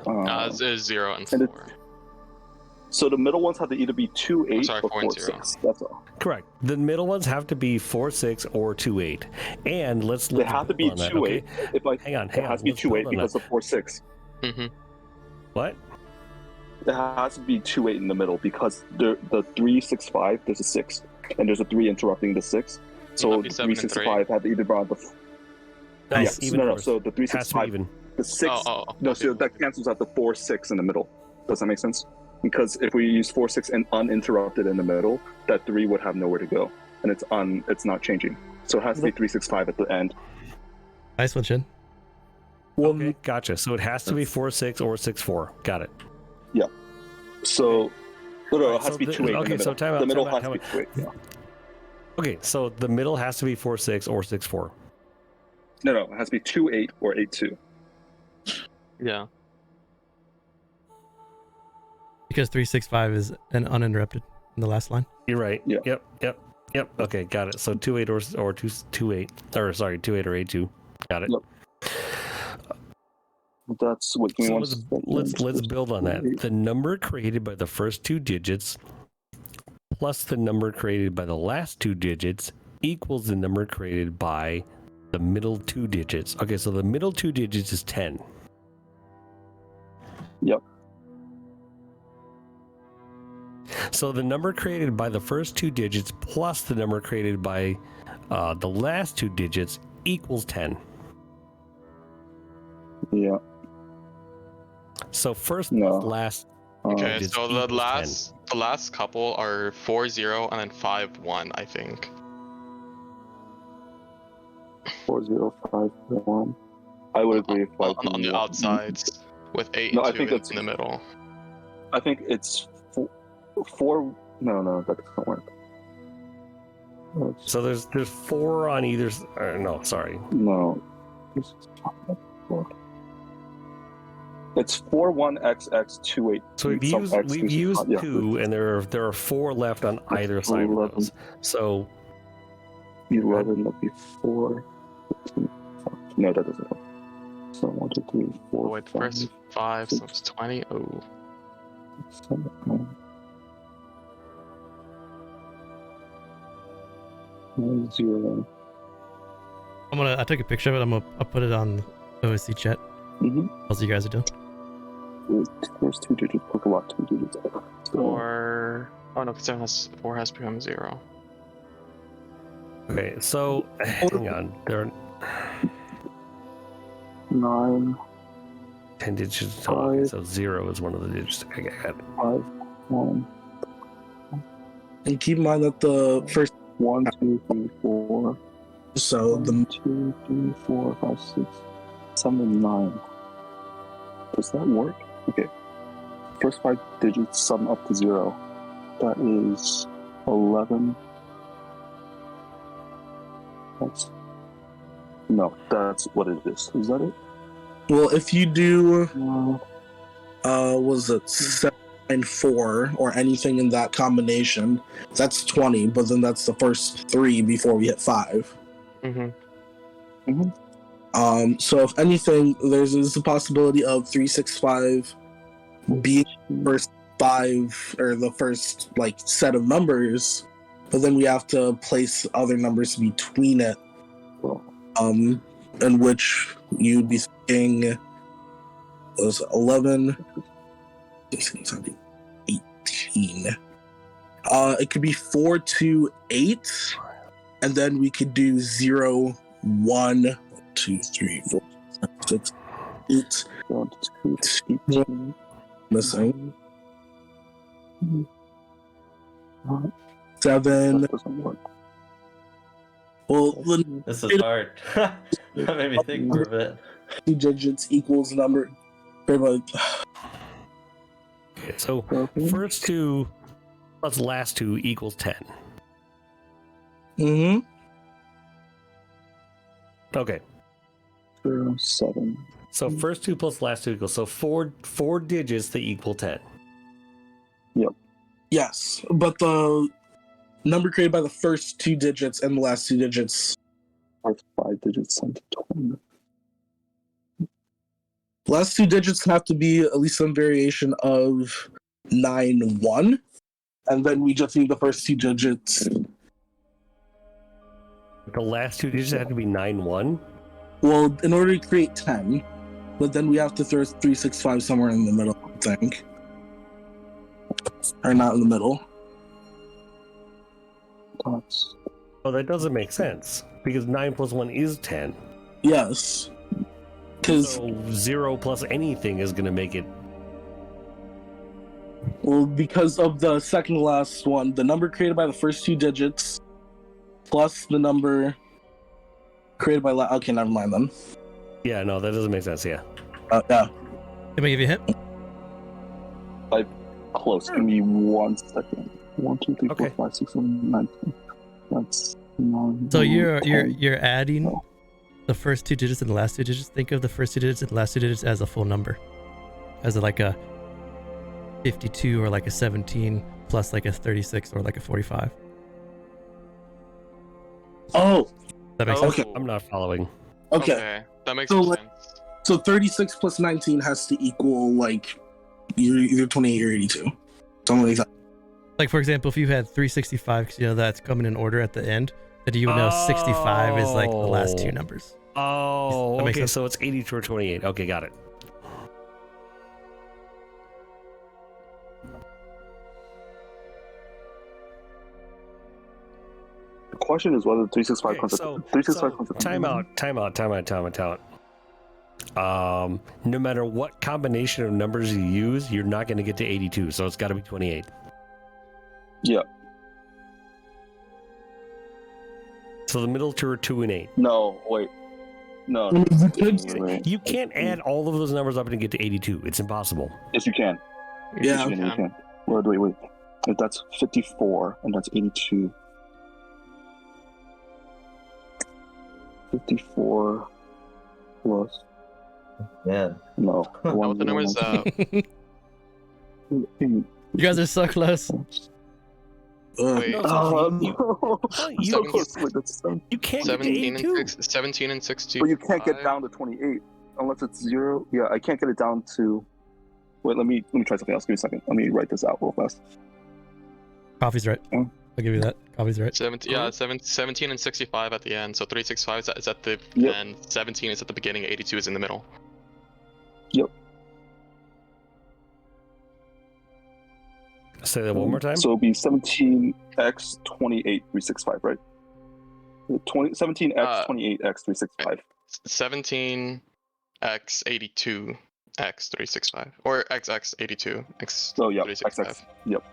It's 0 and and 4. So the middle ones have to either be 2, 8 sorry, or 4 4, and 0. 6. That's all. Correct. The middle ones have to be 4, 6, or 2, 8. And let's They have to be 2, 8. Hang on. It has to be 2, 8 because of 4, 6. Mm-hmm. What? It has to be 2, 8 in the middle because the 3, 6, 5, there's a 6, and there's a 3 interrupting the 6. So the 3, 6, 5 have to either be on the. Nice. Yeah, Even no. worse. So the 3, 6, Has to be 5, even. the 6. No, So that cancels out the 4, 6 in the middle. Does that make sense? Because if we use 4, 6 and uninterrupted in the middle, that 3 would have nowhere to go, and it's not changing. So it has to be 3, 6, 5 at the end. Nice one, Shen. Okay, gotcha. So it has to be 4, 6, or 6, 4. Got it. Yeah. So it has so to be the- 2, 8 in the okay, middle. so time out, The middle time out, has to be 2, 8. Yeah. Okay, so the middle has to be 4, 6, or 6, 4. No, it has to be 2, 8 or 8, 2. Yeah. Because 365 is an uninterrupted in the last line. You're right. Yeah. Yep. Yep. Okay, got it. So 2/8 or 2/8, or sorry, 2/8 or A2. Got it. Yep. That's what. So let's build on that. The number created by the first two digits plus the number created by the last two digits equals the number created by the middle two digits. Okay, so the middle two digits is 10. Yep. So the number created by the first two digits plus the number created by the last two digits equals 10. Yeah. So first No. plus last. Okay, digits so the equals last couple are 4-0 and then 5-1, I think. 4051. I would agree. On the outsides, with 8 No, I and 2 think in that's- the middle. I think it's four. No, that doesn't work. So there's 4 on either. No, sorry. No. It's 41XX28. So we've used 2, and there are 4 left on either side of 11. those. So 11 would be 4. No, that doesn't work. So 1, 2, 3, 4. Oh, wait, the first 5, so it's 20. Oh. 7, 9, 0. I took a picture of it. I'll put it on OSC chat. Mm-hmm. How's you guys are doing? First two digits, poke a lot, 2 digits. So, 4. Oh no, because 4 has become 0. okay, so hang on. There are 9, 10 digits total. Okay, so 0 is one of the digits. Okay, got it. 5, 1. And keep in mind that the first 1, 2, 3, 4. so 1, the 2, 3, 4, 5, 6, 7, 9. Does that work? Okay. First 5 digits sum up to 0. That is 11. That's what it is. Is that it? well, if you do No. was it 7, 9, 4 or anything in that combination, that's 20. But then that's the first 3 before we hit 5. Mm-hmm. So if anything, there's the possibility of 3, 6, 5 being the first 5 or the first set of numbers, but then we have to place other numbers between it. In which you'd be thinking was 11, 16, 17, 18. It could be 4, 2, 8, and then we could do 0, 1, 2, 3, 4, 5, 6, 8. 1, 2, 3, 18. Missing. 7. That doesn't work. Well, the This is hard. That made me think for a bit. 2 digits equals number. Okay, so first 2 plus last 2 equals 10. Mm-hmm. Okay. 0, 7. So first 2 plus last 2 equals, so 4 digits that equal 10. Yes, but the number created by the first 2 digits and the last 2 digits. Or 5 digits sum to 20. The last 2 digits have to be at least some variation of 9, 1. And then we just need the first 2 digits. The last 2 digits have to be 9, 1. Well, in order to create 10, but then we have to throw 3, 6, 5 somewhere in the middle, I think. Or not in the middle. That's Oh, that doesn't make sense because 9 plus 1 is 10. Yes. Because, So 0 plus anything is going to make it. well, because of the second last one, the number created by the first 2 digits plus the number created by okay, never mind then. Yeah, no, that doesn't make sense. Yeah. Yeah. Let me give you a hint. close. Give me 1 second. 1, 2, 3, Okay. 4, 5, 6, 7, 8, 9, 10. That's 9. So 10. you're adding No. the first 2 digits and the last 2 digits. Think of the first 2 digits and the last 2 digits as a full number, as like a 52 or like a 17 plus like a 36 or like a 45. Oh, That makes Oh, sense. Okay. I'm not following. okay. That makes So, more like- sense. So 36 plus 19 has to equal like either 28 or 82. Something like that. Like for example, if you had 365, because you know that's coming in order at the end, then you would know 65 is like the last two numbers. Oh, That makes okay, sense. so it's 82 or 28. Okay, got it. The question is whether 365 Okay, comes so, at 365 comes at time out. No matter what combination of numbers you use, you're not going to get to 82, so it's got to be 28. Yeah. So the middle two are 2 and 8. No, wait. No. You could- Wait. You can't add all of those numbers up and get to 82. It's impossible. Yes, you can. Yeah. You can. Wait. If that's 54, and that's 82. 54 plus. Man, No. What the number is? You guys are so close. Wait, No, no. You, So close. Wait, that's you can't get to 17 82. and 17 and 62. But you can't get down to 28 unless it's 0. Yeah, I can't get it down to. Wait, let me try something else. Give me a second. Let me write this out real fast. Coffee's right. Hmm? I'll give you that. Coffee's right. 17 and 65 at the end. So 365 is at the Yep. end. 17 is at the beginning. 82 is in the middle. Say that one more time. So it'll be 17x 28 365, right? 17x 28x 365. 17 x 82 x 365 or xx 82 x Oh yeah, 365. XX. Yep.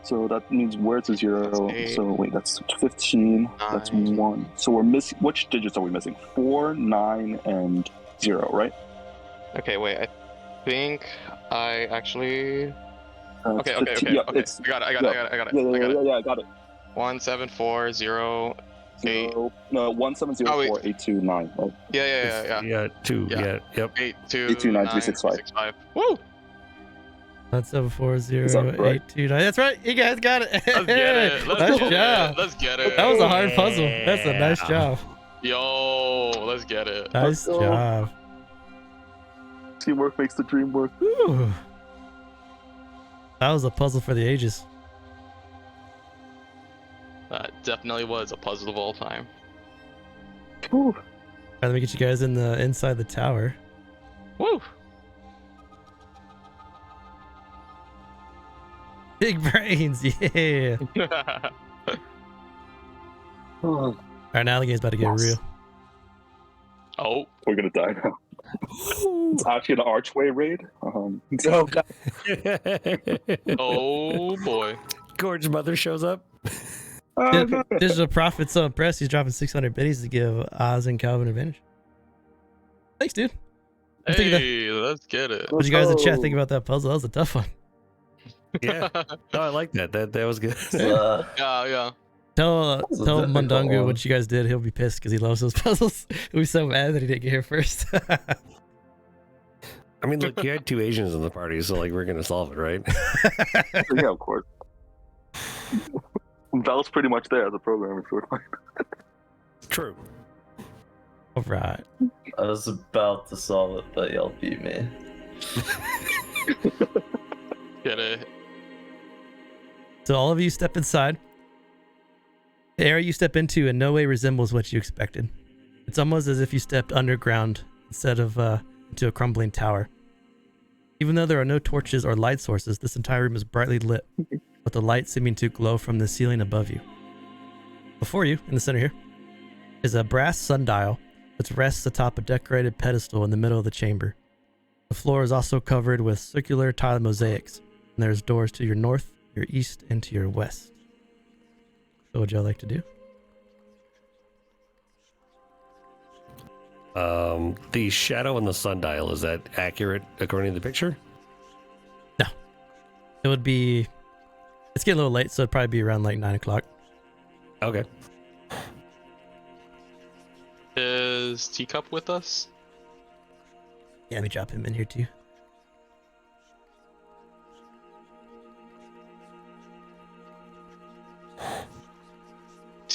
So that means where it's a 0. That's 8. So wait, that's 15. That's 9. 1. So we're missing. Which digits are we missing? 4, 9, and 0, right? Okay, wait. I think I actually. It's Okay. 15 Yeah, Okay. it's I got it. yeah, I got it. 1740. 8. 0, no, 1704 829. Right? Yeah. Yeah, 2. Yeah. Yeah, yep. 829365. Woo! 1740829. That's right. You guys got it. Let's get it. Nice job. Let's get it. That was a hard puzzle. That's a nice Yeah. job. Yo, let's get it. Nice go. job. Teamwork makes the dream work. Whew. That was a puzzle for the ages. That definitely was a puzzle of all time. Whew. All right, let me get you guys in the inside the tower. Woo! Big brains, yeah. Oh, All right, now the game's about to get Yes. real. Oh, we're gonna die now. It's actually an archway raid. Oh, God. oh boy. Gord's mother shows up. Digital Profits so impressed. He's dropping 600 biddies to give Oz and Calvin advantage. Thanks, dude. I'm thinking that- Hey, let's get it. What you guys in chat go. think about that puzzle? That was a tough one. Yeah. No, I like that. That was good. Yeah. Tell That's a tell difficult Mundungu one. what you guys did. He'll be pissed because he loves those puzzles. He'll be so mad that he didn't get here first. I mean, look, you had 2 Asians in the party, so like we're gonna solve it, right? Yeah, of course. Val's pretty much there as a programmer, so we're fine. True. All right. I was about to solve it, but y'all beat me. Get it. So all of you step inside. The area you step into in no way resembles what you expected. It's almost as if you stepped underground instead of into a crumbling tower. Even though there are no torches or light sources, this entire room is brightly lit, with the light seeming to glow from the ceiling above you. Before you, in the center here, is a brass sundial which rests atop a decorated pedestal in the middle of the chamber. The floor is also covered with circular tile mosaics, and there's doors to your north, your east, and to your west. So what would y'all like to do? The shadow on the sundial, is that accurate according to the picture? It would be... It's getting a little late, so it'd probably be around like 9 o'clock. Okay. Is Teacup with us? Yeah, let me drop him in here too.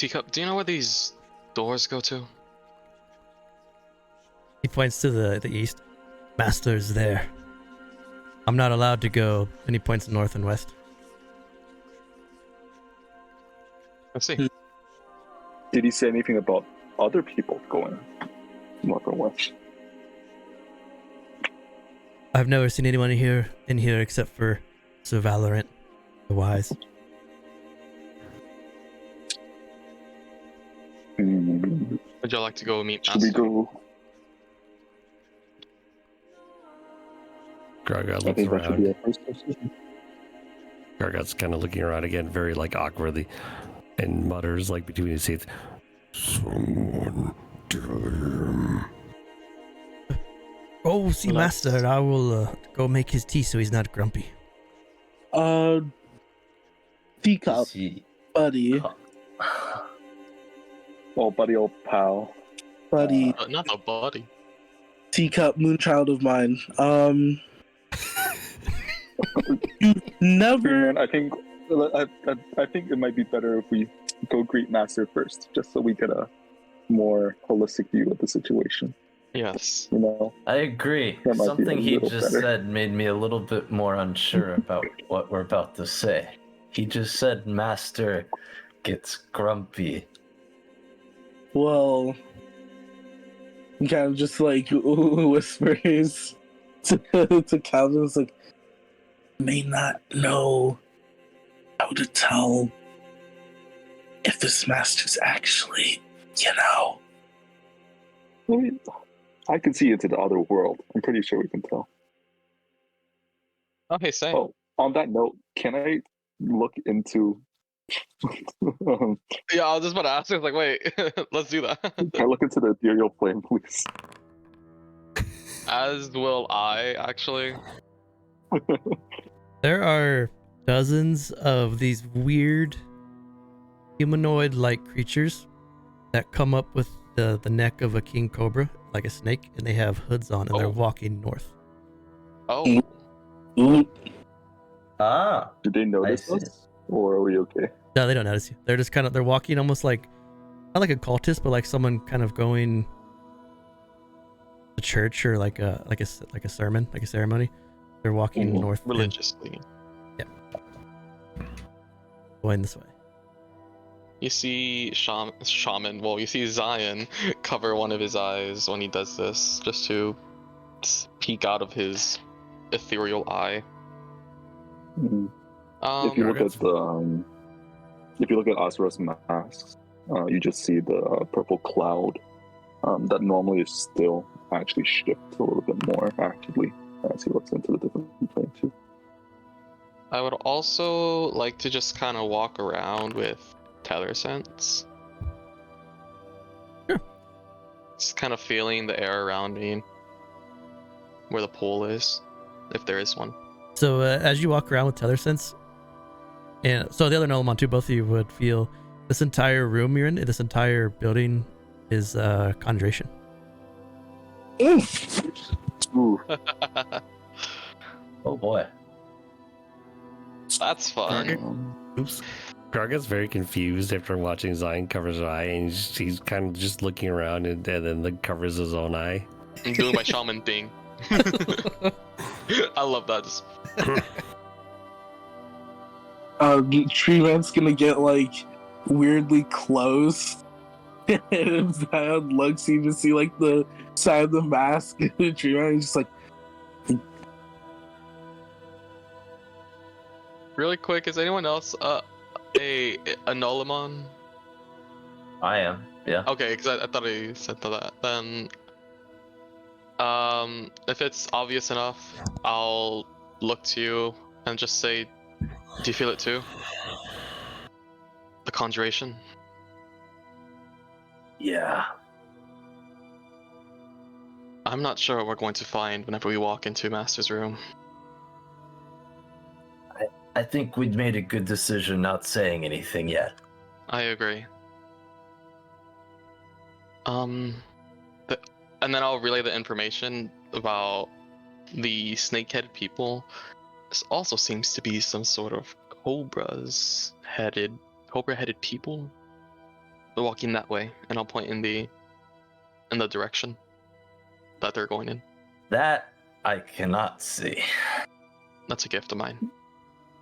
Teacup, do you know where these doors go to? He points to the east. Master's there. I'm not allowed to go. And he points north and west. Let's see. Did he say anything about other people going north or west? I've never seen anyone in here except for Sir Valorant, the Wise. Would you like to go meet Should we Master? go? GrauGott I looks think that should be around. our first decision. GrauGott's kind of looking around again, very like awkwardly, and mutters like between his teeth. Someone tell him. Oh, see, Well, Master. I will go make his tea so he's not grumpy. Teacup, See, buddy, Oh, buddy, old pal. buddy, Not the body. teacup, moonchild of mine. You never. Man, I think it might be better if we go greet Master first, just so we get a more holistic view of the situation. Yes. You know, I agree. That might be Something a he little just better. said made me a little bit more unsure about what we're about to say. He just said Master gets grumpy. Well, he kind of just like whispers to Calvin. It's like, may not know how to tell if this master's actually, I mean, I can see into the other world. I'm pretty sure we can tell. Okay, same. Oh, on that note, can I look into? Yeah, I was just about to ask. I was like, wait, let's do that. Can I look into the ethereal plane, please? As will I, actually. There are dozens of these weird humanoid-like creatures that come up with the neck of a king cobra, like a snake, and they have hoods on, and they're Oh. walking north. Oh, Ooh, Ah, Did they I notice see. us, or are we okay? No, they don't notice you. They're just kind of, they're walking almost like, not like a cultist, but like someone kind of going to church or like a sermon, like a ceremony. They're walking Mhm. north, and religiously. going this way. You see Shaman, well, you see Zion cover one of his eyes when he does this, just to peek out of his ethereal eye. Mhm. If you look GrauGott's- at the, if you look at Asura's masks, you just see the purple cloud that normally is still actually shifts a little bit more actively as he looks into the different plane too. I would also like to just kind of walk around with Tether Sense. Sure. Just kind of feeling the air around me, where the pool is, if there is one. So as you walk around with Tether Sense, and so the other Nolamon too, both of you would feel this entire room you're in, this entire building is conjuration. Ooh, Oh boy. That's fun. Oops. GrauGott's very confused after watching Zion cover his eye, and he's kind of just looking around and then covers his own eye. I'm doing my shaman thing. I love that. Just Treeman's gonna get like weirdly close. And Zion looks, you just see like the side of the mask. Treeman is just like, really quick, is anyone else a Nolamon? I am, yeah. Okay, because I thought I said that. Then, if it's obvious enough, I'll look to you and just say, "Do you feel it too?" The conjuration. Yeah. I'm not sure what we're going to find whenever we walk into Master's room. I think we'd made a good decision not saying anything yet. I agree. And then I'll relay the information about the snake-headed people. This also seems to be some sort of cobra-headed people. walking that way, and I'll point in the direction that they're going in. That I cannot see. That's a gift of mine.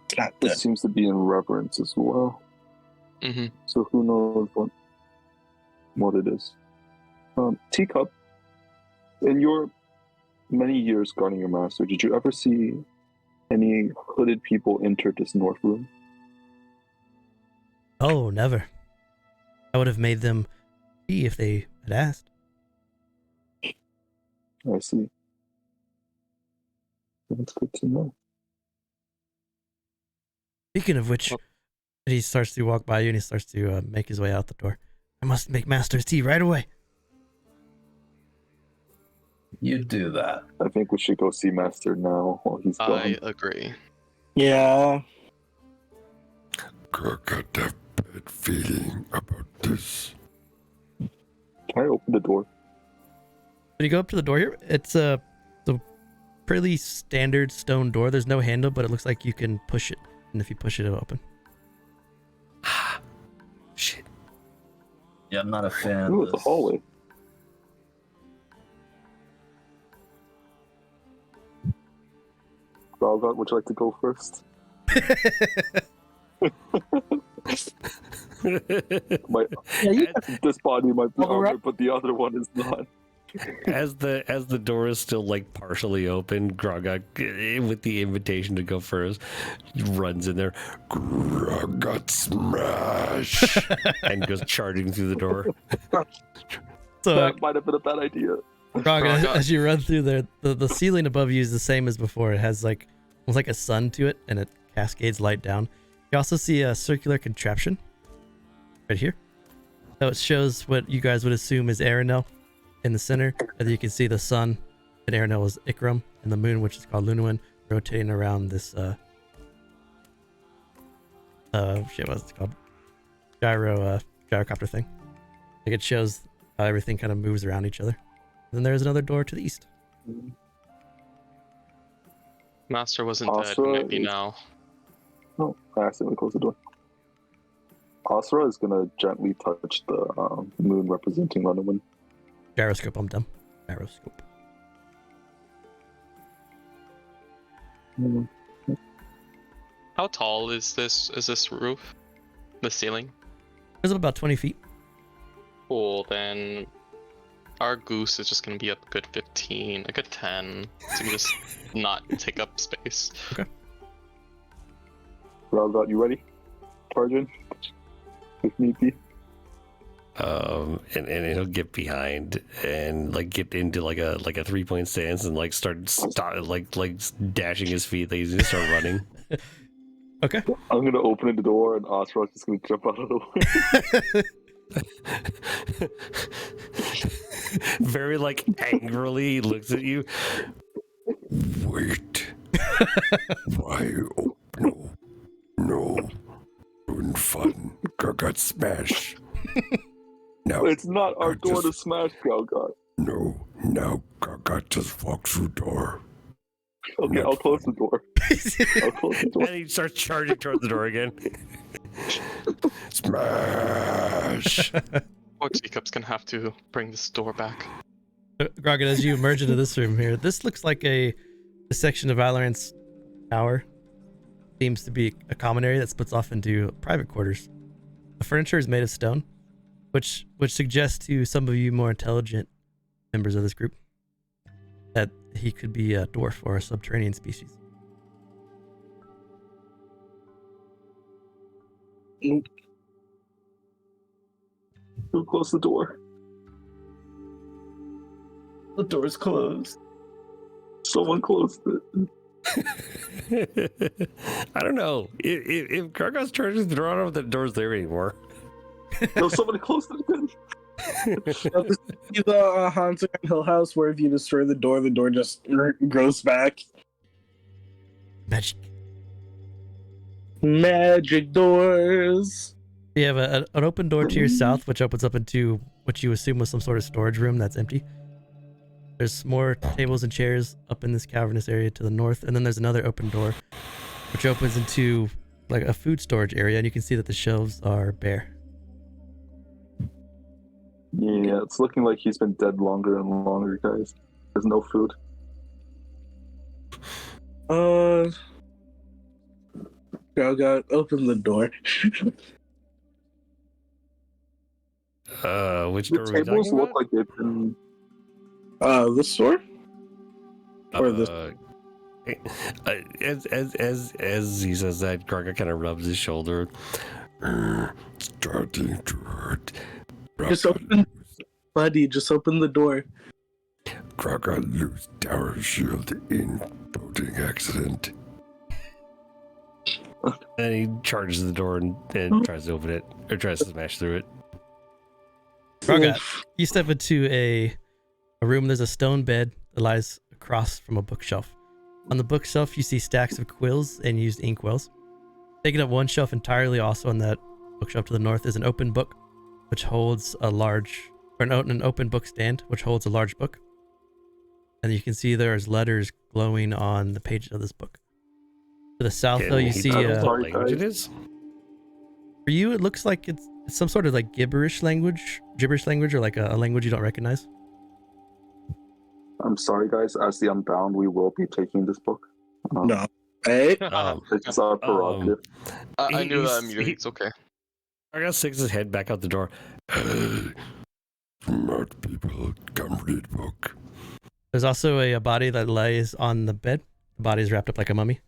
It's not This good. seems to be in reverence as well. Mm-hmm. So who knows what it is. Teacup, in your many years guarding your master, did you ever see any hooded people enter this north room? Oh, never. I would have made them be if they had asked. I see. That's good to know. Speaking of which, he starts to walk by you and he starts to make his way out the door. I must make Master's tea right away. You do that. I think we should go see Master now while he's gone. I agree. Yeah. GrauGott have bad feeling about this. Can I open the door? When you go up to the door here, it's a pretty standard stone door. There's no handle, but it looks like you can push it. And if you push it, it'll open. Shit. Yeah, I'm not a fan Ooh, of it's a this. hallway. GrauGott, would you like to go first? This body might be armored, but the other one is not. As the door is still like partially open, GrauGott, with the invitation to go first, runs in there, GrauGott smash! and goes charging through the door. So, That might have been a bad idea. GrauGott, as you run through there, the ceiling above you is the same as before. It has like almost like a sun to it, and it cascades light down. You also see a circular contraption right here. So it shows what you guys would assume is Erenel in the center, and then you can see the sun, and Erenel is Ikram, and the moon, which is called Lunuin, rotating around this what's it called? Gyrocopter thing. Like it shows how everything kind of moves around each other. Then there's another door to the east. Master wasn't Also, dead, maybe now. Oh, I accidentally closed the door. Asura is gonna gently touch the moon representing Lunuin. Gyroscope, I'm dumb. Gyroscope. How tall is this roof? The ceiling? It's about 20 feet. Cool, then our goose is just gonna be a good 15, a good 10. So we can just not take up space. GrauGott, you ready? Charge in, if need be. And he'll get behind and like get into like a 3-point stance and like start dashing his feet. Like he's gonna start running. Okay. I'm gonna open the door and Asura's just gonna jump out of the way. Very like angrily looks at you. Wait. Why? Oh, no. Doing fun. GrauGott smash. Now, It's not our GrauGott door to just- smash, GrauGott. No, now GrauGott just walk through door. Okay, Not I'll close the door. I'll close the door. And he starts charging towards the door again. Smash! Oh, Teacup's gonna have to bring this door back. GrauGott, as you emerge into this room here, this looks like a section of Valorant's tower. Seems to be a common area that splits off into private quarters. The furniture is made of stone, which suggests to some of you more intelligent members of this group that he could be a dwarf or a subterranean species. Who closed the door? The door's closed. Someone closed it. I don't know. If GrauGott's charging the door, I don't know if the door's there anymore. No, somebody closed it again. The Haunted Hill House, where if you destroy the door just grows back. Magic. Magic doors. You have an open door to your south, which opens up into what you assume was some sort of storage room that's empty. There's more tables and chairs up in this cavernous area to the north, and then there's another open door, which opens into like a food storage area, and you can see that the shelves are bare. Yeah, it's looking like he's been dead longer and longer, guys. There's no food. GrauGott, open the door. Which The door are we talking tables look about? like they've been. This door? Or this? As he says that, GrauGott kind of rubs his shoulder. Starting to hurt. Just open, buddy. Just open the door. GrauGott lose tower shield in boating accident. And he charges the door and tries to open it, or tries to smash through it. GrauGott, you step into a room. There's a stone bed that lies across from a bookshelf. On the bookshelf, you see stacks of quills and used inkwells. Taking up one shelf entirely, also on that bookshelf to the north, is an open book, which holds a large, or an open book stand, which holds a large book. And you can see there's letters glowing on the page of this book. To the south, though, you see. What language it is? For you, it looks like it's some sort of like gibberish language, or like a language you don't recognize. I'm sorry, guys. As the Unbound, we will be taking this book. No. Hey. It's our prerogative. I knew that He's- immediately. It's okay. GrauGott sticks his head back out the door. Hey, smart people, come read book. There's also a body that lays on the bed. The body is wrapped up like a mummy.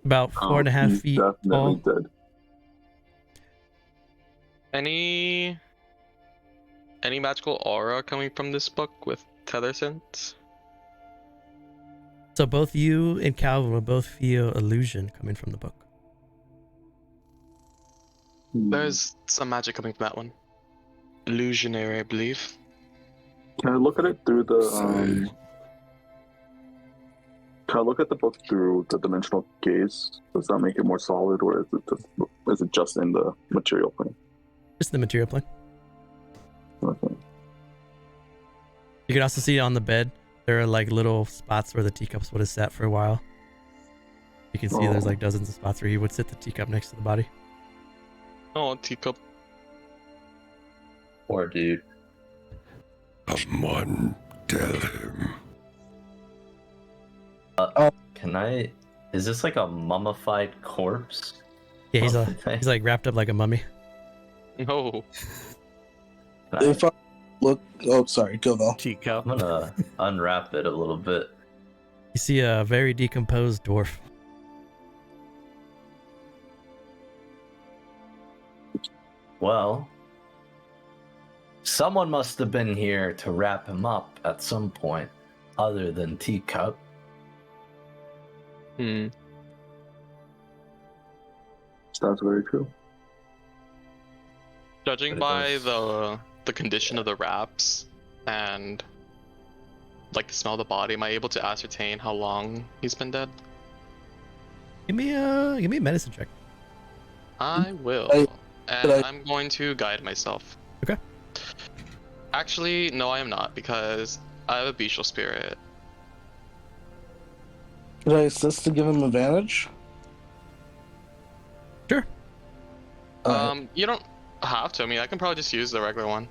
About 4.5 He's feet definitely tall. dead. Any magical aura coming from this book with tether sense? So both you and Calvin will both feel illusion coming from the book. There's some magic coming from that one. Illusionary, I believe. Can I look at it through the Say, Can I look at the book through the dimensional gaze? Does that make it more solid, or is it just in the material plane? Just the material plane. Okay. You can also see on the bed, there are like little spots where the teacups would have sat for a while. You can see there's like dozens of spots where he would sit the teacup next to the body. Oh, teacup. Poor dude. someone tell him. Can I? Is this like a mummified corpse? Yeah, he's Oh, he's like wrapped up like a mummy. No. Can I- If I look, oh, sorry, go though. Teacup. I'm gonna unwrap it a little bit. You see a very decomposed dwarf. Well, someone must have been here to wrap him up at some point, other than Teacup. That's very true. Judging But it by does- the condition of the wraps and like the smell of the body, am I able to ascertain how long he's been dead? Give me a medicine check. I will. I- And but I- I'm going to guide myself. Okay. Actually, no, I am not, because I have a bestial spirit. Could I assist to give him advantage? Sure. You don't have to. I mean, I can probably just use the regular one.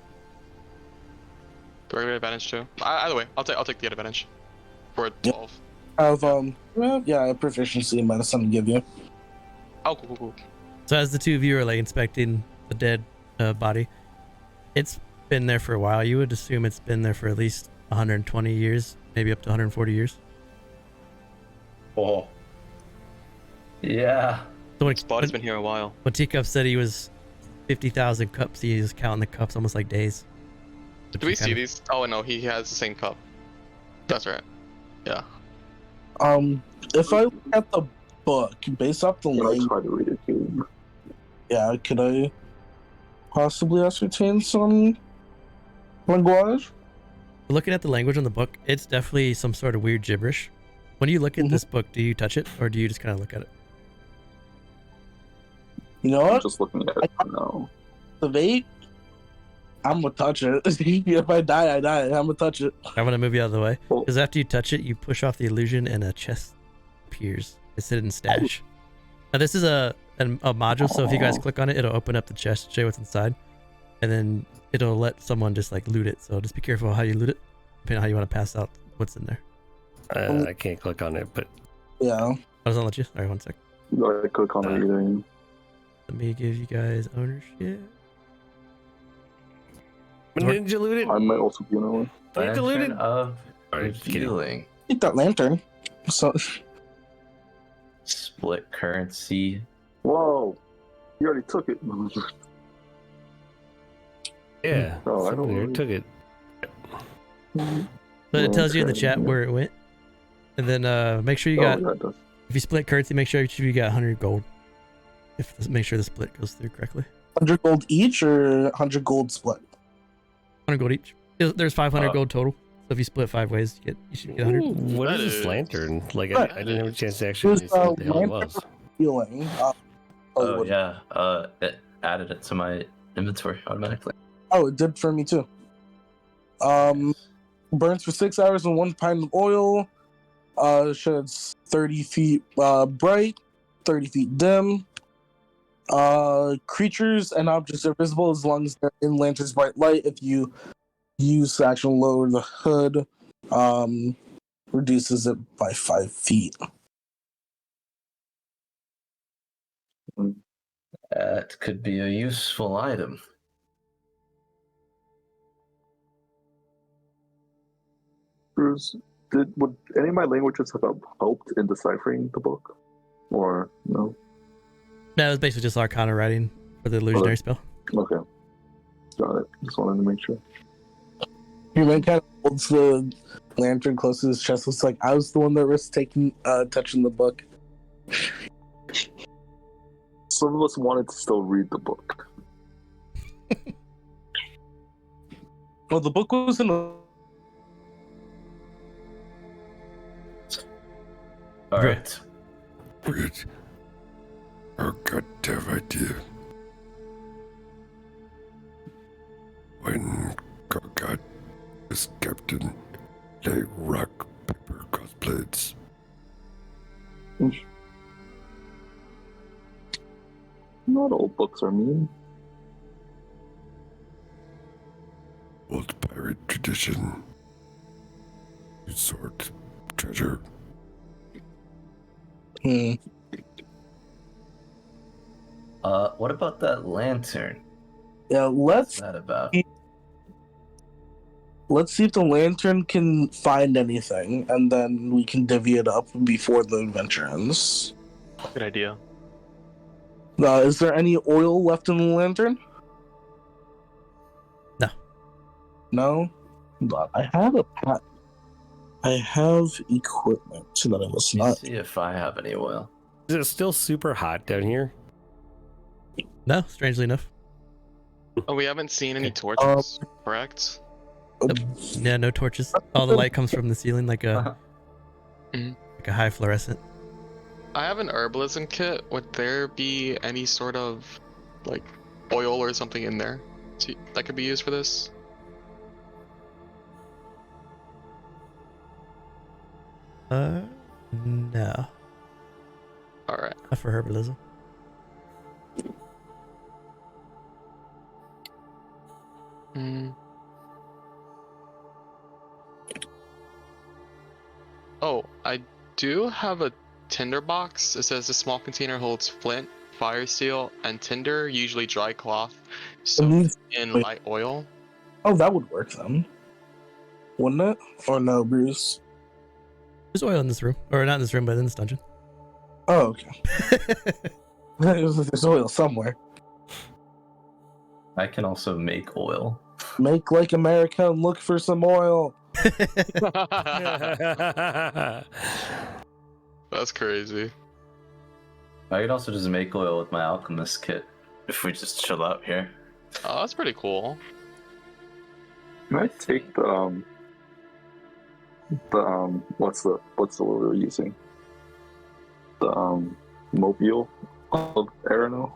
The regular advantage too. Either way, I'll take the advantage. For 12. I have well, yeah, I have proficiency in medicine to give you. Oh, cool. So as the two of you are like inspecting the dead body, it's been there for a while. You would assume it's been there for at least 120 years, maybe up to 140 years. Oh. Yeah. So This body's been here a while. when Teacup said he was 50,000 cups, he was counting the cups almost like days. Do we see these? Oh no, he has the same cup. That's right. Yeah. If I look at the book, based off the I language, try to read it too. yeah, could I possibly ascertain some language? Looking at the language on the book, it's definitely some sort of weird gibberish. When you look at this book, do you touch it or do you just kind of look at it? You know I'm what? just looking at it now. The vape, I'm gonna touch it. If I die, I die. I'm gonna touch it. I'm gonna move you out of the way Well- because after you touch it, you push off the illusion and a chest appears. It's hidden stash. Now this is a module, so if you guys click on it, it'll open up the chest, show what's inside. and then it'll let someone just like loot it. So just be careful how you loot it, depending on how you want to pass out what's in there. I can't click on it, but Yeah. I was gonna let you. All right, one sec. Go ahead, click on it either. Let me give you guys ownership. Ninja looted. I might also be another one. Ninja looted. Of Alright, kidding. revealing. Get that lantern. So Split currency. Whoa! You already took it. Yeah, Oh, I don't somebody know. took it. So it tells you in the chat where it went, and then make sure you got. Oh, yeah, it does. If you split currency, make sure you got 100 gold. Make sure the split goes through correctly. 100 gold each or 100 gold split? 100 gold each. There's 500 gold total. So if you split 5 ways, you should get 100. Ooh, what That is this is- lantern? Like, I didn't have a chance to actually see There's what the hell it lantern was. healing. Oh yeah. It added it to my inventory automatically. Oh, it did for me too. Burns for 6 hours in 1 pint of oil. Sheds 30 feet bright, 30 feet dim. Creatures and objects are visible as long as they're in lantern's bright light. If you use the action lower the hood, reduces it by 5 feet. That could be a useful item. Bruce, would any of my languages have helped in deciphering the book? Or no? No, it was basically just Arcana writing for the illusionary spell. Okay. Got it. Just wanted to make sure. Your man kind of holds the lantern close to his chest. It's like, I was the one that risked touching the book. Some of us wanted to still read the book. Well, the book was in a... Alright. Wait. Oh, goddamn idea. When GrauGott was captain, they rock, paper, cosplays. Not all books are mean. Old pirate tradition. Resort treasure. What about that lantern? Yeah, What's that about? let's see if the lantern can find anything, and then we can divvy it up before the adventure ends. Good idea. Is there any oil left in the lantern? No. No? But I have a pat. I have equipment that I must not. Let's see if I have any oil. Is it still super hot down here? No, strangely enough. Oh, we haven't seen any torches, correct? Yeah, no torches. All the light comes from the ceiling like a like a high fluorescent. I have an herbalism kit. Would there be any sort of like oil or something in there that could be used for this? No. Alright. Not for herbalism. Oh, I do have a tinder box. It says the small container holds flint, fire steel, and tinder, usually dry cloth, soaked in light oil. Oh, that would work then. Wouldn't it? Or no, Bruce? There's oil in this room. Or not in this room, but in this dungeon. Oh, okay. There's oil somewhere. I can also make oil. Make like America and look for some oil. That's crazy. I can also just make oil with my alchemist kit if we just chill out here. Oh, that's pretty cool. Can I take the what's the word we're using? The mobile of Erenel.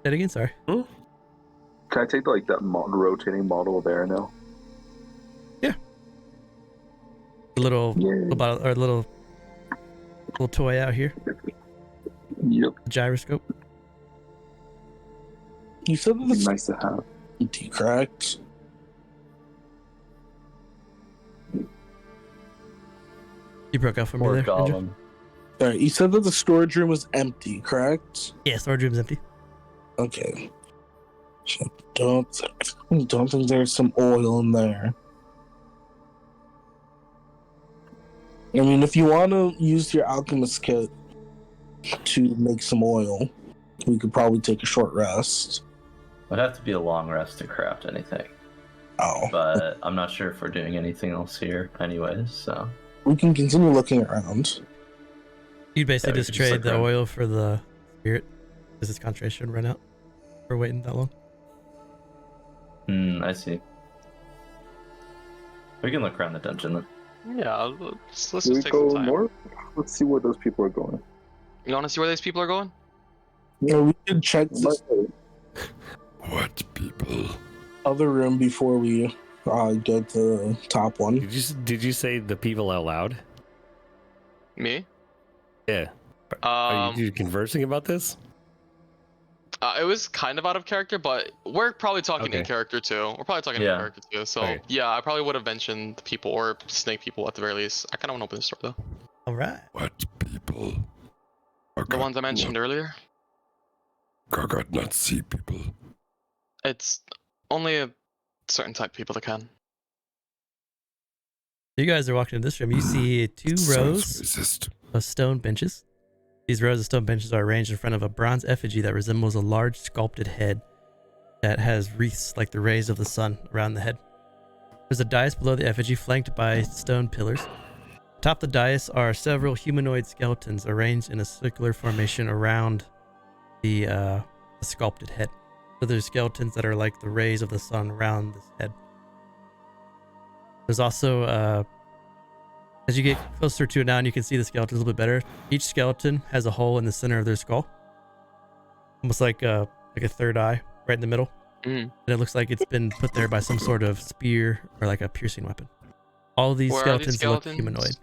Say it again, sorry. Can I take like that rotating model of Erenel? Yeah. A little about or a little toy out here. Yep. Gyroscope. You said that It's the nice to have. empty, correct? You broke out for me Poor there, Ninja. golem. Alright, you said that the storage room was empty, correct? Yeah, storage room's empty. Okay. So don't think there's some oil in there. I mean, if you want to use your alchemist kit to make some oil, we could probably take a short rest. Would have to be a long rest to craft anything. Oh. But I'm not sure if we're doing anything else here anyways, so... We can continue looking around. You'd basically Yeah, we just could just trade look the around. oil for the spirit, because its concentration run out for waiting that long. I see. We can look around the dungeon then. Yeah, let's Do we just take go some time. north? Let's see where those people are going. You want to see where these people are going? Yeah, we could check this What people? other room before we go to the top one. Did you say the people out loud? Me? Yeah. Are you conversing about this? It was kind of out of character, but we're probably talking in Okay. character too. We're probably talking Yeah. in character too. So Okay. yeah, I probably would have mentioned the people or snake people at the very least. I kind of want to open this door though. All right. What people? The ones I mentioned earlier. GrauGott not see people. It's only a certain type of people that can. You guys are walking in this room. You see two Sounds rows racist. of stone benches. These rows of stone benches are arranged in front of a bronze effigy that resembles a large sculpted head that has wreaths like the rays of the sun around the head. There's a dais below the effigy flanked by stone pillars. Atop the dais are several humanoid skeletons arranged in a circular formation around the sculpted head. So there's skeletons that are like the rays of the sun around this head. There's also as you get closer to it now and you can see the skeletons a little bit better, each skeleton has a hole in the center of their skull. Almost like a third eye right in the middle. Mhm. And it looks like it's been put there by some sort of spear or like a piercing weapon. All of these Where are skeletons, these look skeletons? humanoid.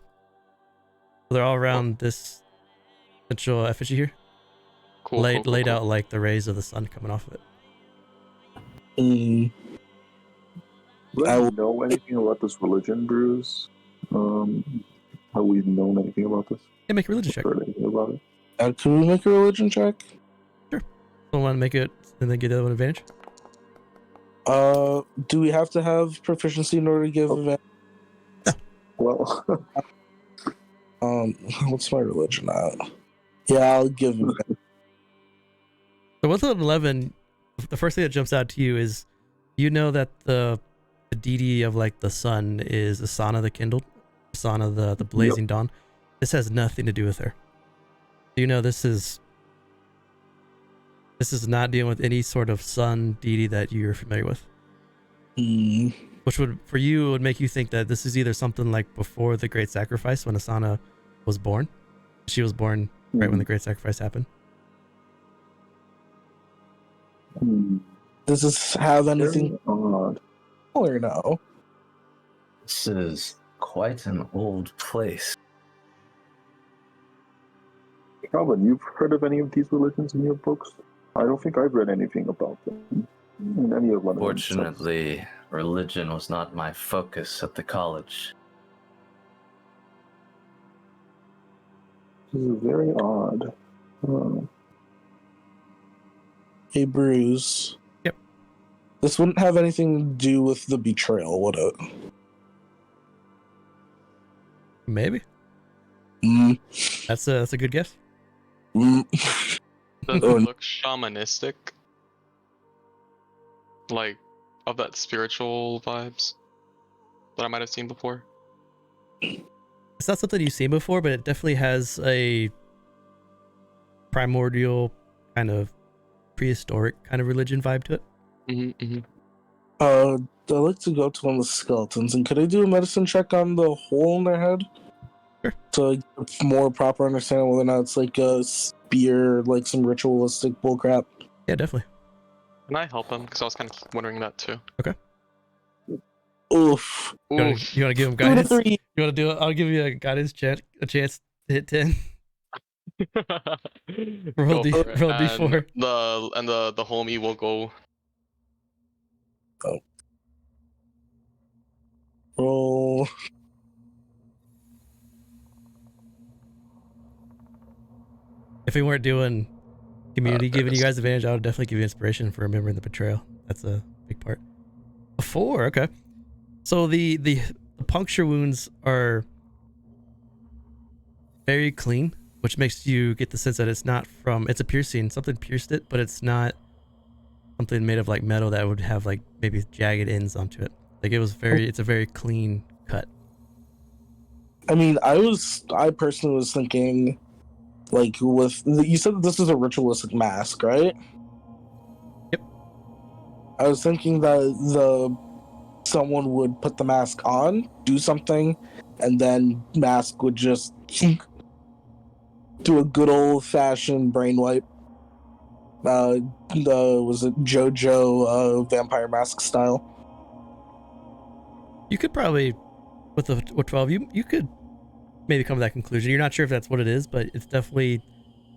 So they're all around this central effigy here. Cool. Laid out like the rays of the sun coming off of it. Mm, Do I we will- know anything about this religion, Bruce? Have we known anything about this? Yeah, make a religion check. Heard anything about it? can we make a religion check? Don't want to make it and then get the other one advantage. Do we have to have proficiency in order to give advantage? Well, What's my religion at? Yeah, I'll give advantage. So with an 11, the first thing that jumps out to you is you know that the deity of like the sun is Asana the Kindled, Asana the blazing dawn. This has nothing to do with her. You know this is not dealing with any sort of sun deity that you're familiar with. Mm, Which would, for you, would make you think that this is either something like before the Great Sacrifice when Asana was born. She was born right when the Great Sacrifice happened. does this have anything odd. or no? This is quite an old place. Calvin, you've heard of any of these religions in your books? I don't think I've read anything about them in any of them. Fortunately, religion was not my focus at the college. This is very odd. Hey, Bruce. Yep. This wouldn't have anything to do with the betrayal, would it? Maybe. Mm, That's a good guess. mm. Does Oh, it look shamanistic? Like, of that spiritual vibes that I might have seen before? It's not something you've seen before, but it definitely has a primordial kind of prehistoric kind of religion vibe to it. Mm-hmm. I'd like to go to one of the skeletons, and could I do a medicine check on the hole in their head? Sure. To get a more proper understanding whether or not it's like a spear, like some ritualistic bullcrap. Yeah, definitely. Can I help him? Because I was kind of wondering that too. Oof. You want Oof. to give him 2 to guidance? 3. You want to do it? I'll give you a guidance check, a chance to hit 10. Roll Go D- for it. roll And D4. the homie will go. Roll. If we weren't doing community giving you guys advantage, I would definitely give you inspiration for remembering the betrayal. That's a big part. A 4, okay. So the puncture wounds are very clean, which makes you get the sense that it's not from, it's a piercing, something pierced it, but it's not something made of like metal that would have like maybe jagged ends onto it. Like it's a very clean cut. I mean, I personally was thinking, like, you said that this is a ritualistic mask, right? Yep. I was thinking that someone would put the mask on, do something, and then mask would just do a good old fashioned brain wipe. Was it JoJo vampire mask style? You could probably, with 12, you could maybe come to that conclusion. You're not sure if that's what it is, but it's definitely,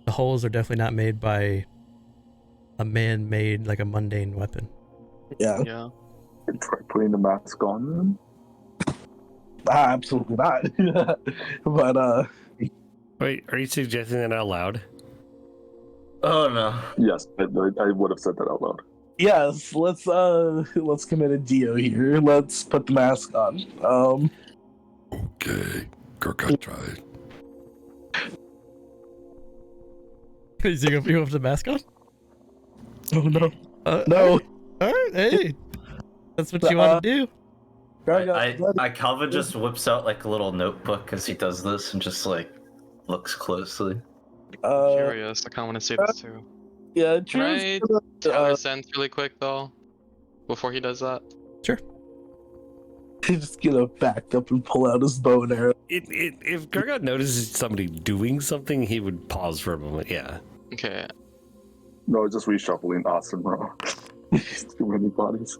the holes are definitely not made by a man-made, like a mundane weapon. Yeah. Yeah. Try putting the mask on. Absolutely not. But Wait, are you suggesting that out loud? Oh no. Yes, I would have said that out loud. yes, let's commit a Dio here. Let's put the mask on. Okay, GrauGott tried. Is you gonna put the mask on? Oh no. No. All right, hey. That's what you want to do. Calvin just whips out like a little notebook as he does this and just like looks closely. Curious. I kind of want to see this too. Yeah, Can I Tether sense really quick though, before he does that? Sure. He's just gonna back up and pull out his bow and arrow. If GrauGott notices somebody doing something, he would pause for a moment. Yeah. Okay. No, just reshuffling awesome, bro. Too many bodies.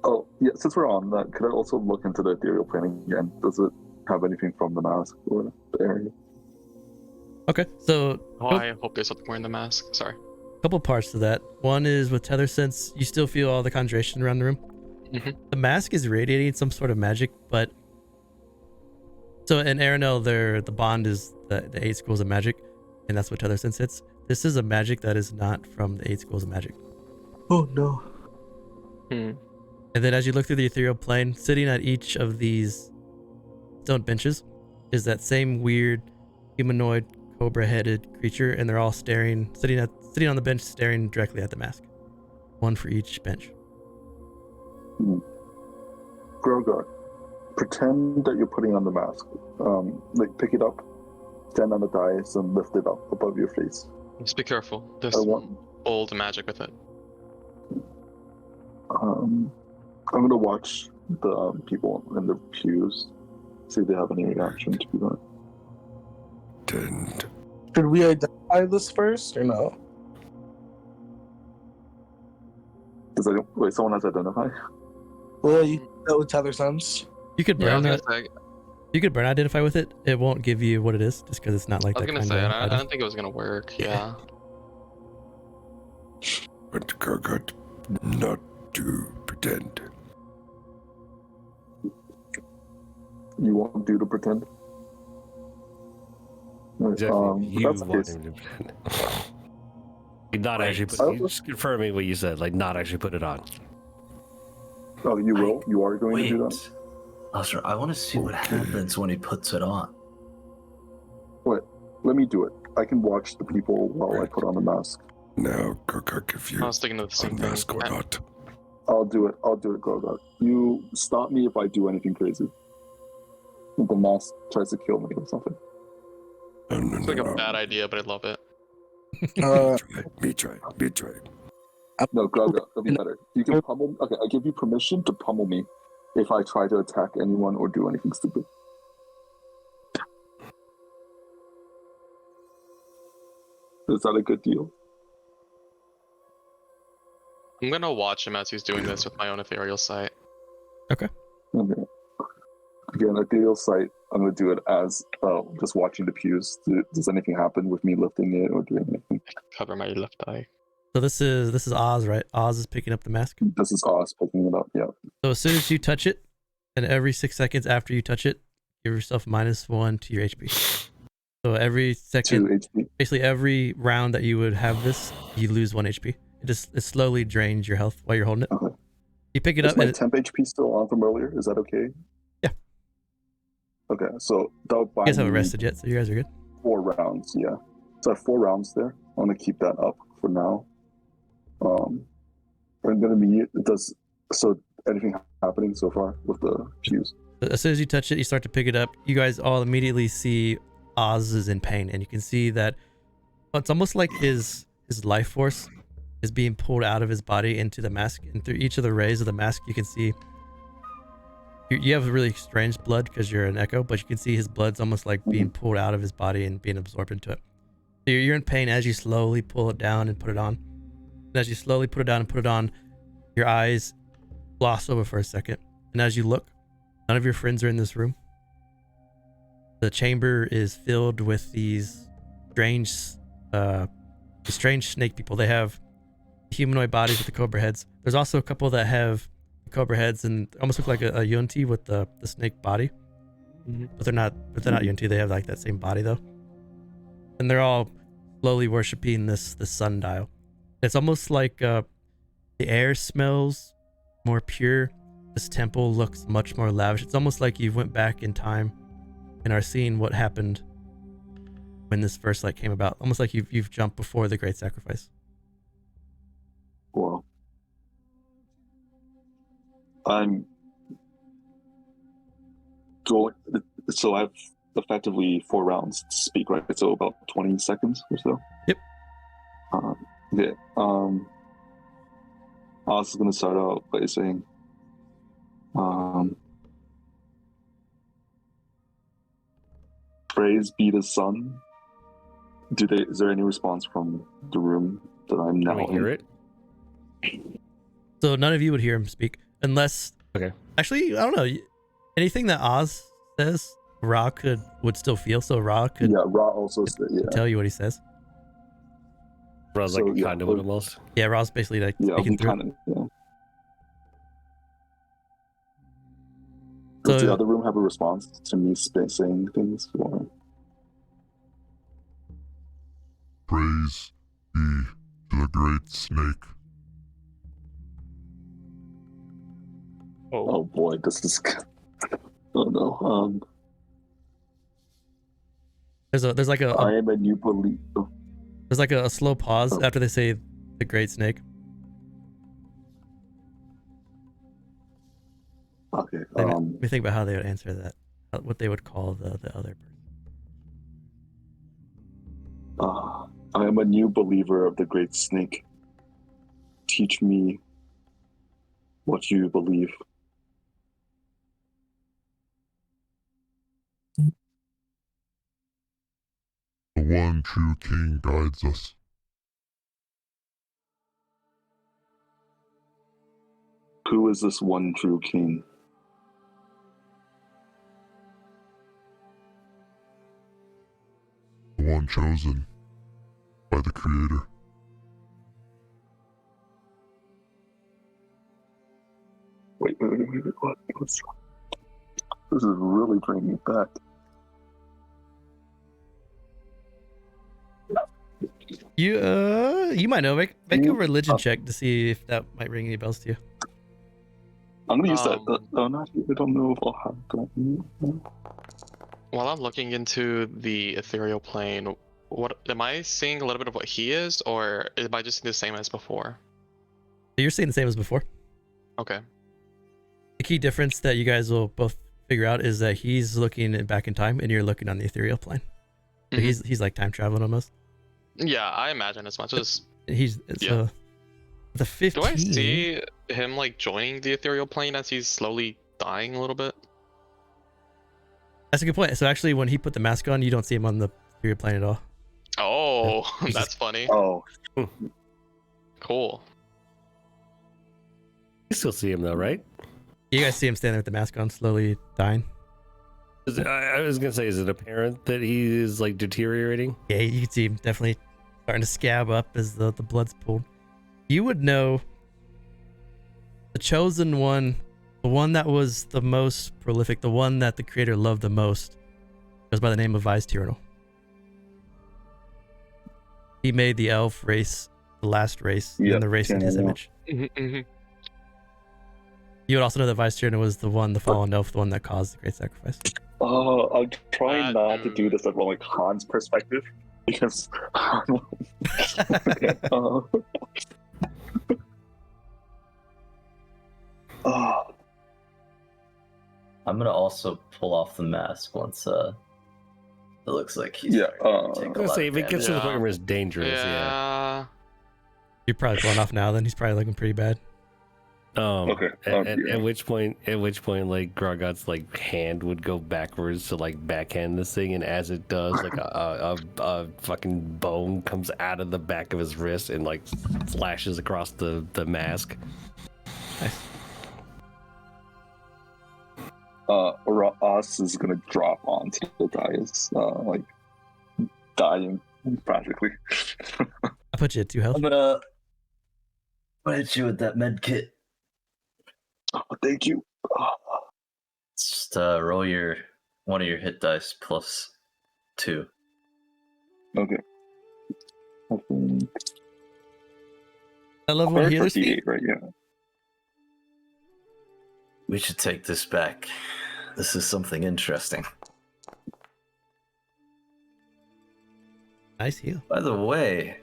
Oh, yeah, since we're on that, could I also look into the ethereal plane again? Does it have anything from the mask or the area? Okay, so Oh, I hope there's something more in the mask. Sorry. couple parts to that. One is with tether sense, you still feel all the conjuration around the room. Mm-hmm. The mask is radiating some sort of magic, but so in Erenel, the bond is the 8 schools of magic, and that's what tether sense hits. This is a magic that is not from the 8 schools of magic. Oh no. And then as you look through the ethereal plane, sitting at each of these stone benches is that same weird humanoid cobra-headed creature, and they're all sitting on the bench, staring directly at the mask. One for each bench. GrauGott, pretend that you're putting on the mask. Like pick it up, stand on the dais, and lift it up above your face. Just be careful. There's want- old magic with it. I'm gonna watch the people in the pews, see if they have any reaction to that. Tend. Should we identify this first or no? Wait, someone has identified? Well, you can go with tether sense. You could Yeah, I burn was it. gonna say, You could burn identify with it. It won't give you what it is, just because it's not like I was that gonna kind say, of I item. don't think it was gonna work. Yeah. But GrauGott not to pretend. You want you to pretend? Exactly. You that's the want case. him to pretend. Not Wait. actually just confirming what you said, like not actually put it on. Oh, you will? You are going to do that? Wait, Oscar, I want to see what happens when he puts it on. Wait, let me do it. I can watch the people while I put on the mask. Now GrauGott if you I was thinking of the same thing. unmask or not. I'll do it, GrauGott. You stop me if I do anything crazy. If the mask tries to kill me or something. No, It's like a bad idea, but I love it. Me try. No, GrauGott, that'll be better. You can pummel. Okay, I give you permission to pummel me if I try to attack anyone or do anything stupid. Is that a good deal? I'm gonna watch him as he's doing this with my own ethereal sight. Okay. Again, ethereal sight I'm gonna do it as just watching the pews. Does anything happen with me lifting it or doing anything? Cover my left eye. So this is Oz, right? Oz is picking up the mask. This is us picking it up. Yeah. So as soon as you touch it, and every 6 seconds after you touch it, give yourself -1 to your HP. So every 2 second, HP. basically every round that you would have this, you lose 1 HP. It slowly drains your health while you're holding it. Okay. You pick it Is up, my and temp HP still on from earlier? Is that okay? Yeah. Okay, so that'll buy you guys haven't me rested yet, so you guys are good. 4 rounds. Yeah. So I have 4 rounds there. I'm gonna keep that up for now. I'm gonna be so anything happening so far with the fuse? As soon as you touch it, you start to pick it up. You guys all immediately see Oz is in pain, and you can see that it's almost like his life force is being pulled out of his body into the mask, and through each of the rays of the mask, you can see you have really strange blood because you're an echo, but you can see his blood's almost like being pulled out of his body and being absorbed into it. So you're in pain as you slowly pull it down and put it on. And as you slowly put it down and put it on, your eyes gloss over for a second, and as you look, none of your friends are in this room. The chamber is filled with these strange snake people. They have humanoid bodies with the cobra heads. There's also a couple that have cobra heads and almost look like a Yunti with the snake body. But they're not Yunti. They have like that same body though. And they're all slowly worshiping this sundial. It's almost like the air smells more pure. This temple looks much more lavish. It's almost like you went back in time and are seeing what happened when this verse came about. Almost like you've jumped before the great sacrifice. Wow. So I've effectively 4 rounds to speak, right? So about 20 seconds or so. Yep. Yeah. I was gonna start out by saying, praise be the sun. Is there any response from the room that I'm now Can we hear it? So none of you would hear him speak unless. Okay. Actually, I don't know. Anything that Oz says, Ra would still feel. So Ra could. Yeah, Ra also said, yeah. Tell you what he says. Ra's So, like yeah, kind of it almost. Yeah, Ra's basically like Yeah, speaking we through. kind of, yeah. So- Does the other room have a response to me saying things? Or... Praise be to the great snake. Oh boy, this is. Oh no. There's like I am a new believer. there's like a slow pause Oh. after they say the great snake. Okay. Let me think about how they would answer that. What they would call the other person. I am a new believer of the great snake. Teach me what you believe. The one true king guides us. Who is this one true king? The one chosen by the Creator. Wait, what's... This is really bringing it back. You might know. Make a religion check to see if that might ring any bells to you. I'm gonna use that. I don't know if I'll have that. While I'm looking into the ethereal plane, what am I seeing a little bit of what he is, or am I just seeing the same as before? You're seeing the same as before. Okay. The key difference that you guys will both figure out is that he's looking back in time and you're looking on the ethereal plane. So he's like time traveling almost. Yeah, I imagine as much as. The 15. Do I see him like joining the ethereal plane as he's slowly dying a little bit? That's a good point. So actually, when he put the mask on, you don't see him on the ethereal plane at all. Oh, Yeah. that's funny. Oh, Cool. You still see him though, right? You guys see him standing there with the mask on, slowly dying. I was gonna say, is it apparent that he is like deteriorating? Yeah, you can see him definitely starting to scab up as the blood's pulled. You would know the chosen one, the one that was the most prolific, the one that the creator loved the most, goes by the name of Vice Erenel. He made the elf race the last race, and the race in his image. Mm-hmm. You would also know that Vice Erenel was the fallen elf, the one that caused the great sacrifice. I'm trying not to do this from like Han's perspective because okay, I'm gonna also pull off the mask once it looks like he's Yeah, starting to I take was a gonna lot say, of if it gets to the damage. point where it's dangerous, yeah. You're probably pulling off now. Then he's probably looking pretty bad. Okay, At which point, like GrauGott's like hand would go backwards to like backhand this thing, and as it does, like a fucking bone comes out of the back of his wrist and like slashes across the mask. Nice. Ross is gonna drop onto the dais, like dying practically. I put you at 2 health. I'm gonna hit you with that med kit. Oh, thank you. Just roll one of your hit dice plus 2. Okay. That level one healer's feat? right? Yeah. We should take this back. This is something interesting. Nice heal. By the way,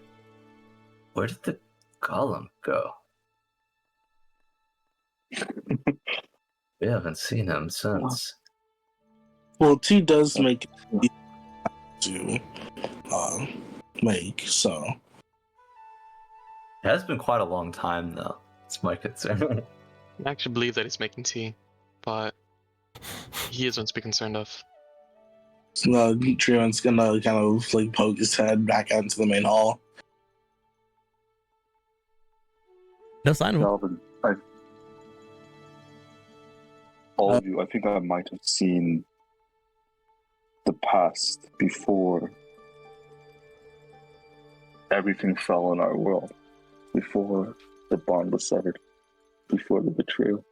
where did the golem go? We haven't seen him since. Well, T does make it to make, so. It has been quite a long time, though. It's my concern. I actually believe that he's making tea, but he is one to be concerned of. So Treeman's gonna kind of like poke his head back out into the main hall. No sign of him. Calvin, all of you, I think I might have seen the past before everything fell in our world, before the bond was severed, before the betrayal.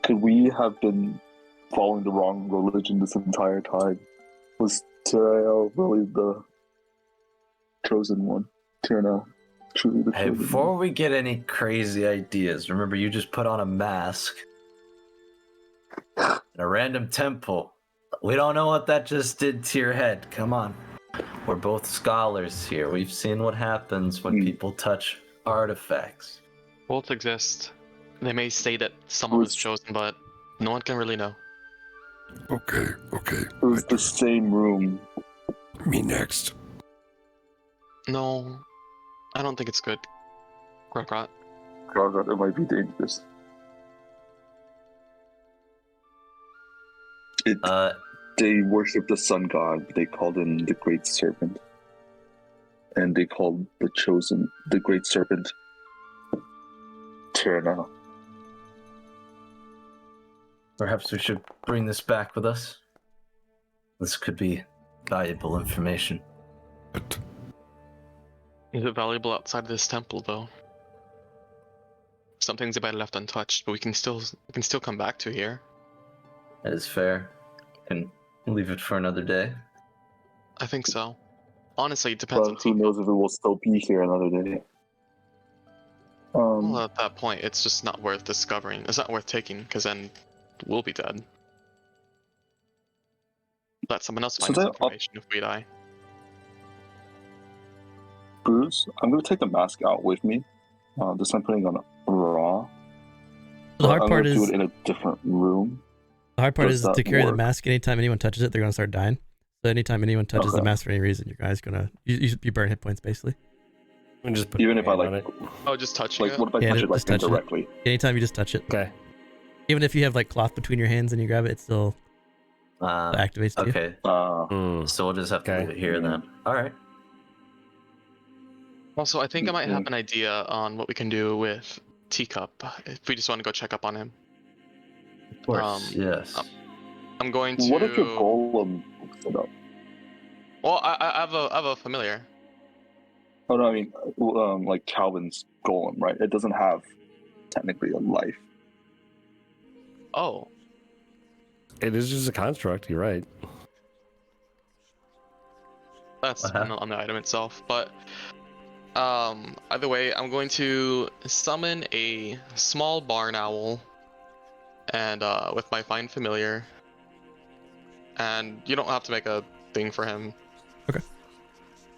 Could we have been following the wrong religion this entire time? Was Tyrael really the chosen one? Tyrael truly the Hey, chosen before one? we get any crazy ideas, remember you just put on a mask in a random temple. We don't know what that just did to your head. Come on. We're both scholars here. We've seen what happens when people touch artifacts. Both exist. They may say that someone was chosen, but no one can really know. Okay. It was the same room. Me next. No, I don't think it's good. GrauGott. GrauGott, it might be dangerous. They worship the sun god. They called him the Great Serpent. And they called the chosen, the Great Serpent, Tyranel. Perhaps we should bring this back with us. This could be valuable information. But Is it valuable outside of this temple, though? Some things are better left untouched, but we can still come back to here. That is fair. Can leave it for another day. I think so. Honestly, it depends on But who knows if it will still be here another day. Well, at that point, it's just not worth discovering. It's not worth taking, because then we'll be dead. Let someone else find this information if we die. Bruce, I'm going to take the mask out with me. This time putting on a raw. The hard I'm part gonna is do it in a different room. the hard part Does is that to carry the work? mask. Anytime anyone touches it, they're gonna start dying. So anytime anyone touches the Okay. mask for any reason, your guy's gonna you burn hit points basically. And just put Even your if I hand on like, it. Oh, just touching like it? what if I Yeah, touch it like just touch it. indirectly? Anytime you just touch it, Okay. even if you have like cloth between your hands and you grab it, it still activates to you. Okay, so we'll just have to Okay. leave it here then. Alright. Also, I think I might have an idea on what we can do with Teacup, if we just want to go check up on him. Of course, yes. I'm going to. What if your golem hooks it up? Well, I have a familiar. Oh no, I mean, like Calvin's golem, right? It doesn't have technically a life. Oh, It is just a construct. You're right. that's Uh-huh. on the item itself. But either way, I'm going to summon a small barn owl, and with my find familiar. And you don't have to make a thing for him. Okay.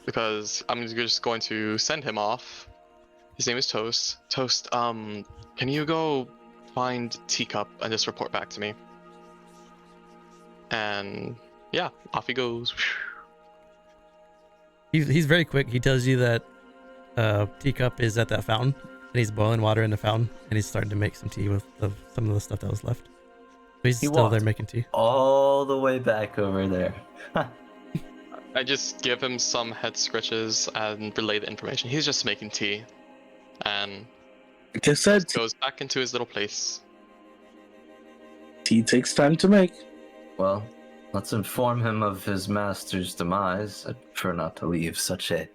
Because I'm just going to send him off. His name is Toast. Toast, can you go find Teacup and just report back to me? And yeah, off he goes. He's very quick. He tells you that Teacup is at that fountain, and he's boiling water in the fountain, and he's starting to make some tea with some of the stuff that was left. So he's He still there walked making tea. all the way back over there. I just give him some head scratches and relay the information. He's just making tea. And Like I said, goes back into his little place. tea takes time to make. Well, let's inform him of his master's demise. I'd prefer not to leave such a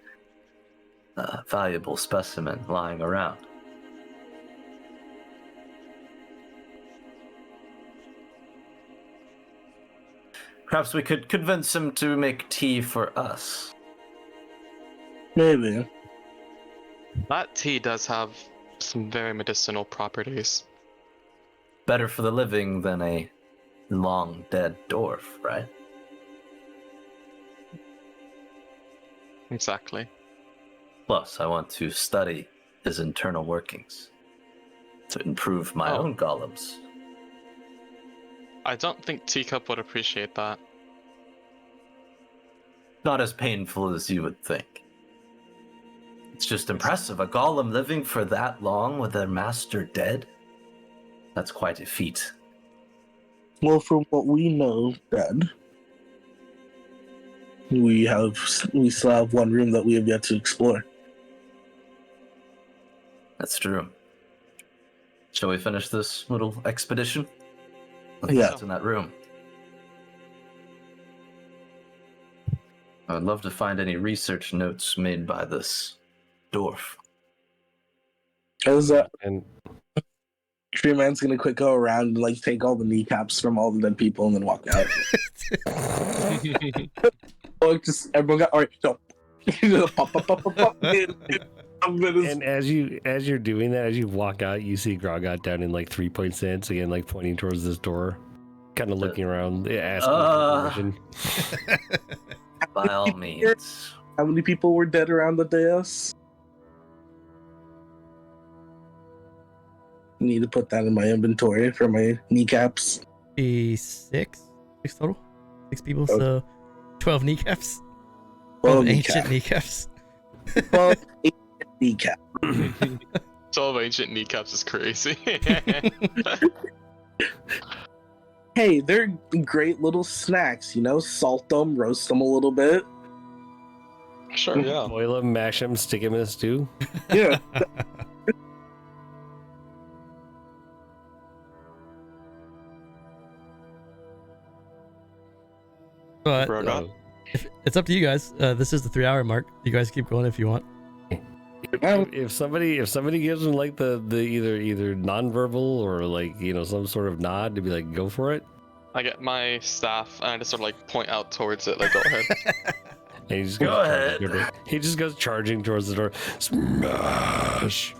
valuable specimen lying around. Perhaps we could convince him to make tea for us. Maybe. That tea does have some very medicinal properties. Better for the living than a long dead dwarf, right? Exactly. Plus, I want to study his internal workings to improve my Oh. own golems. I don't think Teacup would appreciate that. Not as painful as you would think. It's just impressive. A golem living for that long with their master dead? That's quite a feat. Well, from what we know, Dad, we still have one room that we have yet to explore. That's true. Shall we finish this little expedition? Let's Yeah. see what's in that room. I would love to find any research notes made by this dwarf. As And Treeman's gonna quick go around and like take all the kneecaps from all the dead people and then walk out. Oh, just everyone got all right. So, pop, pop, pop, pop, pop. and as you're doing that, as you walk out, you see GrauGott down in like 3 cents again, like pointing towards this door, kind of looking around, asking for permission. By all means. How many people were dead around the dais? Need to put that in my inventory for my kneecaps. Be six total, 6 people. Okay. So 12 kneecaps. 12 12 ancient kneecaps. 12 kneecap. 12 ancient kneecaps is crazy. Hey, they're great little snacks, you know? Salt them, roast them a little bit. Sure, yeah. Boil them, mash them, stick them in a stew. Yeah. But GrauGott. it's up to you guys. This is the 3-hour mark. You guys keep going if you want. If somebody gives them like the either nonverbal or like some sort of nod to be like go for it, I get my staff and I just sort of like point out towards it, like go ahead. and he just Go goes ahead. charging toward it. He just goes charging towards the door. Smash!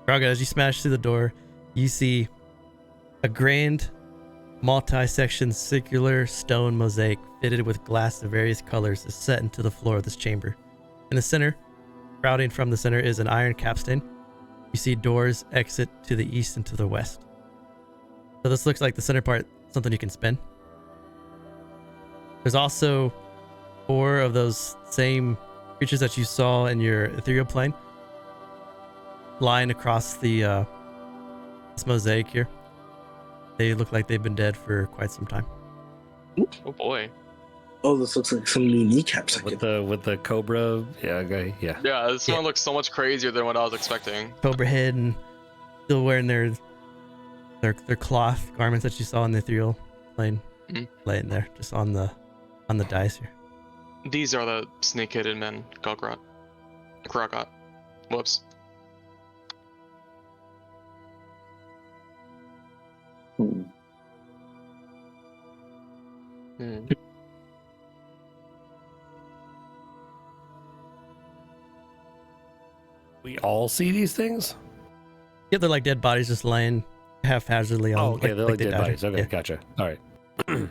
GrauGott, as you smash through the door, you see a grand multi-section circular stone mosaic fitted with glass of various colors is set into the floor of this chamber. In the center, crowding from the center, is an iron capstan. You see doors exit to the east and to the west. So this looks like the center part, something you can spin. There's also 4 of those same creatures that you saw in your ethereal plane lying across the this mosaic here. They look like they've been dead for quite some time. Oh boy. Oh, this looks like some new kneecaps. with the cobra. Yeah, okay, yeah. Yeah, this one looks so much crazier than what I was expecting. Cobra head and still wearing their cloth garments that you saw in the ethereal plane, laying there just on the dice here. These are the snake-headed men, GrauGott. Whoops. Hmm. We all see these things? Yeah, they're like dead bodies just laying haphazardly on. Oh, okay, they're like dead died. bodies. Okay, Yeah. gotcha. All right.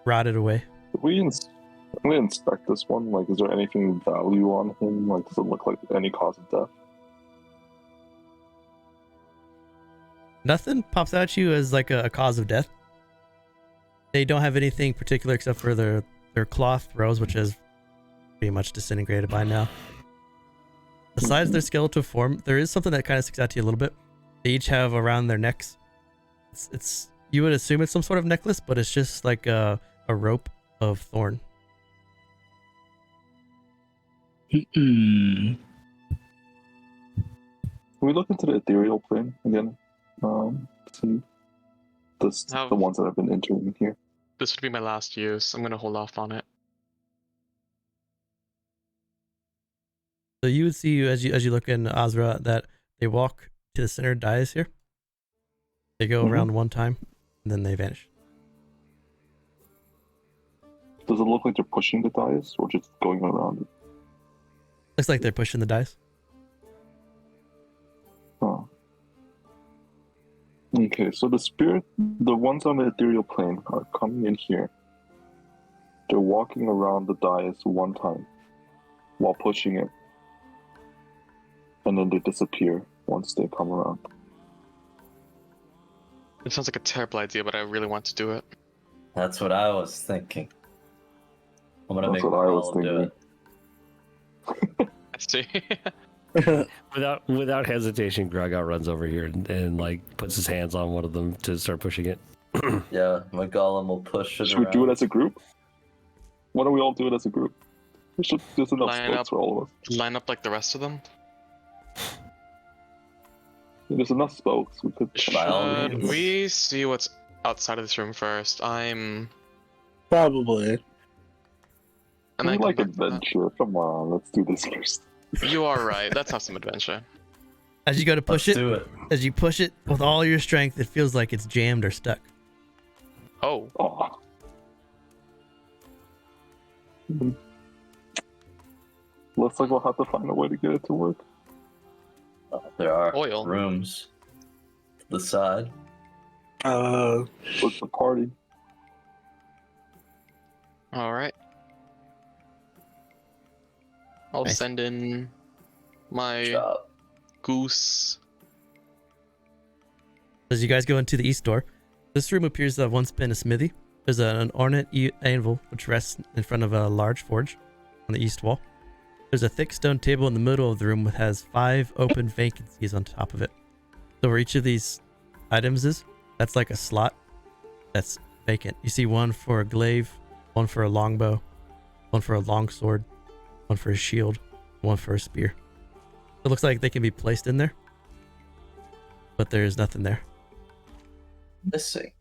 Rotted away. Can we inspect this one? Like, is there anything of value on him? Like, does it look like any cause of death? Nothing pops out at you as like a cause of death. They don't have anything particular except for their cloth robes, which is pretty much disintegrated by now. Besides their skeletal form, there is something that kind of sticks out to you a little bit. They each have around their necks. It's you would assume it's some sort of necklace, but it's just like a rope of thorn. Mm-mm. Can we look into the ethereal plane again? See the ones that have been entering here. This would be my last use. I'm gonna hold off on it. So you would see as you look in Azra that they walk to the center dais here. They go around one time, and then they vanish. Does it look like they're pushing the dice or just going around it? Looks like they're pushing the dice. Oh. Okay, so the ones on the ethereal plane are coming in here. They're walking around the dice one time while pushing it. And then they disappear once they come around. It sounds like a terrible idea, but I really want to do it. That's what I was thinking. I'm gonna That's make what I was Golem do it. I see. Without hesitation, GrauGott runs over here and like puts his hands on one of them to start pushing it. Yeah, my golem will push it Should we around. do it as a group? Why don't we all do it as a group? There's enough Line space up. for all of us. Line up like the rest of them. There's enough spokes. We could. By all Should means. we see what's outside of this room first? Probably. And We then like come back to that. adventure. Come on, let's do this first. You are right. Let's have some adventure. As you go to push Let's it, do it. as you push it with all your strength, it feels like it's jammed or stuck. Oh, Oh. Looks like we'll have to find a way to get it to work. There are Oil. rooms to the side. What's the party? all right. I'll Nice. send in my Shop. goose. As you guys go into the east door, this room appears to have once been a smithy. There's an ornate anvil which rests in front of a large forge on the east wall. There's a thick stone table in the middle of the room that has 5 open vacancies on top of it. So where each of these items is, that's like a slot that's vacant. You see one for a glaive, one for a longbow, one for a longsword, one for a shield, one for a spear. It looks like they can be placed in there, but there's nothing there. Missing.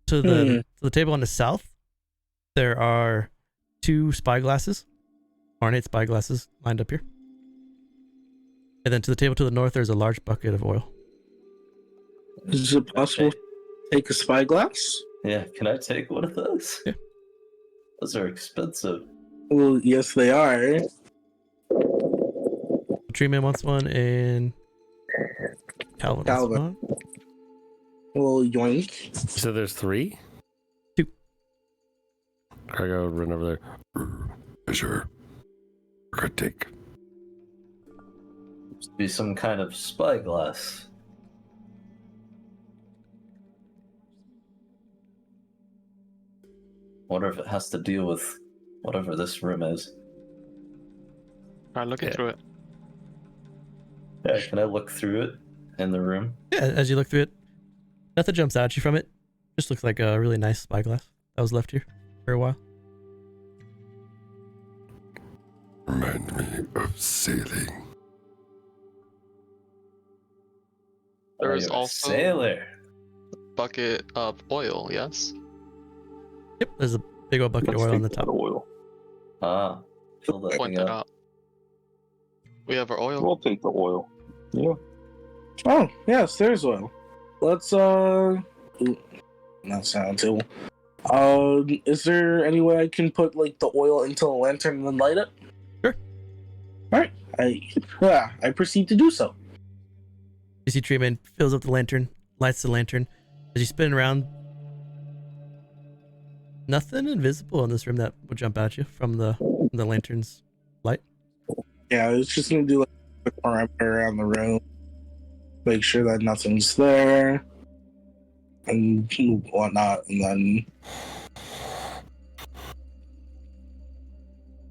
To the table on the south, there are 2 spyglasses, ornate spyglasses lined up here. And then to the table to the north, there's a large bucket of oil. Is it possible to take a spyglass? Yeah, can I take one of those? Yeah. Those are expensive. Well, yes, they are. Treeman wants one, and Calvin wants one. Well, yoink. So there's 3? 2. GrauGott would run over there. Sure. Could take. Must be some kind of spyglass. Wonder if it has to deal with whatever this room is. Alright, looking Yeah. through it. Yeah, can I look through it in the room? Yeah, as you look through it, nothing jumps out at you from it. Just looks like a really nice spyglass that was left here for a while. remind me of sailing. There is you're a also sailor. a bucket of oil, yes? Yep, there's a big old bucket of Let's oil on take the top. that oil. Ah, fill that Point thing that up. out. We have our oil. We'll take the oil. Yeah. Oh, yes, there's oil. Let's, not sound table. Is there any way I can put, like, the oil into a lantern and then light it? Sure. Alright, I proceed to do so. You see Treeman fills up the lantern, lights the lantern. As you spin around, nothing invisible in this room that would jump at you from the lantern's light. Yeah, I was just gonna do, like, a quick perimeter around the room. Make sure that nothing's there. And whatnot, and then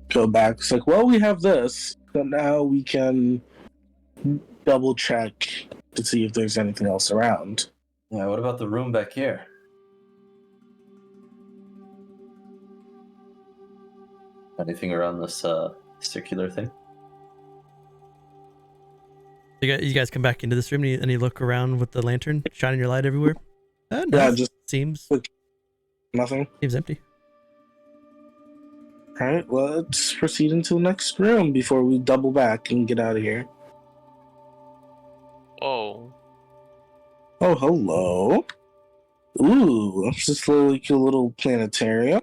go back. It's like, well, we have this, but now we can double check to see if there's anything else around. Yeah, what about the room back here? Anything around this circular thing? You guys come back into this room and you look around with the lantern, shining your light everywhere. No, Yeah, just seems nothing. empty. Alright, let's proceed into the next room before we double back and get out of here. Oh. Oh, hello. Ooh, this is like a little planetarium.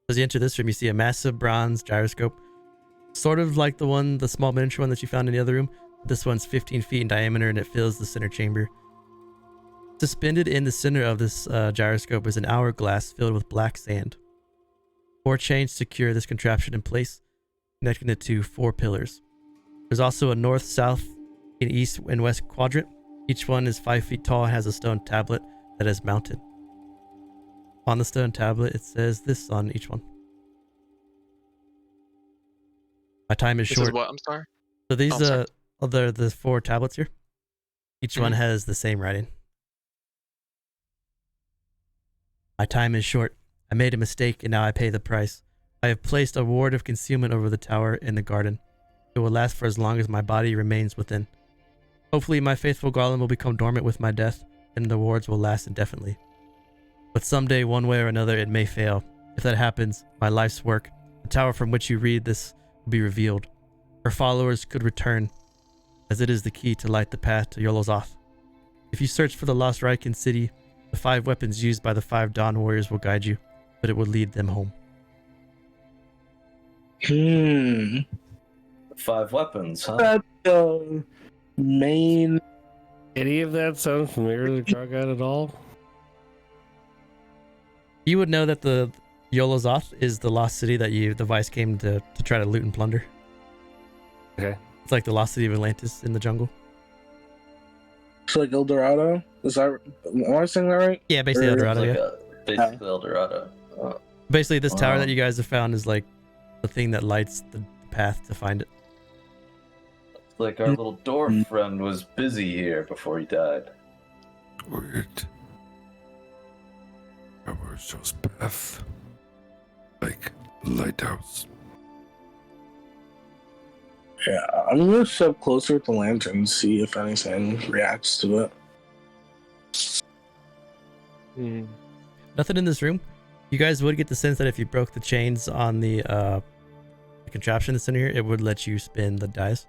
As you enter this room, you see a massive bronze gyroscope, sort of like the small miniature one that you found in the other room. This one's 15 feet in diameter and it fills the center chamber. Suspended in the center of this gyroscope is an hourglass filled with black sand. 4 chains secure this contraption in place, connecting it to 4 pillars. There's also a north, south, and east and west quadrant. Each one is 5 feet tall and has a stone tablet that is mounted. On the stone tablet, it says this on each one. My time is This short. is what? I'm sorry? So these sorry. the 4 tablets here. Each one has the same writing. My time is short. I made a mistake and now I pay the price. I have placed a ward of concealment over the tower in the garden. It will last for as long as my body remains within. Hopefully my faithful golem will become dormant with my death and the wards will last indefinitely. But someday, one way or another, it may fail. If that happens, my life's work, the tower from which you read this, will be revealed. Her followers could return, as it is the key to light the path to Yolozoth. If you search for the lost Raiken city, the 5 weapons used by the 5 Dawn warriors will guide you, but it will lead them home. 5 weapons, huh? That main. Any of that sound familiar to GrauGott at all? You would know that the Yolozoth is the lost city that the Vice came to try to loot and plunder. Okay. It's like the lost city of Atlantis in the jungle. It's like El Dorado. Is that? Am I saying that right? Yeah, basically Or- El Dorado, It's yeah. like basically El Dorado. Basically, this tower Wow. that you guys have found is like the thing that lights the path to find it. It's like our little dwarf friend was busy here before he died. Wait. Our shows path. Like lighthouse. Yeah, I'm gonna step closer to the lantern and see if anything reacts to it. Nothing in this room. You guys would get the sense that if you broke the chains on the contraption that's in here, it would let you spin the dice.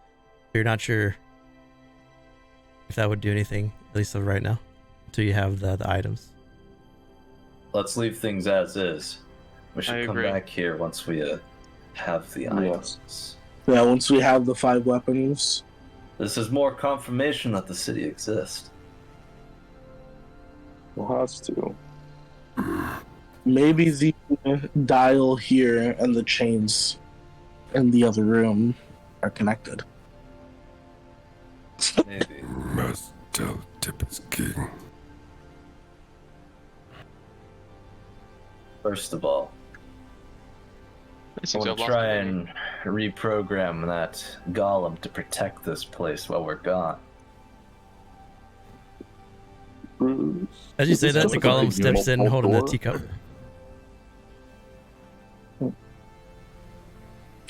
You're not sure if that would do anything, at least right now, until you have the items. Let's leave things as is. We I should come agree. back here once we have the items. Yeah, once we have the 5 weapons. This is more confirmation that the city exists. We'll have to. Maybe the dial here and the chains in the other room are connected. Maybe. Must tell tip is king. First of all, It I seems to want have to lost try the and reprogram that golem to protect this place while we're gone. As you say Is that, this the just like a golem big steps in metal holding the door? teacup.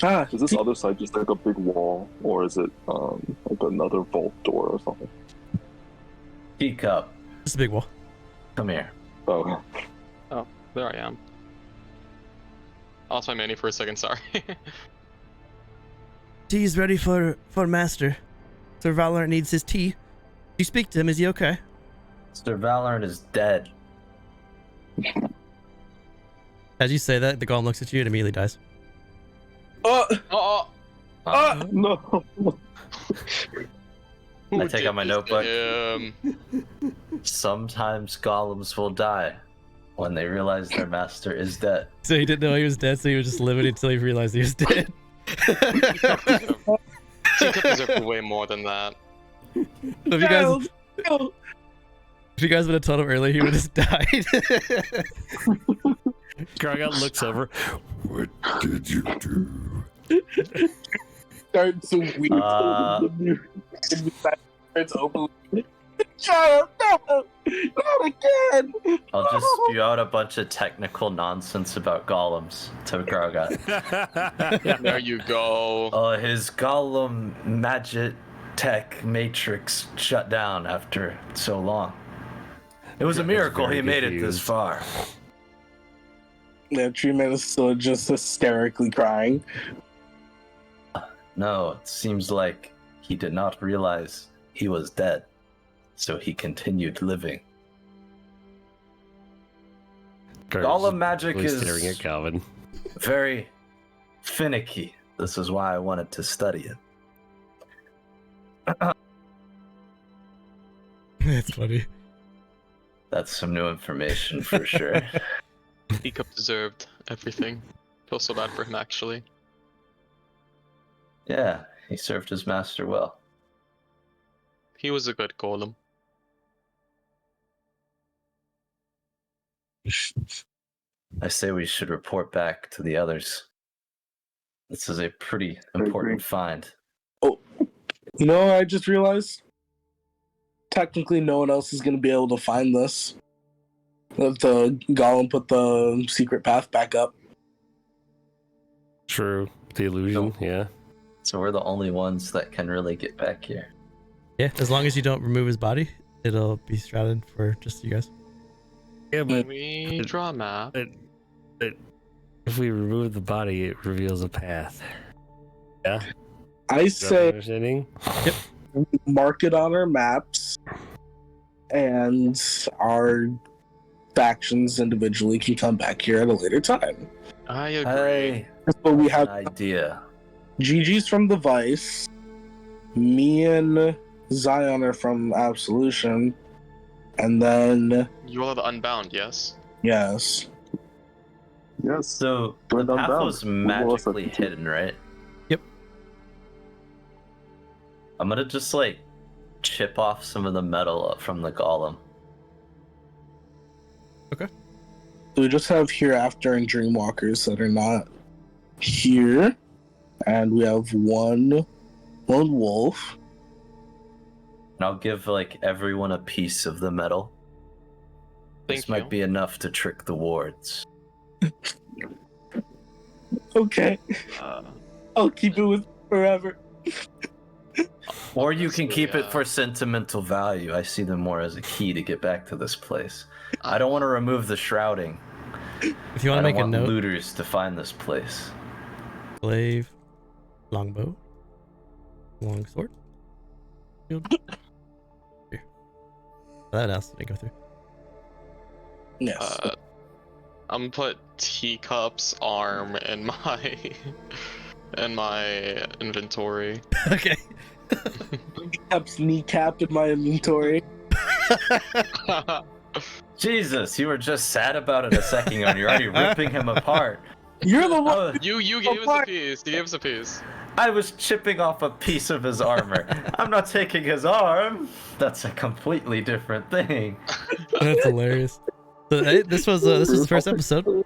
Is this other side just like a big wall, or is it like another vault door or something? Teacup, It's a big wall. come here. Oh, Oh, there I am. I lost my menu for a second, sorry. Tea is ready for master. Sir Valorant needs his tea. You speak to him, is he okay? Sir Valorant is dead. As you say that, the golem looks at you and immediately dies. Oh, no. I take out my notebook. Um, Sometimes golems will die when they realize their master is dead. So he didn't know he was dead, so he was just living until he realized he was dead. Teacup deserved way more than that. If you guys would have told him earlier, he would have died. GrauGott looks over. What did you do? Starts to weep. It's open. Child, no! Not again! I'll just spew out a bunch of technical nonsense about golems to GrauGott. There you go. His golem magic tech matrix shut down after so long. It was a miracle he made it this far. Yeah, Treeman is still just hysterically crying. No, it seems like he did not realize he was dead, so he continued living. Golem magic is staring at Calvin. very finicky. This is why I wanted to study it. That's funny. That's some new information for sure. Teacup deserved everything. Feel so bad for him, actually. Yeah, he served his master well. He was a good golem. I say we should report back to the others. This is a pretty important find. Oh, you know, I just realized. Technically, no one else is going to be able to find this. If the golem put the secret path back up. True. The illusion, yeah. So we're the only ones that can really get back here. Yeah, as long as you don't remove his body, it'll be shrouded for just you guys. Yeah, Can but we draw a map? if we remove the body, it reveals a path. Yeah? I Is that my say understanding? mark it on our maps, and our factions individually can come back here at a later time. I agree. Hey, But we an have idea. GG's from the Vice, me and Zion are from Absolution, and then, You all are the Unbound, yes? yes. Yes. So We're the not path bound. was We lost magically that. hidden, right? Yep. I'm gonna just like chip off some of the metal up from the golem. So we just have Hereafter and Dreamwalkers that are not here, and we have one lone wolf. And I'll give like everyone a piece of the metal. Thank This you. might be enough to trick the wards. Okay, I'll keep it with forever. Or you can Honestly, keep it for sentimental value. I see them more as a key to get back to this place. I don't want to remove the shrouding. If you want to I don't make a want note, looters to find this place. glaive, longbow, longsword, shield. Here. That else didn't go through. Yes. I'm gonna put Teacup's arm in my inventory. Okay. Kneecap in my inventory. Jesus, you were just sad about it a second ago and you're already ripping him apart. You're the one. Oh, You gave us a piece. You gave us a piece. I was chipping off a piece of his armor. I'm not taking his arm. That's a completely different thing. That's hilarious. So, hey, this was the first episode.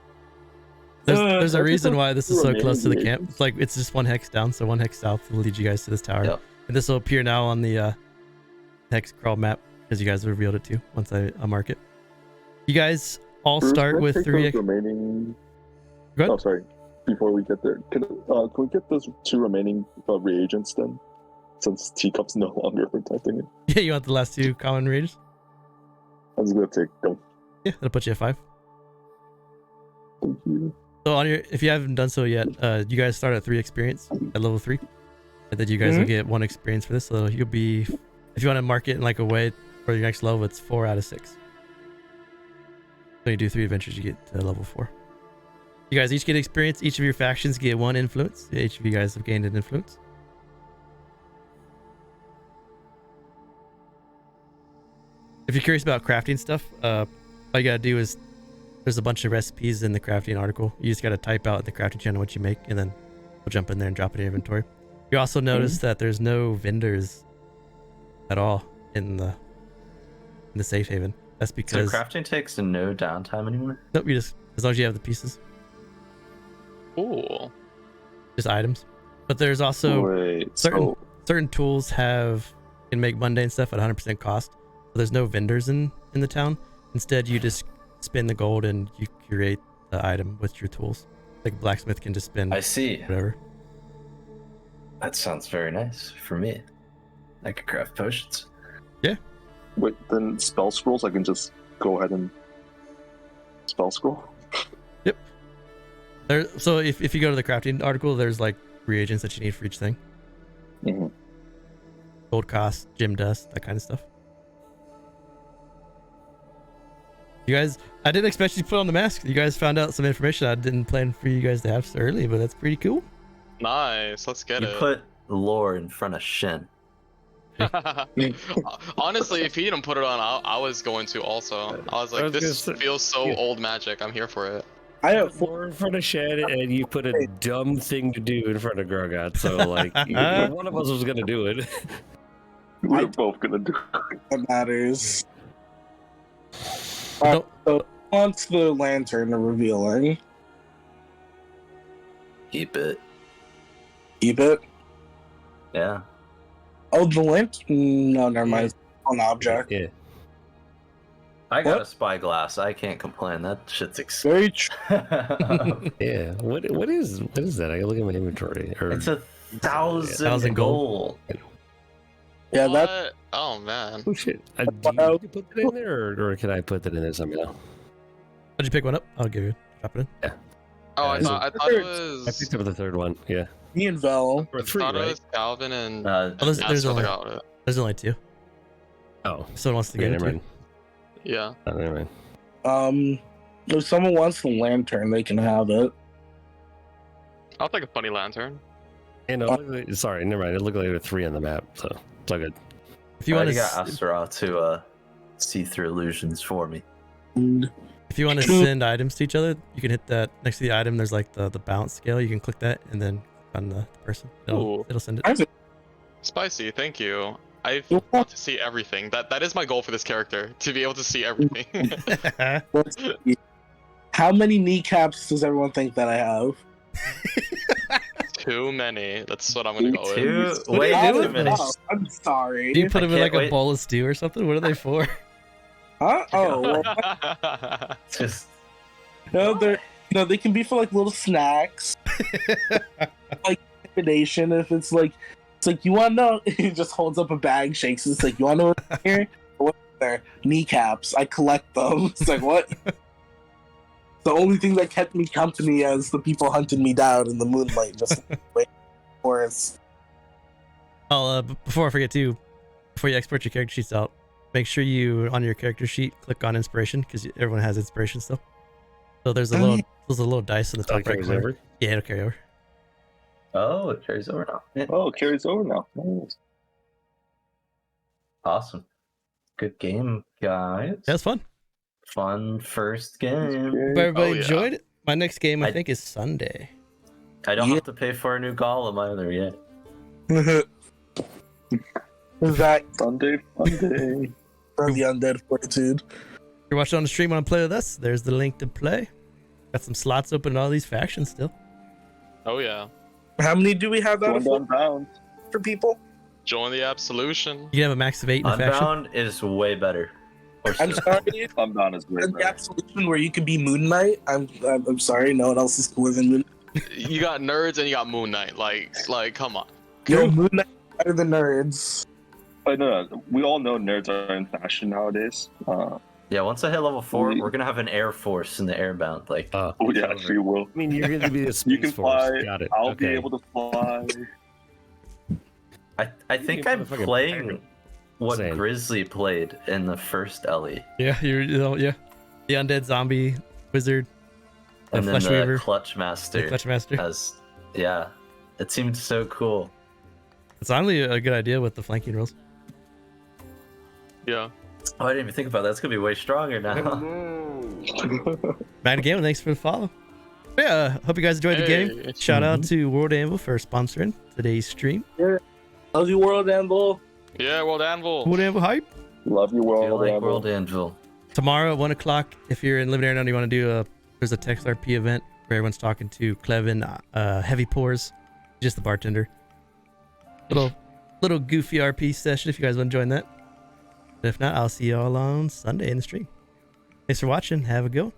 There's a reason why this is so close to the camp. It's like it's just one hex down, so one hex south will lead you guys to this tower. Yep. And this will appear now on the hex crawl map because you guys revealed it too. Once I mark it, you guys all Bruce, start can I with take 3. those remaining. Go ahead. Oh, sorry. before we get there, can we get those 2 remaining reagents then? Since teacup's no longer protecting it. Yeah, you want the last 2 common rages? I was gonna take them. Yeah, that'll put you at 5. Thank you. So on your, if you haven't done so yet, you guys start at 3 experience at level 3, and then you guys will get 1 experience for this. So you'll be, if you want to mark it in like a way for your next level, it's 4 out of 6. So you do 3 adventures, you get to level 4. You guys each get experience. Each of your factions get 1 influence. Each of you guys have gained an influence. If you're curious about crafting stuff, all you gotta do is, there's a bunch of recipes in the crafting article. You just gotta type out in the crafting channel what you make, and then we'll jump in there and drop it in your inventory. You also notice that there's no vendors at all in the safe haven. That's because So crafting takes no downtime anymore? nope, you just, as long as you have the pieces, Cool. just items. But there's also Wait, certain tools can make mundane stuff at 100% cost. So there's no vendors in the town. Instead, you just spend the gold and you create the item with your tools. Like a blacksmith can just spend I see. whatever. That sounds very nice for me. I could craft potions. wait, then spell scrolls, I can just go ahead and spell scroll? So if you go to the crafting article, there's like reagents that you need for each thing. Mm-hmm. Gold cost, gem dust, that kind of stuff. You guys, I didn't expect you to put on the mask. You guys found out some information I didn't plan for you guys to have so early, but that's pretty cool. Nice. Let's get You it. put lore in front of Shen. Honestly, if he didn't put it on, I was going to also. I was like, this feels so old magic. I'm here for it. I have 4 in front of Shen, and you put a dumb thing to do in front of GrauGott. So, like, one of us was gonna do it. We're both gonna do what matters. Nope. So once the lantern revealing, Keep it. keep it. Yeah. Oh, the lantern? No, never mind. It's an object. Yeah. I got What? a spyglass. I can't complain. That shit's Very true. Yeah. What is that? I gotta look at my inventory. Or It's 1,000 1,000 gold. gold. Yeah, that What? Oh man. oh shit! Do you need to put that in there, or can I put that in there somehow? Did you pick one up? I'll give you. Drop it in. Oh, I Yeah, thought it I was. picked up the 3rd one. Yeah. me and Vel. Or I 3, thought it right? was Calvin and. Oh, there's Astro only, that got it. there's only 2. Oh. If someone wants to Okay, get never it. mind. Yeah. Oh, never mind. If someone wants the lantern, they can have it. I'll take a funny lantern. Yeah, no, sorry, never mind. It looked like there were 3 on the map, so it's all good. If you want I got to, Astro to see through illusions for me. And if you want to send items to each other, you can hit that next to the item. There's like the bounce scale. You can click that and then on the person. Ooh. It'll send it. Spicy, thank you. I want to see everything. That is my goal for this character, to be able to see everything. let's see. How many kneecaps does everyone think that I have? Too many. That's what I'm gonna go with. Two? Way do you too do? many. Oh, I'm sorry. Do you put them in can't like a wait. bowl of stew or something? What are they for? Huh? Oh, well, Just no, they can be for like little snacks. Like intimidation. If it's like you want to know, he just holds up a bag, shakes it. It's like, you want to know what's here? What's there? Kneecaps. I collect them. It's like, what? The only thing that kept me company as the people hunted me down in the moonlight, just waiting for us. Before I forget too, before you export your character sheets out, make sure you on your character sheet click on inspiration because everyone has inspiration still. So there's a little dice in the Oh, top right carries corner. over? Yeah, it'll carry over. oh, it carries over now. Yeah. Oh, it carries over now. Nice. Awesome. Good game, guys. That's fun. Fun first game. Hope everybody Oh, yeah. enjoyed it. My next game I I- think is Sunday. I don't Yeah. have to pay for a new golem either yet. That Sunday, Monday. for the undead fortitude. If you're watching on the stream, want to play with us? There's the link to play. Got some slots open in all these factions still. Oh yeah. How many do we have out Going down bound. for people? Join the absolution. You can have a max of 8 in a faction. Unbound is way better. Or I'm so- sorry. I'm down as In great. the absolution where you could be Moon Knight, I'm sorry, no one else is cooler than Moon. You got nerds and you got Moon Knight. Like, come on. Yo, Moon Knight is better than nerds. But no, we all know nerds are in fashion nowadays. Yeah, once I hit level 4, We- we're gonna have an air force in the airbound. Like, Oh yeah, she will. I mean, you're going to be a space You can force. fly. Got it. I'll be Okay. able to fly. I think You I'm motherfucking pirate. playing what Same. Grizzly played in the first Ellie, Yeah, yeah. The undead zombie wizard, the and then flesh the weaver, Clutch the Master clutch master. has. Yeah, it seemed so cool. It's honestly a good idea with the flanking rules. Yeah. Oh, I didn't even think about that. It's gonna be way stronger now. Magnum Game, thanks for the follow. But yeah, hope you guys enjoyed the game. Hey. Shout out to World Anvil for sponsoring today's stream. How's your world, Anvil? Yeah, World Anvil. World Anvil hype. Love you, I world. feel like Anvil. World Anvil. Tomorrow at 1 o'clock, if you're in Living Area and you want to do there's a Text RP event where everyone's talking to Clevin, Heavy Pours, just the bartender. Little goofy RP session if you guys want to join that. If not, I'll see you all on Sunday in the stream. Thanks for watching. Have a good one.